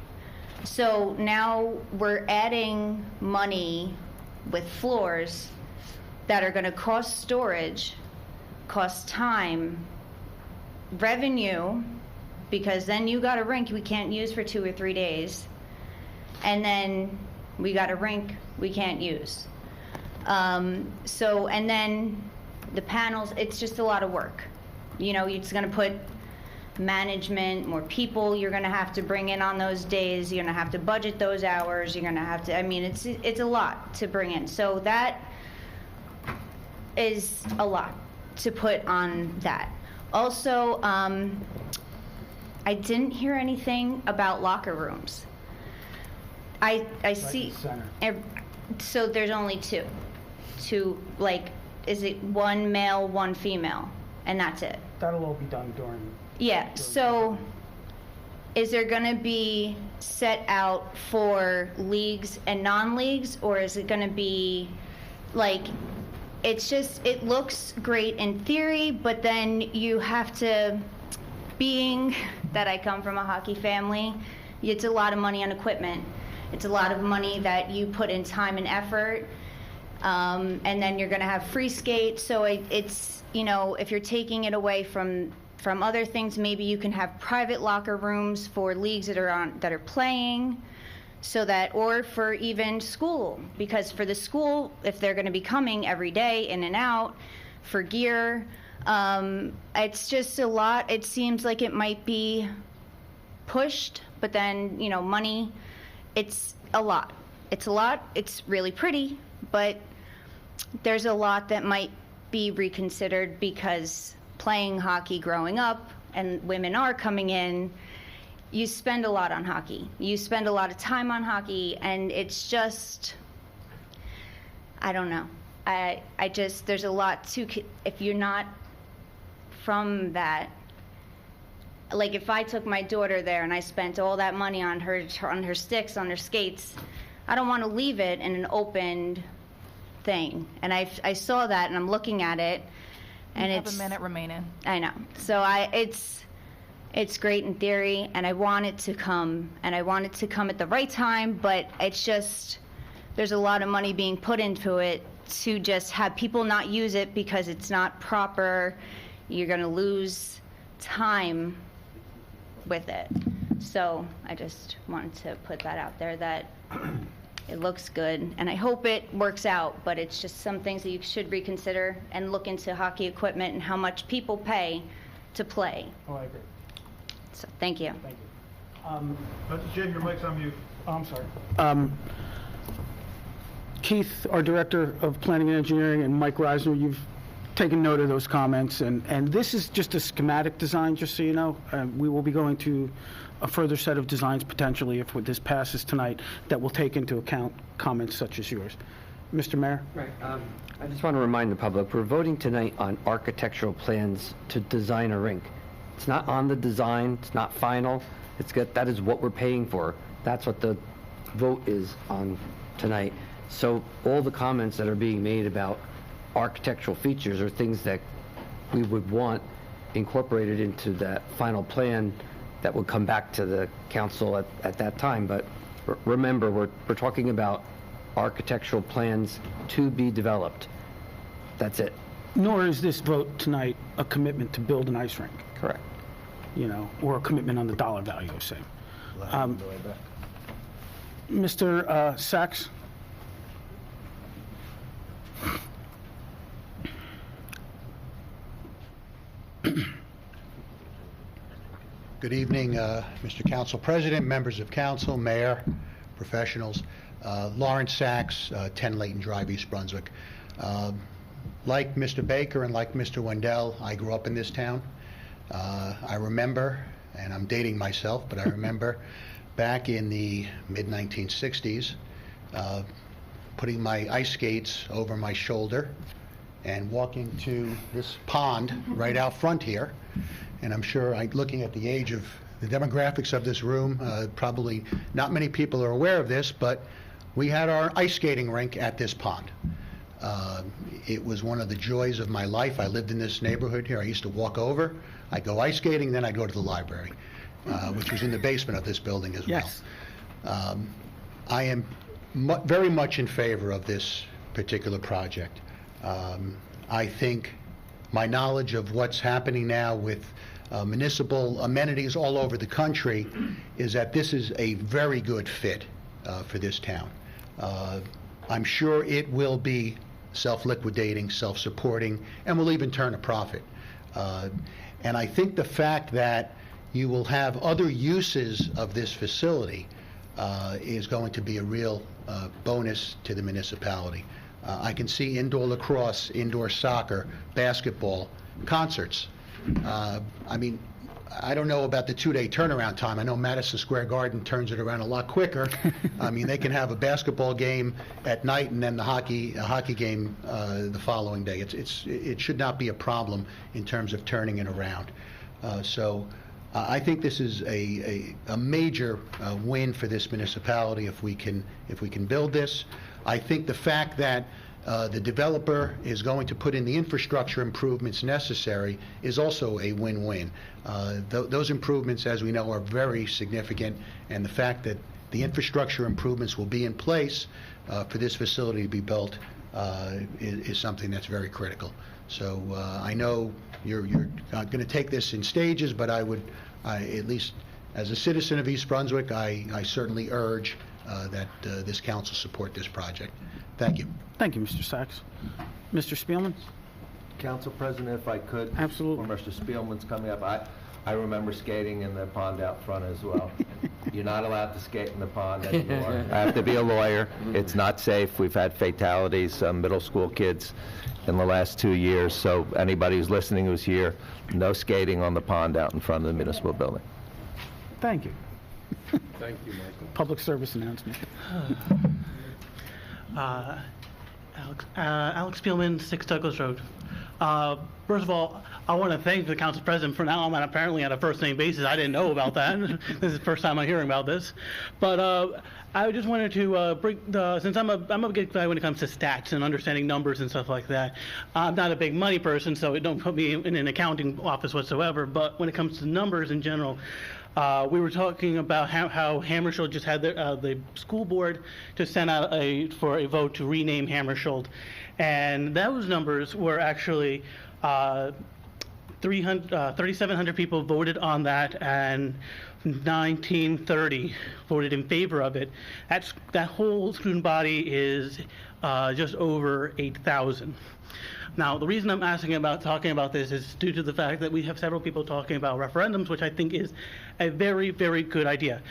So now we're adding money with floors that are going to cost storage, cost time, revenue, because then you got a rink we can't use for 2 or 3 days, and then we got a rink we can't use. And then the panels, it's just a lot of work. You know, it's going to put management, more people you're going to have to bring in on those days. You're going to have to budget those hours. You're going to have to, I mean, it's a lot to bring in. So that is a lot to put on that. Also, I didn't hear anything about locker rooms. I see. So there's only two. Like, is it one male, one female, and that's it? That'll all be done during. Yeah. So, is there going to be set out for leagues and non-leagues, or is it going to be like? It's just, it looks great in theory, but then you have to, being that I come from a hockey family, it's a lot of money on equipment. It's a lot of money that you put in time and effort, and then you're going to have free skate. So it's, you know, if you're taking it away from other things, maybe you can have private locker rooms for leagues that are playing. So that, or for even school, because for the school, if they're going to be coming every day in and out for gear, it's just a lot. It seems like it might be pushed, but then, you know, money, it's a lot. It's a lot. It's really pretty, but there's a lot that might be reconsidered because playing hockey growing up and women are coming in, you spend a lot on hockey. You spend a lot of time on hockey, and it's just, I don't know. I just, there's a lot to, if you're not from that, like if I took my daughter there and I spent all that money on her sticks, on her skates, I don't want to leave it in an opened thing. And I saw that, and I'm looking at it, and You it's... have a minute remaining. I know. So it's great in theory, and I want it to come, and I want it to come at the right time, but it's just, there's a lot of money being put into it to just have people not use it because it's not proper. You're going to lose time with it. So I just wanted to put that out there, that it looks good, and I hope it works out, but it's just some things that you should reconsider and look into hockey equipment and how much people pay to play. Oh, I agree. So, thank you. Thank you. Jen, your mic's on mute. Oh, I'm sorry. Keith, our Director of Planning and Engineering, and Mike Reisner, you've taken note of those comments, and this is just a schematic design, just so you know. We will be going to a further set of designs potentially if this passes tonight that will take into account comments such as yours. Mr. Mayor? Right. I just want to remind the public, we're voting tonight on architectural plans to design a rink. It's not on the design, it's not final, that is what we're paying for. That's what the vote is on tonight. So all the comments that are being made about architectural features are things that we would want incorporated into that final plan that would come back to the council at that time. But remember, we're talking about architectural plans to be developed. That's it. Nor is this vote tonight a commitment to build an ice rink. Correct. You know, or a commitment on the dollar value of same. Mr. Sachs? Good evening, Mr. Council President, members of council, mayor, professionals. Lawrence Sachs, 10 Layton Drive, East Brunswick. Like Mr. Baker and like Mr. Wendell, I grew up in this town. I remember, and I'm dating myself, but I remember back in the mid-1960s, putting my ice skates over my shoulder and walking to this pond right out front here. And I'm sure, looking at the age of the demographics of this room, probably not many people are aware of this, but we had our ice skating rink at this pond. It was one of the joys of my life. I lived in this neighborhood here. I used to walk over, I'd go ice skating, then I'd go to the library, which was in the basement of this building as well. I am very much in favor of this particular project. I think my knowledge of what's happening now with municipal amenities all over the country is that this is a very good fit for this town. I'm sure it will be self-liquidating, self-supporting, and will even turn a profit. And I think the fact that you will have other uses of this facility is going to be a real bonus to the municipality. I can see indoor lacrosse, indoor soccer, basketball, concerts. I mean, I don't know about the 2-day turnaround time. I know Madison Square Garden turns it around a lot quicker. I mean, they can have a basketball game at night and then a hockey game the following day. It should not be a problem in terms of turning it around. So I think this is a major win for this municipality if we can build this. I think the fact that the developer is going to put in the infrastructure improvements necessary is also a win-win. Those improvements, as we know, are very significant, and the fact that the infrastructure improvements will be in place for this facility to be built is something that's very critical. So I know you're going to take this in stages, but I at least as a citizen of East Brunswick, I certainly urge that this council support this project. Thank you. Thank you, Mr. Sachs. Mr. Spielman? Council President, if I could. Absolutely. When Mr. Spielman's coming up, I remember skating in the pond out front as well. You're not allowed to skate in the pond anymore. I have to be a lawyer. It's not safe. We've had fatalities, middle school kids in the last 2 years. So anybody who's listening who's here, no skating on the pond out in front of the municipal building. Thank you. Thank you, Michael. Public service announcement. Alex Spielman, 6 Douglas Road. First of all, I want to thank the council president for now. I'm apparently on a first-name basis. I didn't know about that. This is the first time I'm hearing about this. But I just wanted to bring since I'm a good guy when it comes to stats and understanding numbers and stuff like that. I'm not a big money person, so it don't put me in an accounting office whatsoever. But when it comes to numbers in general, we were talking about how Hammersholt just had the school board to send out for a vote to rename Hammersholt, and those numbers were actually 3,700 people voted on that, and 1930 voted in favor of it. That whole student body is just over 8,000. Now, the reason I'm talking about this is due to the fact that we have several people talking about referendums, which I think is a very, very good idea.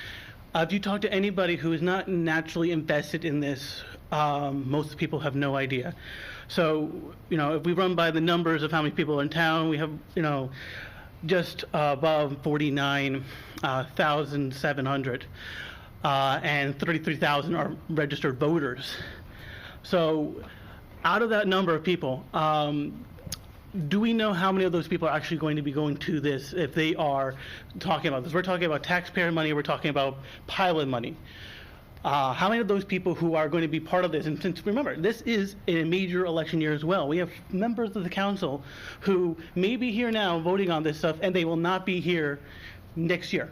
If you talk to anybody who is not naturally invested in this, most people have no idea. So, if we run by the numbers of how many people are in town, we have, just above 49,700, and 33,000 are registered voters. So, out of that number of people, do we know how many of those people are actually going to be going to this if they are talking about this? We're talking about taxpayer money, we're talking about pilot money. How many of those people who are going to be part of this, and since remember, this is a major election year as well. We have members of the council who may be here now voting on this stuff, and they will not be here next year.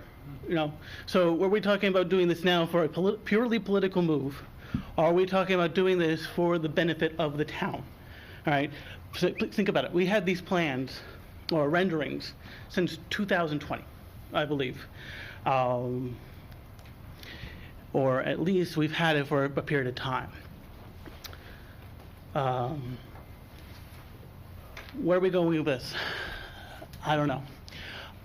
So were we talking about doing this now for a purely political move? Or are we talking about doing this for the benefit of the town? All right, so think about it. We had these plans or renderings since 2020, I believe. Or at least we've had it for a period of time. Where are we going with this? I don't know.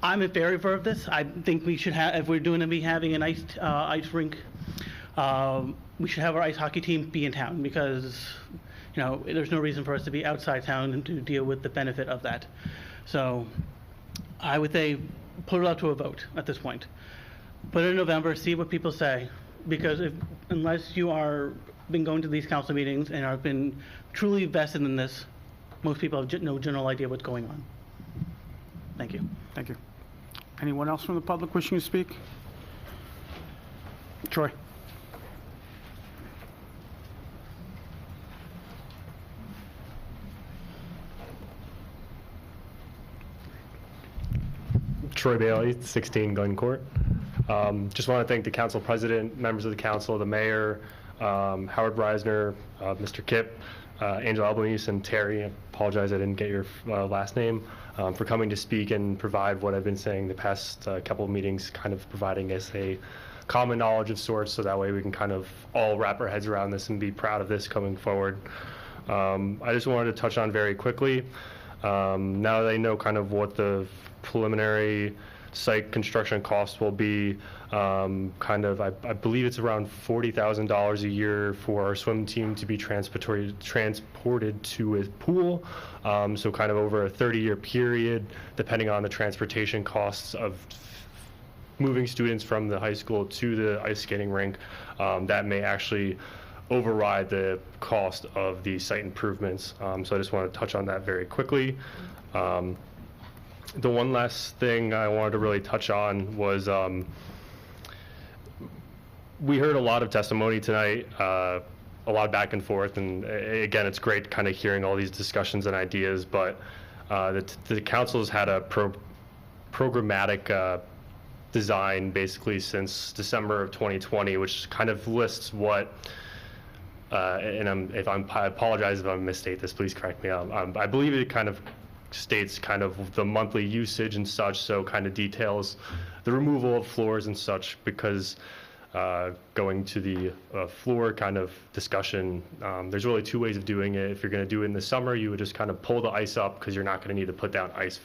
I'm in favor of this. I think we should have, if we're going to be having an ice rink, we should have our ice hockey team be in town because, there's no reason for us to be outside town and to deal with the benefit of that. So I would say put it up to a vote at this point. Put it in November, see what people say, because unless you are been going to these council meetings and have been truly vested in this, most people have no general idea what's going on. Thank you. Thank you. Anyone else from the public wishing to speak? Troy. Troy Bailey, 16 Glen Court. Just want to thank the council president, members of the council, the mayor, Howard Reisner, Mr. Kipp, Angel Albanese, and Terry. I apologize I didn't get your last name, for coming to speak and provide what I've been saying the past couple of meetings, kind of providing us a common knowledge of sorts, so that way we can kind of all wrap our heads around this and be proud of this coming forward. I just wanted to touch on very quickly. Now that I know kind of what the preliminary site construction costs will be, I believe it's around $40,000 a year for our swim team to be transported to a pool. So kind of over a 30-year period, depending on the transportation costs of moving students from the high school to the ice skating rink, that may actually override the cost of the site improvements. So I just want to touch on that very quickly. The one last thing I wanted to really touch on was we heard a lot of testimony tonight, a lot of back and forth, and again, it's great kind of hearing all these discussions and ideas, but the council's had a programmatic design basically since December of 2020, which kind of lists what and I apologize if I misstate this, please correct me. I believe it kind of states kind of the monthly usage and such, so kind of details the removal of floors and such, because going to the floor kind of discussion, there's really two ways of doing it. If you're going to do it in the summer, you would just kind of pull the ice up because you're not going to need to put down ice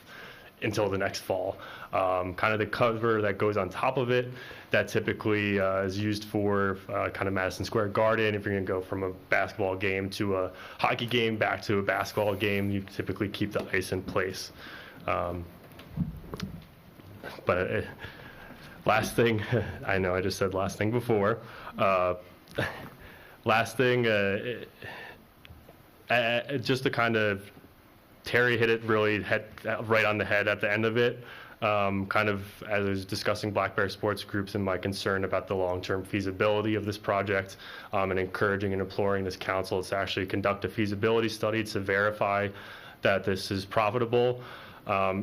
until the next fall. Kind of the cover that goes on top of it, that typically is used for kind of Madison Square Garden. If you're going to go from a basketball game to a hockey game back to a basketball game, you typically keep the ice in place. Last thing, I know I just said last thing before. Last thing, just to kind of, Terry hit it really right on the head at the end of it. Kind of as I was discussing Black Bear Sports Groups and my concern about the long-term feasibility of this project, and encouraging and imploring this council to actually conduct a feasibility study to verify that this is profitable.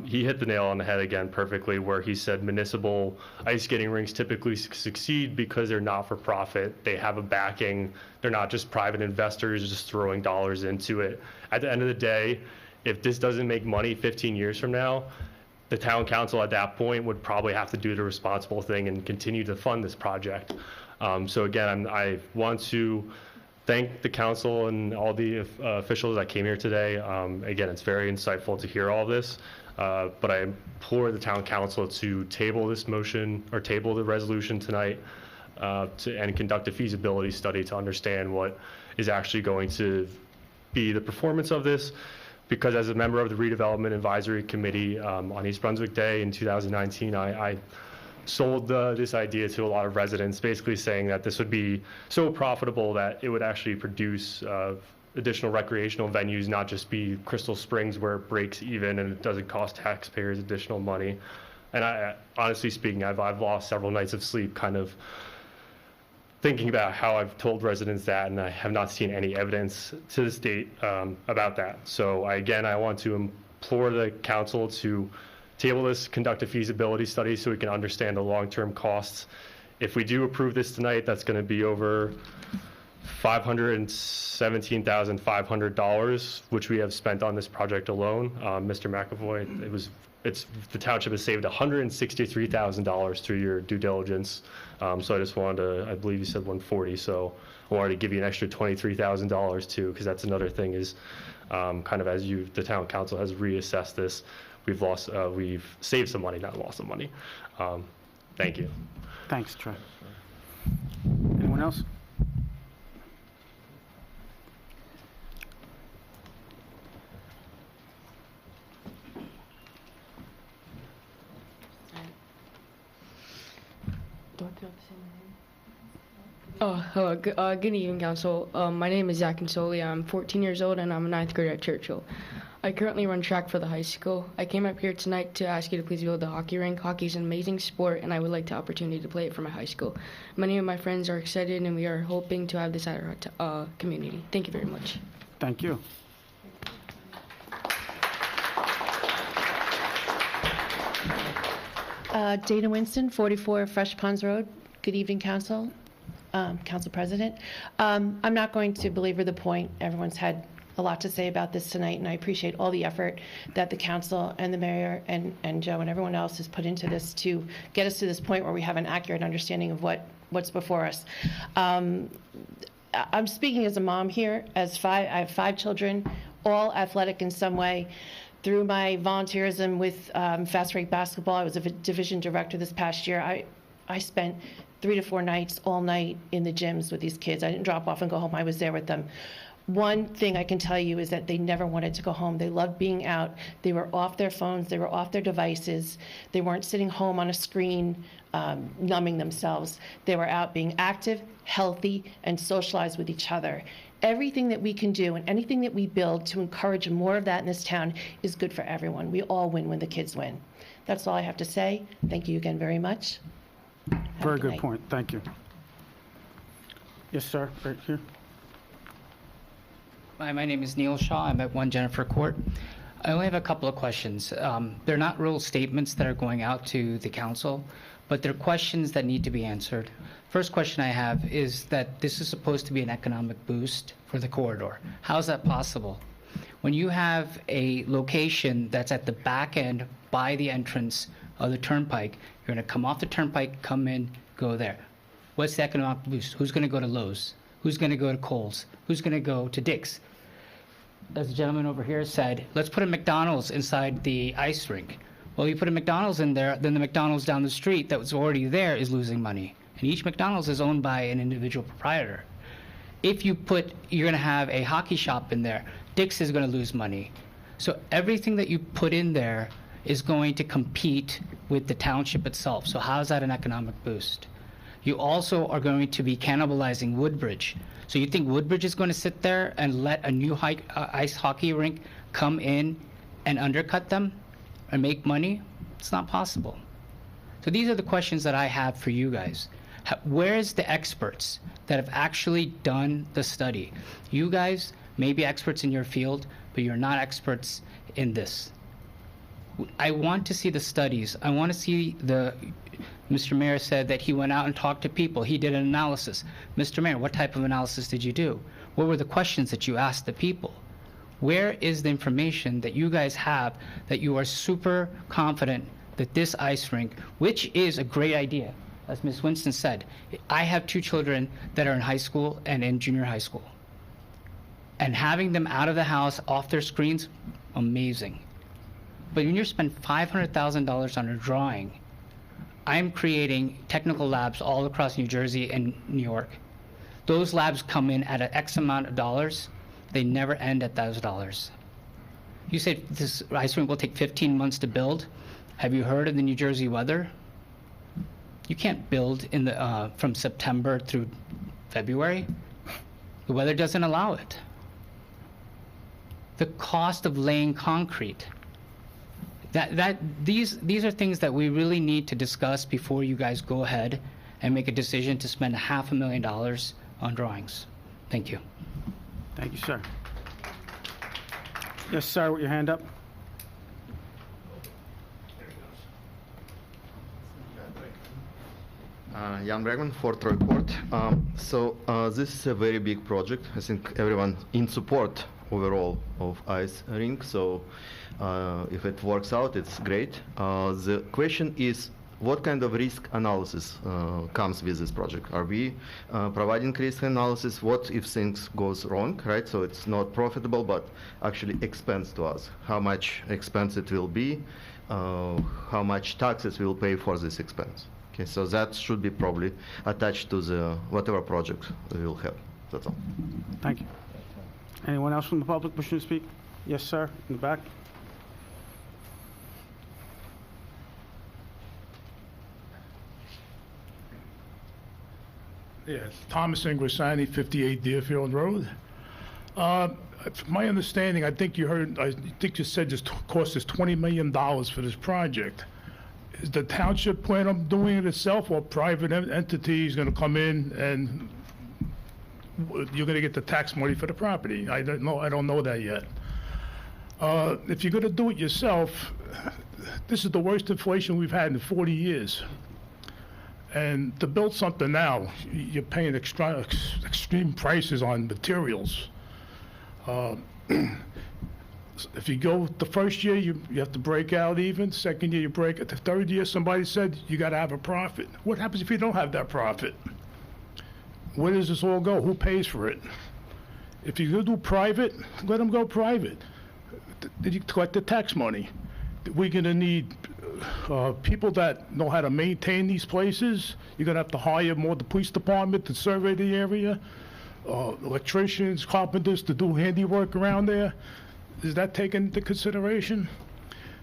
He hit the nail on the head again perfectly, where he said municipal ice skating rinks typically succeed because they're not for profit. They have a backing. They're not just private investors just throwing dollars into it. At the end of the day, if this doesn't make money 15 years from now, the town council at that point would probably have to do the responsible thing and continue to fund this project. So again, I want to thank the council and all the officials that came here today. Again, it's very insightful to hear all this, but I implore the town council to table this motion or table the resolution tonight and conduct a feasibility study to understand what is actually going to be the performance of this. Because as a member of the Redevelopment Advisory Committee on East Brunswick Day in 2019, I sold this idea to a lot of residents, basically saying that this would be so profitable that it would actually produce additional recreational venues, not just be Crystal Springs where it breaks even and it doesn't cost taxpayers additional money. And I, honestly speaking, I've lost several nights of sleep kind of thinking about how I've told residents that, and I have not seen any evidence to this date about that. So I want to implore the council to table this, conduct a feasibility study so we can understand the long-term costs. If we do approve this tonight, that's going to be over $517,500, which we have spent on this project alone. Mr. McAvoy, the township has saved $163,000 through your due diligence. So I just wanted to, I believe you said 140, so I wanted to give you an extra $23,000 too, because that's another thing is kind of as the town council has reassessed this, we've saved some money, not lost some money. Thank you. Thanks, Trey. Anyone else? Hello. Good evening, Council. My name is Zach Insoli. I'm 14 years old, and I'm a ninth grader at Churchill. I currently run track for the high school. I came up here tonight to ask you to please build a hockey rink. Hockey is an amazing sport, and I would like the opportunity to play it for my high school. Many of my friends are excited, and we are hoping to have this at our community. Thank you very much. Thank you. Dana Winston, 44 Fresh Ponds Road. Good evening, Council. Council President. I'm not going to belabor the point. Everyone's had a lot to say about this tonight, and I appreciate all the effort that the council and the mayor and Joe and everyone else has put into this to get us to this point where we have an accurate understanding of what's before us. I'm speaking as a mom here, I have 5 children, all athletic in some way. Through my volunteerism with Fast Break Basketball, I was a division director this past year. I spent 3 to 4 nights, all night in the gyms with these kids. I didn't drop off and go home, I was there with them. One thing I can tell you is that they never wanted to go home. They loved being out. They were off their phones, they were off their devices. They weren't sitting home on a screen numbing themselves. They were out being active, healthy, and socialized with each other. Everything that we can do and anything that we build to encourage more of that in this town is good for everyone. We all win when the kids win. That's all I have to say. Thank you again very much. Very good point. Thank you. Yes, sir. Right here. Hi, my name is Neil Shaw. I'm at 1 Jennifer Court. I only have a couple of questions. They're not real statements that are going out to the council, but they're questions that need to be answered. First question I have is that this is supposed to be an economic boost for the corridor. How is that possible? When you have a location that's at the back end by the entrance of the turnpike, you're going to come off the turnpike, come in, go there. What's the economic boost? Who's going to go to Lowe's? Who's going to go to Kohl's? Who's going to go to Dick's? As the gentleman over here said, let's put a McDonald's inside the ice rink. Well, you put a McDonald's in there, then the McDonald's down the street that was already there is losing money. And each McDonald's is owned by an individual proprietor. If you're going to have a hockey shop in there, Dick's is going to lose money. So everything that you put in there is going to compete with the township itself. So how is that an economic boost? You also are going to be cannibalizing Woodbridge. So you think Woodbridge is going to sit there and let a new ice hockey rink come in and undercut them and make money? It's not possible. So these are the questions that I have for you guys. Where's the experts that have actually done the study? You guys may be experts in your field, but you're not experts in this. I want to see the studies. I want to see Mr. Mayor said that he went out and talked to people. He did an analysis. Mr. Mayor, what type of analysis did you do? What were the questions that you asked the people? Where is the information that you guys have that you are super confident that this ice rink, which is a great idea, as Ms. Winston said, I have 2 children that are in high school and in junior high school. And having them out of the house, off their screens, amazing. But when you spend $500,000 on a drawing, I'm creating technical labs all across New Jersey and New York. Those labs come in at an X amount of dollars. They never end at those dollars. You said this ice rink will take 15 months to build. Have you heard of the New Jersey weather? You can't build from September through February. The weather doesn't allow it. The cost of laying concrete. These are things that we really need to discuss before you guys go ahead and make a decision to spend $500,000 on drawings. Thank you. Thank you, sir. Yes, sir, with your hand up. Jan Bregman, Fort Roy Court. This is a very big project. I think everyone in support overall of ice rink. So if it works out, it's great. The question is, what kind of risk analysis comes with this project? Are we providing risk analysis? What if things goes wrong, right? So it's not profitable, but actually expense to us. How much expense it will be? How much taxes we'll pay for this expense? Okay, so that should be probably attached to the whatever project we will have. That's all. Thank you. Anyone else from the public wishing to speak? Yes, sir, in the back. Yes, Thomas Ingrasani, 58 Deerfield Road. My understanding, I think you said this cost us $20 million for this project. Is the township plan on doing it itself, or private entities going to come in and you're going to get the tax money for the property? I don't know that yet. If you're going to do it yourself, this is the worst inflation we've had in 40 years. And to build something now, you're paying extreme prices on materials. If you go the first year, you have to break out even. Second year, you break it. The third year, somebody said you got to have a profit. What happens if you don't have that profit? where does this all go? Who pays for it? If you're going to do private, let them go private. Did you collect the tax money? We're going to need people that know how to maintain these places. You're going to have to hire more the police department to survey the area, electricians, carpenters to do handiwork around there. Is that taken into consideration?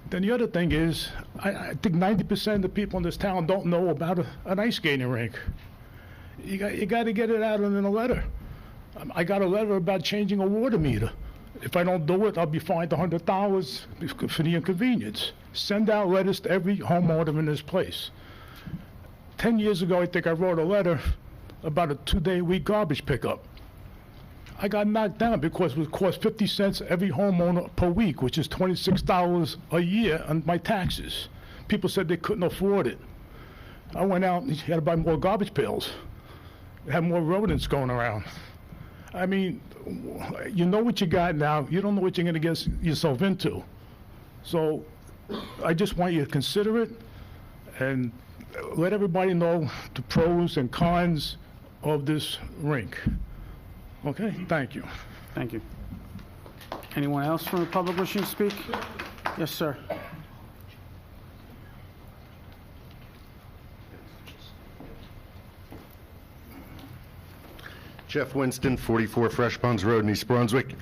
Then the other thing is, I think 90% of the people in this town don't know about an ice skating rink. You got to get it out in a letter. I got a letter about changing a water meter. If I don't do it, I'll be fined $100 for the inconvenience. Send out letters to every homeowner in this place. 10 years ago, I think I wrote a letter about a 2-day-a-week garbage pickup. I got knocked down because it would cost 50 cents every homeowner per week, which is $26 a year on my taxes. People said they couldn't afford it. I went out and had to buy more garbage pails. Have more rodents going around. I mean, you know what you got now. You don't know what you're going to get yourself into. So I just want you to consider it and let everybody know the pros and cons of this rink. Okay, thank you. Thank you. Anyone else from the public wishing to speak? Yes, sir. Jeff Winston, 44 Fresh Ponds Road in East Brunswick.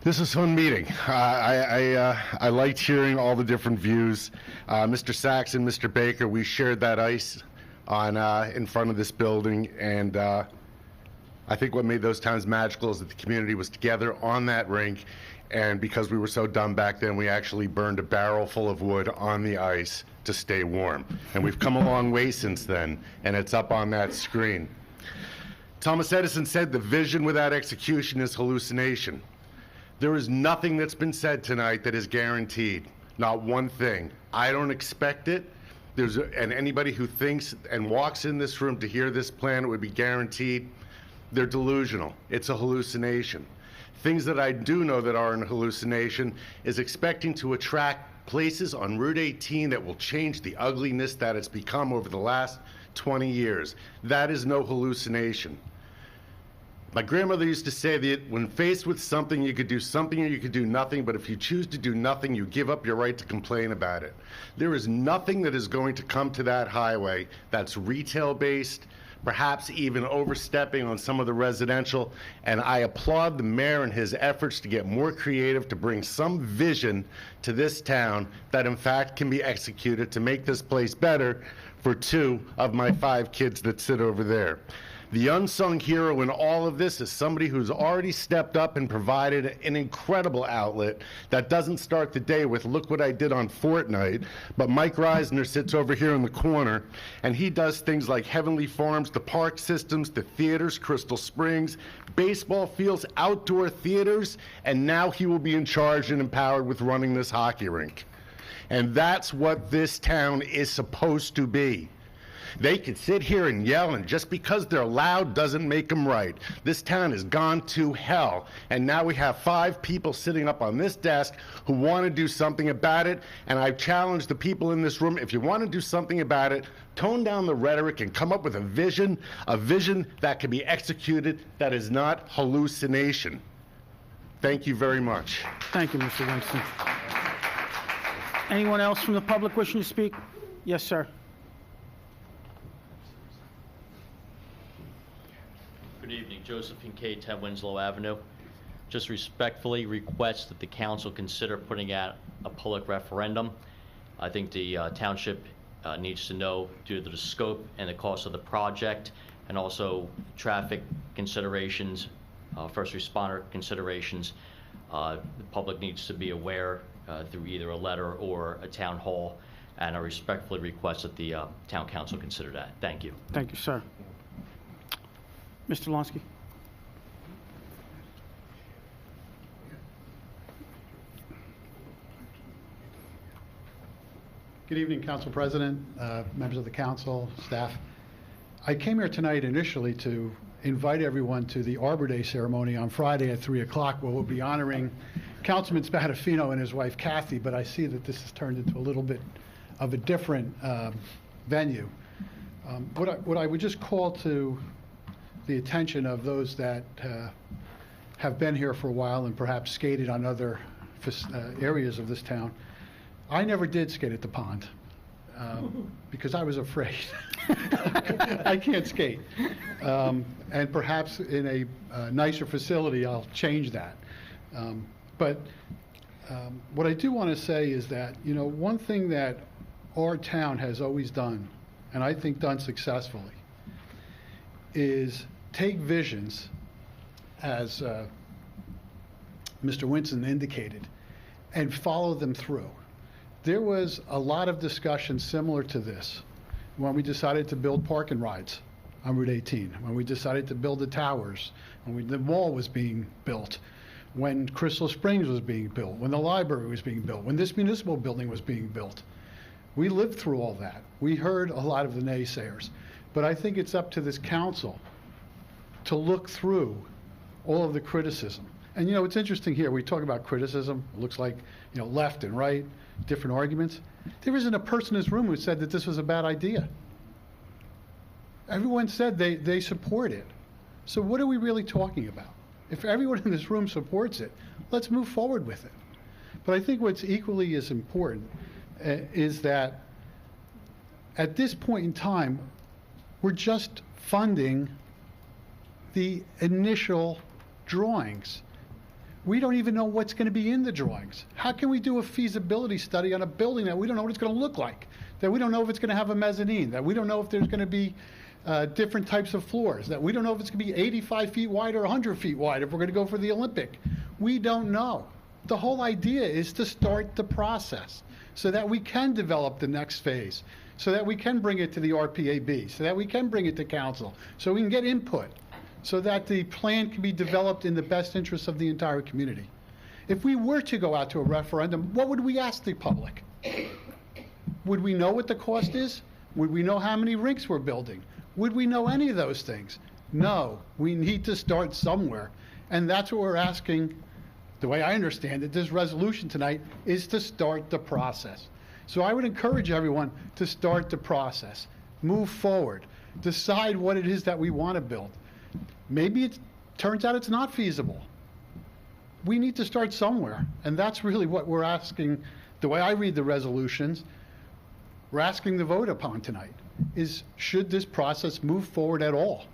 This is a fun meeting. I liked hearing all the different views. Mr. Sachs and Mr. Baker, we shared that ice on in front of this building, and I think what made those times magical is that the community was together on that rink, and because we were so dumb back then, we actually burned a barrel full of wood on the ice to stay warm. And we've come a long way since then, and it's up on that screen. Thomas Edison said the vision without execution is hallucination. There is nothing that's been said tonight that is guaranteed. Not one thing. I don't expect it. And anybody who thinks and walks in this room to hear this plan, it would be guaranteed, they're delusional. It's a hallucination. Things that I do know that are a hallucination is expecting to attract places on Route 18 that will change the ugliness that it's become over the last 20 years. That is no hallucination. My grandmother used to say that when faced with something, you could do something or you could do nothing, but if you choose to do nothing, you give up your right to complain about it. There is nothing that is going to come to that highway that's retail-based, perhaps even overstepping on some of the residential, and I applaud the mayor and his efforts to get more creative, to bring some vision to this town that in fact can be executed to make this place better for 2 of my 5 kids that sit over there. The unsung hero in all of this is somebody who's already stepped up and provided an incredible outlet that doesn't start the day with, look what I did on Fortnite, but Mike Reisner sits over here in the corner, and he does things like Heavenly Farms, the park systems, the theaters, Crystal Springs, baseball fields, outdoor theaters, and now he will be in charge and empowered with running this hockey rink. And that's what this town is supposed to be. They can sit here and yell, and just because they're loud doesn't make them right. This town has gone to hell, and now we have 5 people sitting up on this desk who want to do something about it, and I've challenged the people in this room, if you want to do something about it, tone down the rhetoric and come up with a vision that can be executed that is not hallucination. Thank you very much. Thank you, Mr. Winston. Anyone else from the public wishing to speak? Yes, sir. Good evening, Joseph Kincaid, 10 Winslow Avenue. Just respectfully request that the council consider putting out a public referendum. I think the township needs to know due to the scope and the cost of the project, and also traffic considerations, first responder considerations. The public needs to be aware through either a letter or a town hall, and I respectfully request that the town council consider that. Thank you. Thank you, sir. Mr. Lonsky. Good evening, Council President, members of the council, staff. I came here tonight initially to invite everyone to the Arbor Day ceremony on Friday at 3 o'clock, where we'll be honoring Councilman Spadafino and his wife Kathy, but I see that this has turned into a little bit of a different venue. What I would just call to the attention of those that have been here for a while and perhaps skated on other areas of this town. I never did skate at the pond because I was afraid. I can't skate. And perhaps in a nicer facility, I'll change that. But what I do want to say is that, you know, one thing that our town has always done, and I think done successfully, is take visions, as Mr. Winston indicated, and follow them through. There was a lot of discussion similar to this when we decided to build park and rides on Route 18, when we decided to build the towers, when the mall was being built, when Crystal Springs was being built, when the library was being built, when this municipal building was being built. We lived through all that. We heard a lot of the naysayers. But I think it's up to this council to look through all of the criticism. And, you know, it's interesting here. We talk about criticism. It looks like, you know, left and right, different arguments. There isn't a person in this room who said that this was a bad idea. Everyone said they support it. So what are we really talking about? If everyone in this room supports it, let's move forward with it. But I think what's equally as important is that at this point in time, we're just funding the initial drawings. We don't even know what's going to be in the drawings. How can we do a feasibility study on a building that we don't know what it's going to look like, that we don't know if it's going to have a mezzanine, that we don't know if there's going to be different types of floors, that we don't know if it's going to be 85 feet wide or 100 feet wide if we're going to go for the Olympic? We don't know. The whole idea is to start the process so that we can develop the next phase, so that we can bring it to the RPAB, so that we can bring it to council, so we can get input, so that the plan can be developed in the best interest of the entire community. If we were to go out to a referendum, what would we ask the public? Would we know what the cost is? Would we know how many rinks we're building? Would we know any of those things? No, we need to start somewhere. And that's what we're asking. The way I understand it, this resolution tonight is to start the process. So I would encourage everyone to start the process, move forward, decide what it is that we want to build. Maybe it turns out it's not feasible. We need to start somewhere, and that's really what we're asking. The way I read the resolutions, we're asking to vote upon tonight is, should this process move forward at all?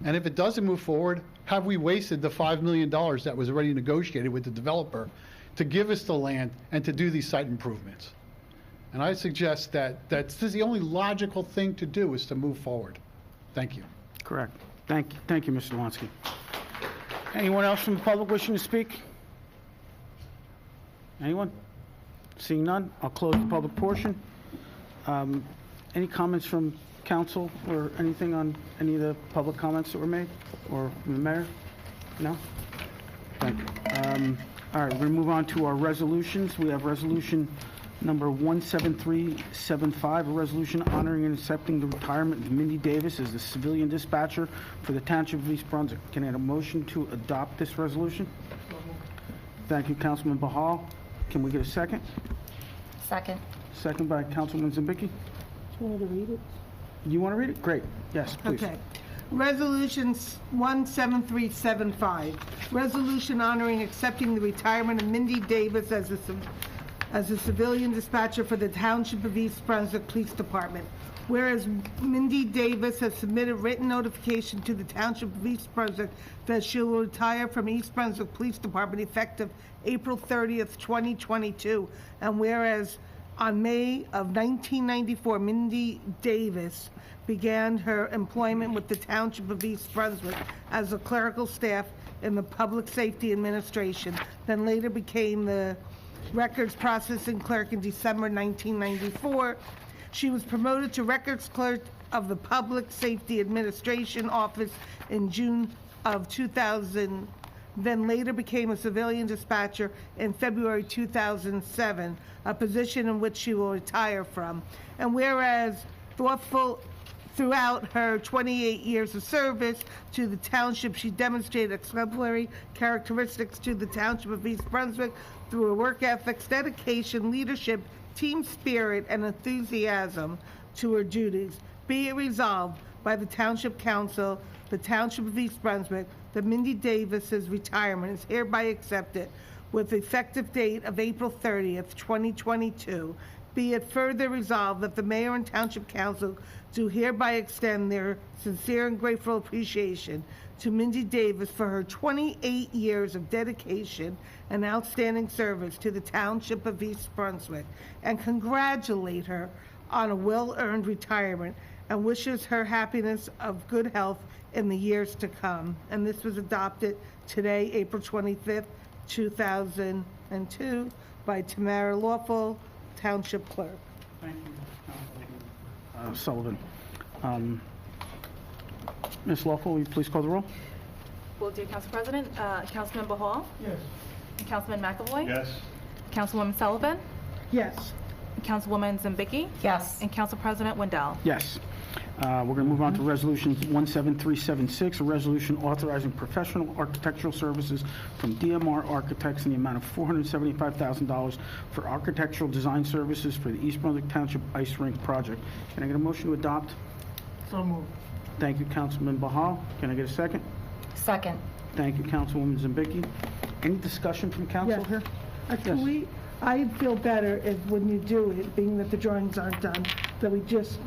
And if it doesn't move forward, have we wasted the $5 million that was already negotiated with the developer to give us the land and to do these site improvements? And I suggest that this is the only logical thing to do, is to move forward. Thank you. Correct. Thank you, Mr. Lonsky. Anyone else from the public wishing to speak? Anyone? Seeing none, I'll close the public portion. Any comments from council or anything on any of the public comments that were made, or from the mayor? No? Thank you. All right, we're going to move on to our resolutions. We have resolution number 17375, a resolution honoring and accepting the retirement of Mindy Davis as the civilian dispatcher for the Township of East Brunswick. Can I have a motion to adopt this resolution? Thank you, Councilman Bahal. Can we get a second? Second. Second by Councilman Zambicki. Do you want me to read it? You want to read it? Great. Yes, please. Okay. Resolution 17375, resolution honoring accepting the retirement of Mindy Davis as a civilian dispatcher for the Township of East Brunswick Police Department. Whereas Mindy Davis has submitted written notification to the Township of East Brunswick that she will retire from East Brunswick Police Department effective April 30th, 2022. And whereas on May of 1994, Mindy Davis began her employment with the Township of East Brunswick as a clerical staff in the Public Safety Administration, then later became the records processing clerk in December 1994. She was promoted to records clerk of the Public Safety Administration Office in June of 2000, then later became a civilian dispatcher in February 2007, a position in which she will retire from. And whereas throughout her 28 years of service to the township, she demonstrated exemplary characteristics to the Township of East Brunswick through her work ethics, dedication, leadership, team spirit, and enthusiasm to her duties. Be it resolved by the Township Council, the Township of East Brunswick, that Mindy Davis's retirement is hereby accepted with effective date of April 30th, 2022. Be it further resolved that the mayor and Township Council do hereby extend their sincere and grateful appreciation to Mindy Davis for her 28 years of dedication and outstanding service to the Township of East Brunswick, and congratulate her on a well-earned retirement, and wishes her happiness of good health in the years to come. And this was adopted today, April 25th, 2002, by Tamara Lawful, Township Clerk. Thank you, Sullivan. Ms. Lawful, will you please call the roll? Will do, Council President. Councilmember Hall? Yes. Councilman McAvoy? Yes. Councilwoman Sullivan? Yes. Councilwoman Zambicki? Yes. And Council President Wendell? Yes. We're going to move on to Resolution 17376, a resolution authorizing professional architectural services from DMR Architects in the amount of $475,000 for architectural design services for the East Brunswick Township Ice Rink project. Can I get a motion to adopt? So moved. Thank you, Councilman Bahal. Can I get a second? Second. Thank you, Councilwoman Zambicki. Any discussion from council Yes. here? Actually, I'd feel better if when you do it, being that the drawings aren't done, that we just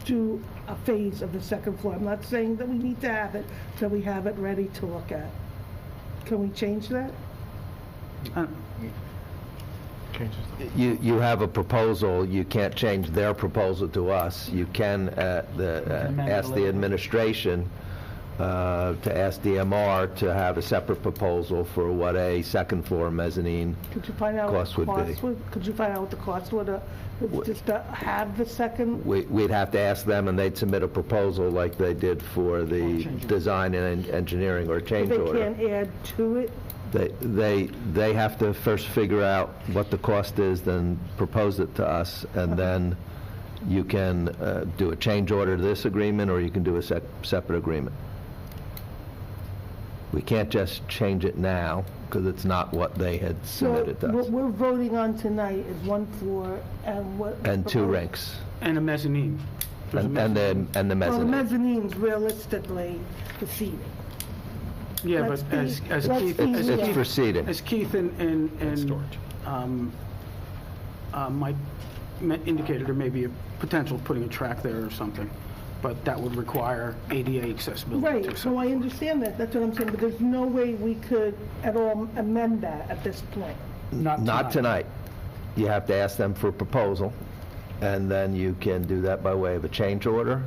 do a phase of the second floor. I'm not saying that we need to have it, that we have it ready to look at. Can we change that? You have a proposal, you can't change their proposal to us. You can ask the administration to ask DMR to have a separate proposal for what a second floor mezzanine Could you find out cost what would the be. cost would? Could you find out what the cost would, just to have the second? We'd have to ask them, and they'd submit a proposal like they did for the design and engineering or change They order. can't add to it? They have to first figure out what the cost is, then propose it to us, and then you can do a change order to this agreement, or you can do a separate agreement. We can't just change it now, because it's not what they had submitted to So us. what we're voting on tonight is one floor and what? And two rinks. And a mezzanine. And the Well, the mezzanine. mezzanine's realistically the seating. Yeah, Let's but be- as let's Keith, be as real. It's for seating. As Keith and Mike indicated, there may be a potential of putting a track there or something, but that would require ADA accessibility. Right, too. so I understand that, that's what I'm saying, but there's no way we could at all amend that at this point. Not tonight. You have to ask them for a proposal, and then you can do that by way of a change order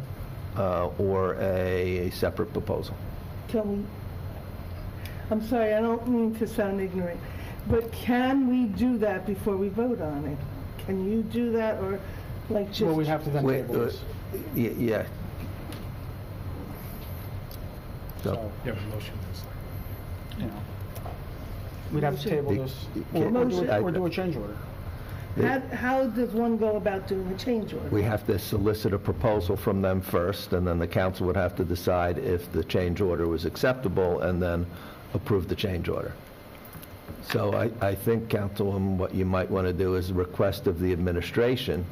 or a separate proposal. Can we, I'm sorry, I don't mean to sound ignorant, but can we do that before we vote on it? Can you do that, or like just? Well, we have to then Wait, table this. Yeah. So, You have a motion. you know, we'd have to table this, Motion. or do a change order. How does one go about doing a change order? We have to solicit a proposal from them first, and then the council would have to decide if the change order was acceptable, and then approve the change order. So I think, Councilwoman, what you might want to do is request of the administration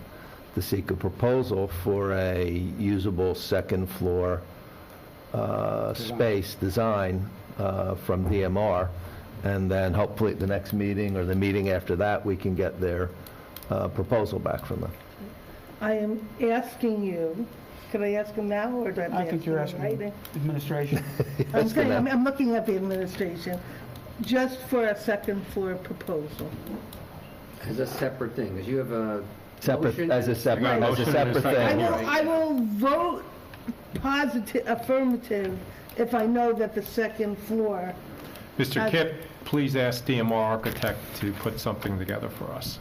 to seek a proposal for a usable second floor space design from DMR, and then hopefully at the next meeting or the meeting after that, we can get their proposal back from them. I am asking you, can I ask him now, or do I have to I ask think you're him in asking writing? administration. I'm saying, I'm looking at the administration, just for a second floor proposal. As a separate thing, because you have a Separate, motion as a and separate, second. as a separate thing. I will vote positive, affirmative, if I know that the second floor. Mr. has- Kipp, please ask DMR Architect to put something together for us.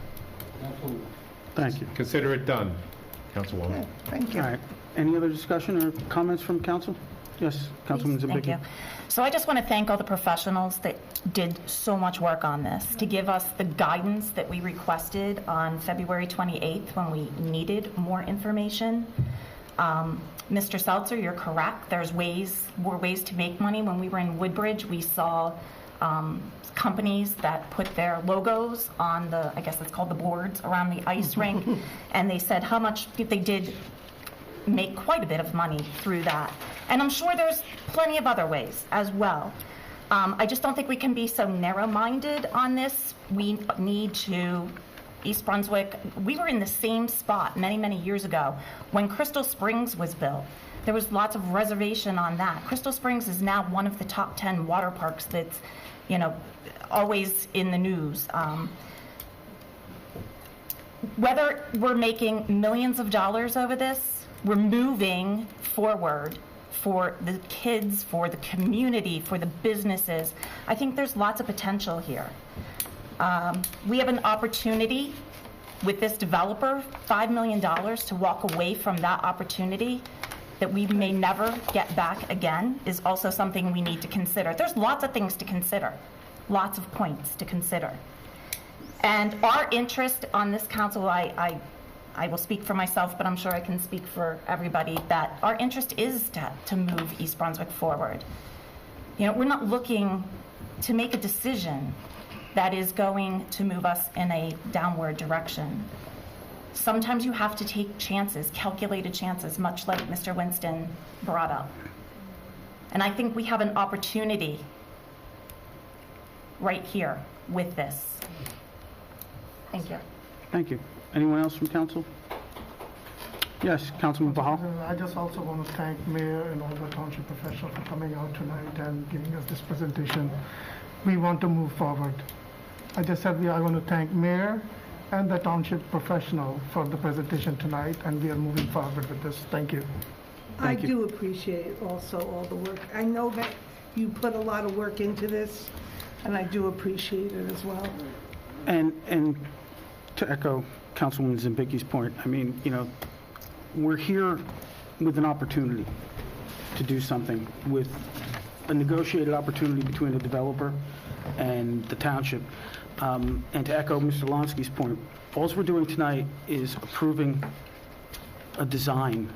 Thank you. Consider it done, Councilwoman. Thank All right. Any other discussion or comments from council? Yes, Councilman Zambicki. Thank you. So I just want to thank all the professionals that did so much work on this, to give us the guidance that we requested on February 28th when we needed more information. Mr. Seltzer, you're correct. There's more ways to make money. When we were in Woodbridge, we saw companies that put their logos on I guess it's called the boards around the ice rink, and they said how much they did make quite a bit of money through that. And I'm sure there's plenty of other ways as well. I just don't think we can be so narrow-minded on this. We need to, East Brunswick, we were in the same spot many, many years ago when Crystal Springs was built. There was lots of reservation on that. Crystal Springs is now one of the top 10 water parks that's, you know, always in the news. Whether we're making millions of dollars over this, we're moving forward for the kids, for the community, for the businesses. I think there's lots of potential here. We have an opportunity with this developer, $5 million, to walk away from that opportunity that we may never get back again is also something we need to consider. There's lots of things to consider, lots of points to consider. And our interest on this council, I will speak for myself, but I'm sure I can speak for everybody, that our interest is to move East Brunswick forward. You know, we're not looking to make a decision that is going to move us in a downward direction. Sometimes you have to take chances, calculated chances, much like Mr. Winston brought up. And I think we have an opportunity right here with this. Thank you. Thank you. Anyone else from council? Yes, Councilman Bahal. I just also want to thank Mayor and all the township professionals for coming out tonight and giving us this presentation. We want to move forward. I just said I want to thank Mayor and the township professional for the presentation tonight, and we are moving forward with this. Thank you. I do appreciate also all the work. I know that you put a lot of work into this, and I do appreciate it as well. And to echo Councilwoman Zambicki's point, I mean, you know, we're here with an opportunity to do something, with a negotiated opportunity between the developer and the township. And to echo Mr. Lonsky's point, all we're doing tonight is approving a design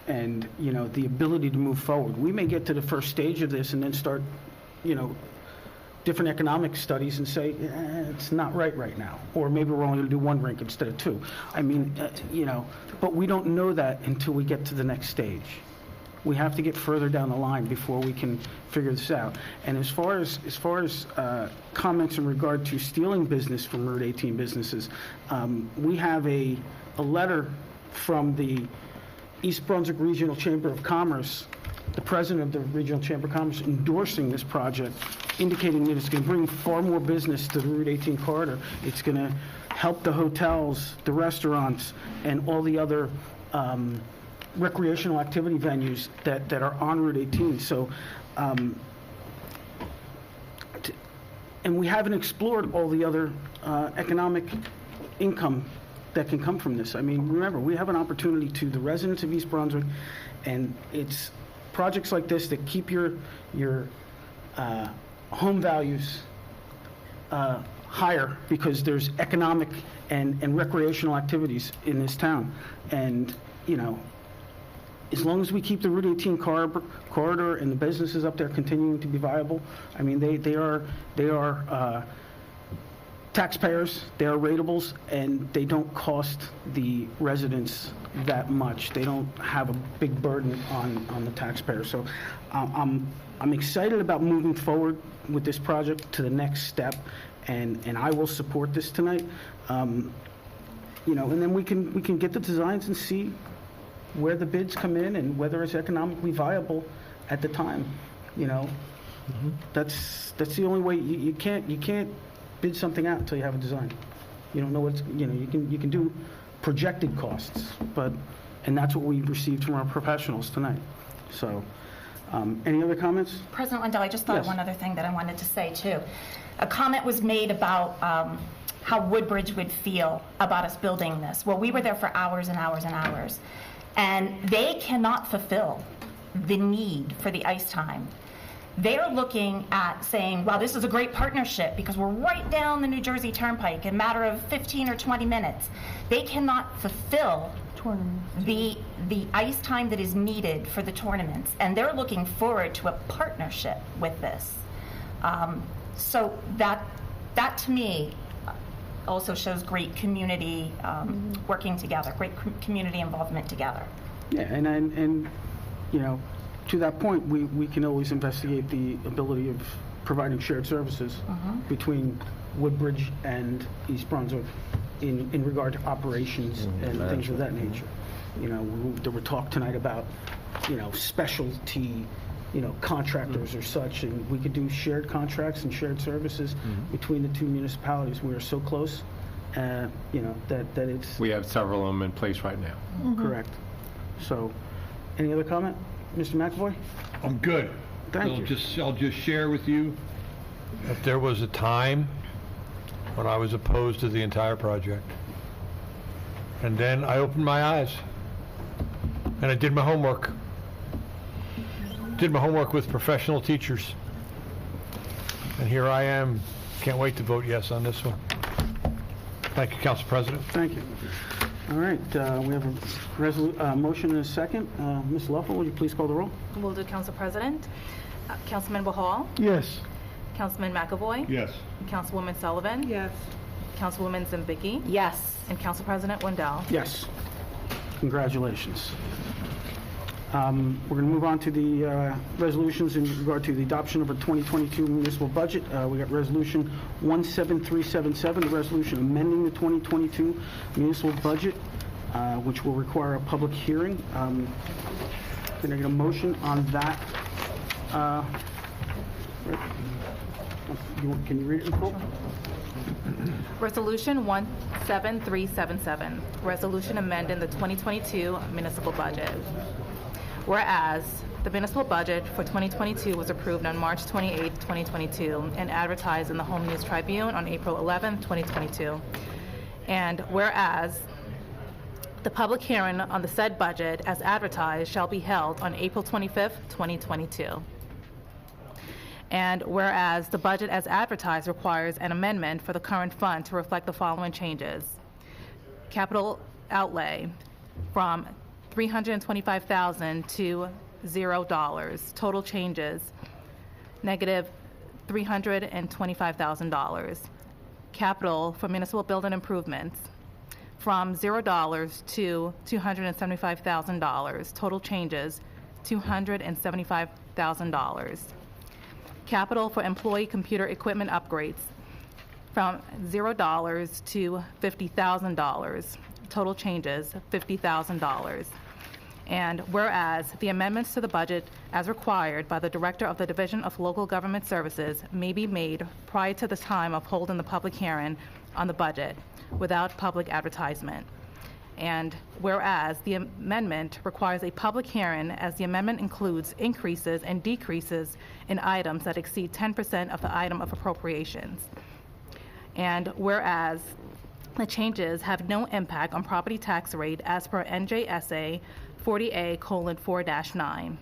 and, you know, the ability to move forward. We may get to the first stage of this and then start, you know, different economic studies and say, it's not right now. Or maybe we're only going to do one rink instead of two. I mean, you know, but we don't know that until we get to the next stage. We have to get further down the line before we can figure this out. And as far as comments in regard to stealing business from Route 18 businesses, we have a letter from the East Brunswick Regional Chamber of Commerce, the president of the Regional Chamber of Commerce, endorsing this project, indicating that it's going to bring far more business to the Route 18 corridor. It's going to help the hotels, the restaurants, and all the other recreational activity venues that are on Route 18. So, and we haven't explored all the other economic income that can come from this. I mean, remember, we have an opportunity to the residents of East Brunswick, and it's projects like this that keep your home values higher, because there's economic and recreational activities in this town. And, you know, as long as we keep the Route 18 corridor and the businesses up there continuing to be viable, I mean, they are taxpayers, they are rateables, and they don't cost the residents that much. They don't have a big burden on the taxpayer. So I'm excited about moving forward with this project to the next step, and I will support this tonight. You know, and then we can get the designs and see where the bids come in and whether it's economically viable at the time. You know, that's the only way. You can't bid something out until you have a design. You don't know what's, you know, you can do projected costs, and that's what we received from our professionals tonight. So, any other comments? President Wendell, I just thought of one other thing that I wanted to say too. A comment was made about how Woodbridge would feel about us building this. Well, we were there for hours and hours and hours, and they cannot fulfill the need for the ice time. They're looking at saying, well, this is a great partnership because we're right down the New Jersey Turnpike in a matter of 15 or 20 minutes. They cannot fulfill the ice time that is needed for the tournaments, and they're looking forward to a partnership with this. So that to me also shows great community working together, great community involvement together. Yeah, and you know, to that point, we can always investigate the ability of providing shared services between Woodbridge and East Brunswick in regard to operations and things of that nature. You know, there were talk tonight about, you know, specialty, you know, contractors or such, and we could do shared contracts and shared services between the two municipalities. We are so close, you know, that it's... We have several of them in place right now. Correct. So, any other comment? Mr. McAvoy? I'm good. Thank you. I'll just share with you that there was a time when I was opposed to the entire project. And then I opened my eyes and I did my homework. Did my homework with professional teachers. And here I am. Can't wait to vote yes on this one. Thank you, Council President. Thank you. All right, we have a motion and a second. Ms. Luffel, would you please call the roll? Will do, Council President. Councilman Bahal? Yes. Councilman McAvoy? Yes. Councilwoman Sullivan? Yes. Councilwoman Zimbicki? Yes. And Council President Wendell? Yes. Congratulations. We're going to move on to the resolutions in regard to the adoption of a 2022 municipal budget. We got Resolution 17377, the resolution amending the 2022 municipal budget, which will require a public hearing. Can I get a motion on that? Can you read it in full? Resolution 17377, resolution amending the 2022 municipal budget. Whereas the municipal budget for 2022 was approved on March 28, 2022, and advertised in the Home News Tribune on April 11, 2022. And whereas the public hearing on the said budget as advertised shall be held on April 25, 2022. And whereas the budget as advertised requires an amendment for the current fund to reflect the following changes. Capital outlay from $325,000 to $0. Total changes, negative $325,000. Capital for municipal building improvements from $0 to $275,000. Total changes, $275,000. Capital for employee computer equipment upgrades from $0 to $50,000. Total changes, $50,000. And whereas the amendments to the budget as required by the Director of the Division of Local Government Services may be made prior to the time of holding the public hearing on the budget without public advertisement. And whereas the amendment requires a public hearing as the amendment includes increases and decreases in items that exceed 10% of the item of appropriations. And whereas the changes have no impact on property tax rate as per NJSA 40A:4-9.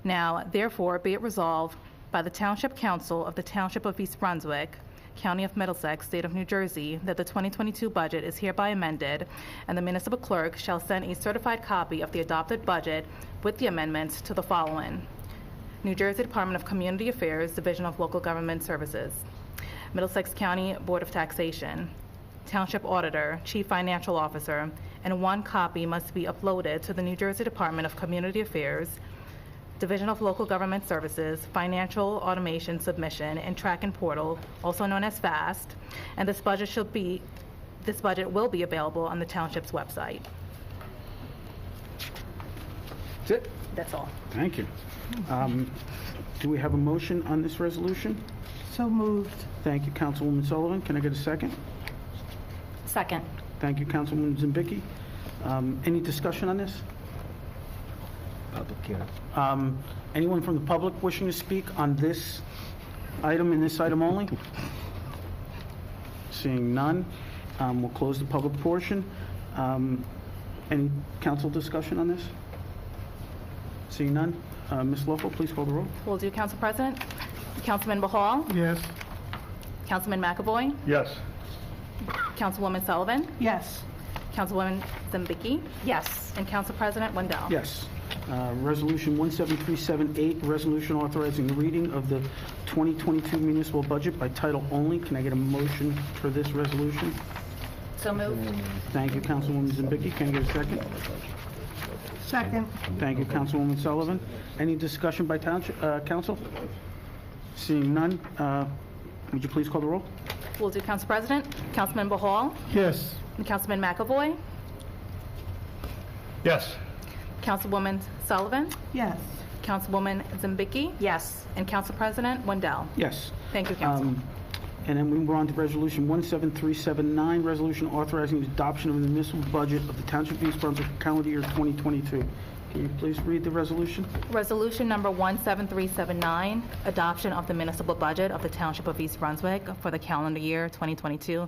Now, therefore, be it resolved by the Township Council of the Township of East Brunswick, County of Middlesex, State of New Jersey, that the 2022 budget is hereby amended, and the municipal clerk shall send a certified copy of the adopted budget with the amendments to the following: New Jersey Department of Community Affairs, Division of Local Government Services, Middlesex County Board of Taxation, Township Auditor, Chief Financial Officer, and one copy must be uploaded to the New Jersey Department of Community Affairs, Division of Local Government Services, Financial Automation Submission and Tracking Portal, also known as FAST, and this budget will be available on the Township's website. That's it? That's all. Thank you. Do we have a motion on this resolution? So moved. Thank you, Councilwoman Sullivan. Can I get a second? Second. Thank you, Councilwoman Zimbicki. Any discussion on this? Public hearing. Anyone from the public wishing to speak on this item and this item only? Seeing none, we'll close the public portion. Any council discussion on this? Seeing none, Ms. Loeffel, please call the roll. Will do, Council President. Councilman Bahal? Yes. Councilman McAvoy? Yes. Councilwoman Sullivan? Yes. Councilwoman Zimbicki? Yes. And Council President Wendell? Yes. Resolution 17378, resolution authorizing the reading of the 2022 municipal budget by title only. Can I get a motion for this resolution? So moved. Thank you, Councilwoman Zimbicki. Can I get a second? Second. Thank you, Councilwoman Sullivan. Any discussion by council? Seeing none, would you please call the roll? Will do, Council President. Councilman Bahal, Yes. and Councilman McAvoy, Yes. Councilwoman Sullivan, Yes. Councilwoman Zambicki, Yes. and Council President Wendell. Yes. Thank you, Council. And then we move on to Resolution 17379, resolution authorizing the adoption of the municipal budget of the Township of East Brunswick for calendar year 2022. Can you please read the resolution? Resolution number 17379, adoption of the municipal budget of the Township of East Brunswick for the calendar year 2022.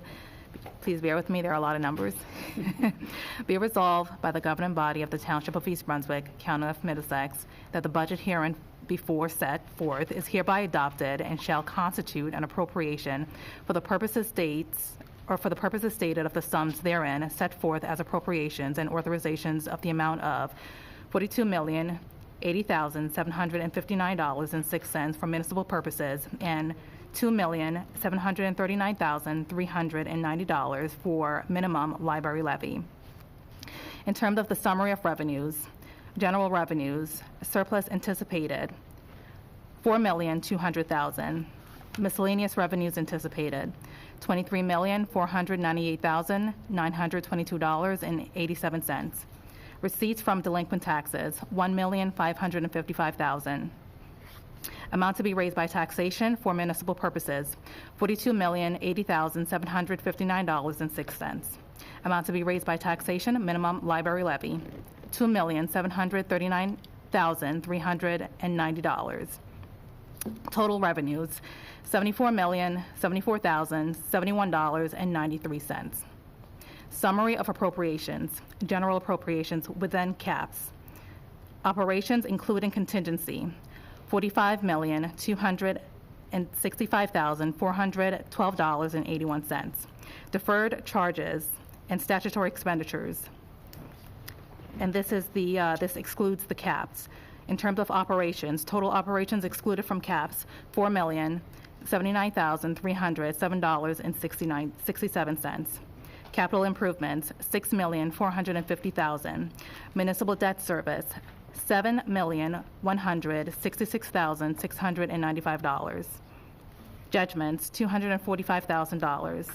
Please bear with me, there are a lot of numbers. Be resolved by the governing body of the Township of East Brunswick, County of Middlesex, that the budget herein before set forth is hereby adopted and shall constitute an appropriation for the purposes stated of the sums therein set forth as appropriations and authorizations of the amount of $42,080,759.06 for municipal purposes and $2,739,390 for minimum library levy. In terms of the summary of revenues, general revenues, surplus anticipated, $4,200,000. Miscellaneous revenues anticipated, $23,498,922.87. Receipts from delinquent taxes, $1,555,000. Amount to be raised by taxation for municipal purposes, $42,080,759.06. Amount to be raised by taxation, minimum library levy, $2,739,390. Total revenues, $74,074,071.93. Summary of appropriations, general appropriations within caps. Operations including contingency, $45,265,412.81. Deferred charges and statutory expenditures. And this excludes the caps. In terms of operations, total operations excluded from caps, $4,079,307.67. Capital improvements, $6,450,000. Municipal debt service, $7,166,695. Judgments, $245,000.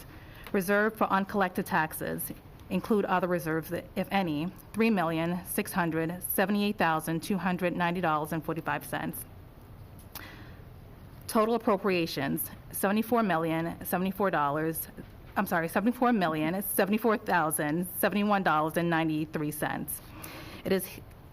Reserve for uncollected taxes, include other reserves, if any, $3,678,290.45. Total appropriations, $74,074,071.93. It is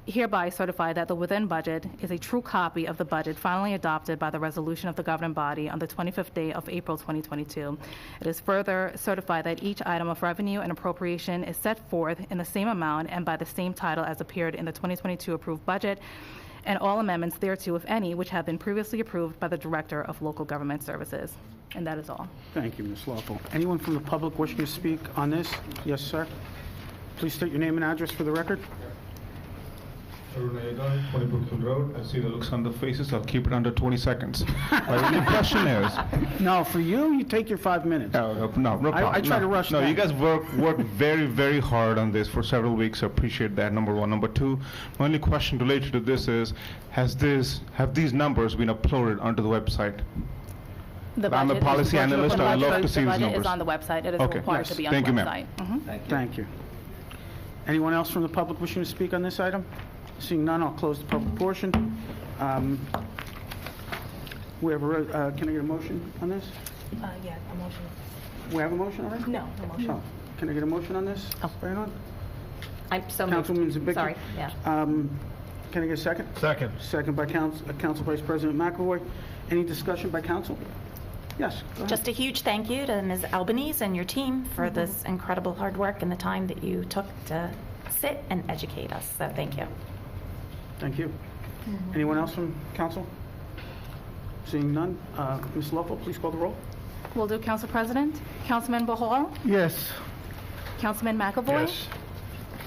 hereby certified that the within budget is a true copy of the budget finally adopted by the resolution of the governing body on the 25th day of April 2022. It is further certified that each item of revenue and appropriation is set forth in the same amount and by the same title as appeared in the 2022 approved budget, and all amendments thereto, if any, which have been previously approved by the Director of Local Government Services. And that is all. Thank you, Ms. Lawful. Anyone from the public wishing to speak on this? Yes, sir. Please state your name and address for the record. 20 Brookfield Road. I see the looks on the faces. I'll keep it under 20 seconds. My only question is... No, for you take your 5 minutes. No problem. I try to rush No, that. you guys worked very, very hard on this for several weeks. I appreciate that, number one. Number two, my only question related to this is, have these numbers been uploaded onto the website? I'm a policy analyst. I'd love to see these numbers. The budget is on the website. It is required to be on the website. Thank you. Anyone else from the public wishing to speak on this item? Seeing none, I'll close the public portion. Can I get a motion on this? Yeah, a motion. We have a motion already? No, no motion. Oh, can I get a motion on this? Oh. Right on? I'm so moved. Councilwoman Zambicki? Sorry, yeah. Can I get a second? Second. Second by Council Vice President McAvoy. Any discussion by council? Yes, go ahead. Just a huge thank you to Ms. Albanese and your team for this incredible hard work and the time that you took to sit and educate us. So thank you. Thank you. Anyone else from council? Seeing none, Ms. Lawful, please call the roll. Will do, Council President. Councilman Bahal, Yes. Councilman McAvoy, Yes.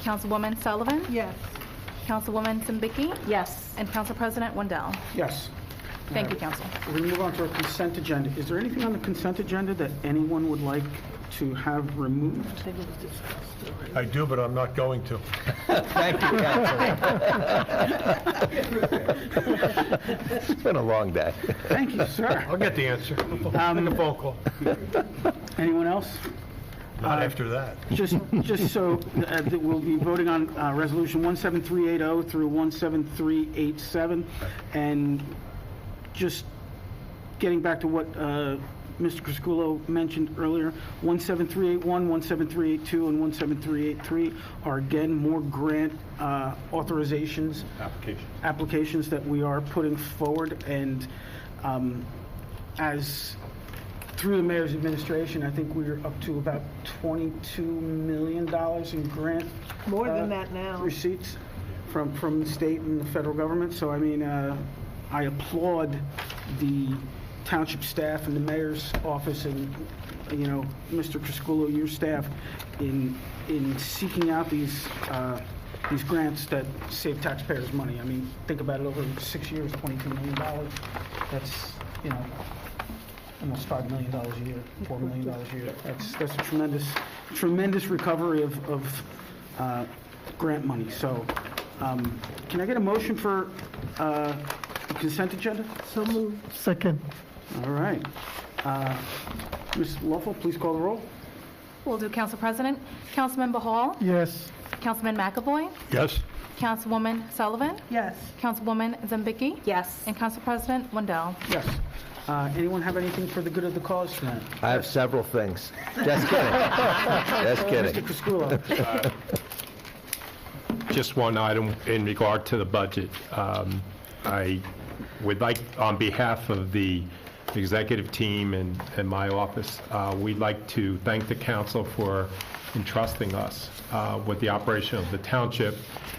Councilwoman Sullivan, Yes. Councilwoman Zambicki, Yes. and Council President Wendell. Yes. Thank you, Council. We're going to move on to our consent agenda. Is there anything on the consent agenda that anyone would like to have removed? I do, but I'm not going to. Thank you, Councilor. It's been a long day. Thank you, sir. I'll get the answer. Make a phone call. Anyone else? Not after that. Just so that we'll be voting on Resolution 17380 through 17387, and just getting back to what Mr. Criscuolo mentioned earlier, 17381, 17382, and 17383 are again more grant authorizations, applications that we are putting forward, and as through the mayor's administration, I think we're up to about $22 million in grant. More than that now. Receipts from the state and the federal government. So, I mean, I applaud the township staff and the mayor's office and, you know, Mr. Criscuolo, your staff, in seeking out these grants that save taxpayers money. I mean, think about it, over 6 years, $22 million. That's, you know, almost $5 million a year, $4 million a year. That's a tremendous recovery of grant money. So, can I get a motion for the consent agenda? So moved. Second. All right. Ms. Loeffel, please call the roll. Will do, Council President. Councilmember Hall? Yes. Councilman McAvoy? Yes. Councilwoman Sullivan? Yes. Councilwoman Zambicki? Yes. And Council President Wendell? Yes. Anyone have anything for the good of the cause tonight? I have several things. Just kidding. Just kidding. Mr. Criscuolo. Just one item in regard to the budget. I would like, on behalf of the executive team and my office, we'd like to thank the council for entrusting us with the operation of the township.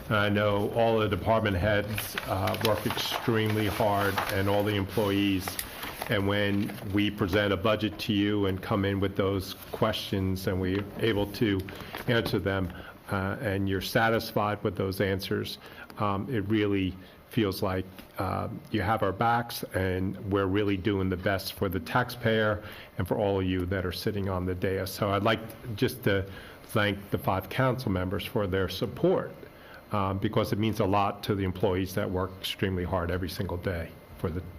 And I know all the department heads work extremely hard, and all the employees. And when we present a budget to you and come in with those questions and we're able to answer them, and you're satisfied with those answers, it really feels like you have our backs, and we're really doing the best for the taxpayer and for all of you that are sitting on the dais. So I'd like just to thank the 5 council members for their support, because it means a lot to the employees that work extremely hard every single day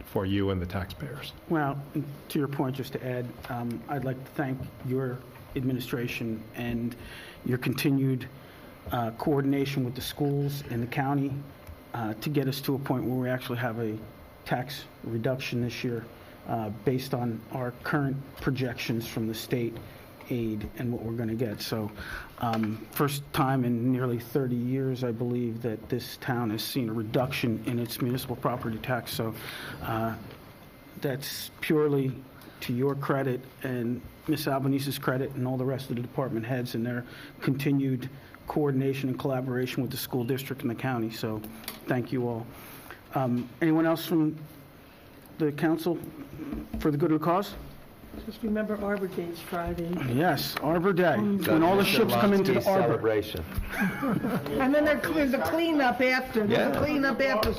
for you and the taxpayers. Well, to your point, just to add, I'd like to thank your administration and your continued coordination with the schools and the county to get us to a point where we actually have a tax reduction this year based on our current projections from the state aid and what we're going to get. So first time in nearly 30 years, I believe, that this town has seen a reduction in its municipal property tax. So that's purely to your credit and Ms. Albanise's credit and all the rest of the department heads and their continued coordination and collaboration with the school district and the county. So thank you all. Anyone else from the council for the good of the cause? Just remember Arbor Day's Friday. Yes, Arbor Day, when all the ships come into the arbor. Celebration. And then there's a cleanup after. There's a cleanup after.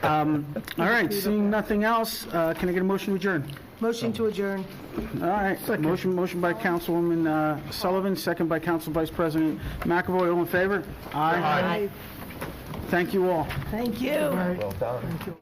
All right, seeing nothing else, can I get a motion to adjourn? Motion to adjourn. All right, motion by Councilwoman Sullivan, second by Council Vice President McAvoy. All in favor? Aye. Thank you all. Thank you. Well done. Thank you.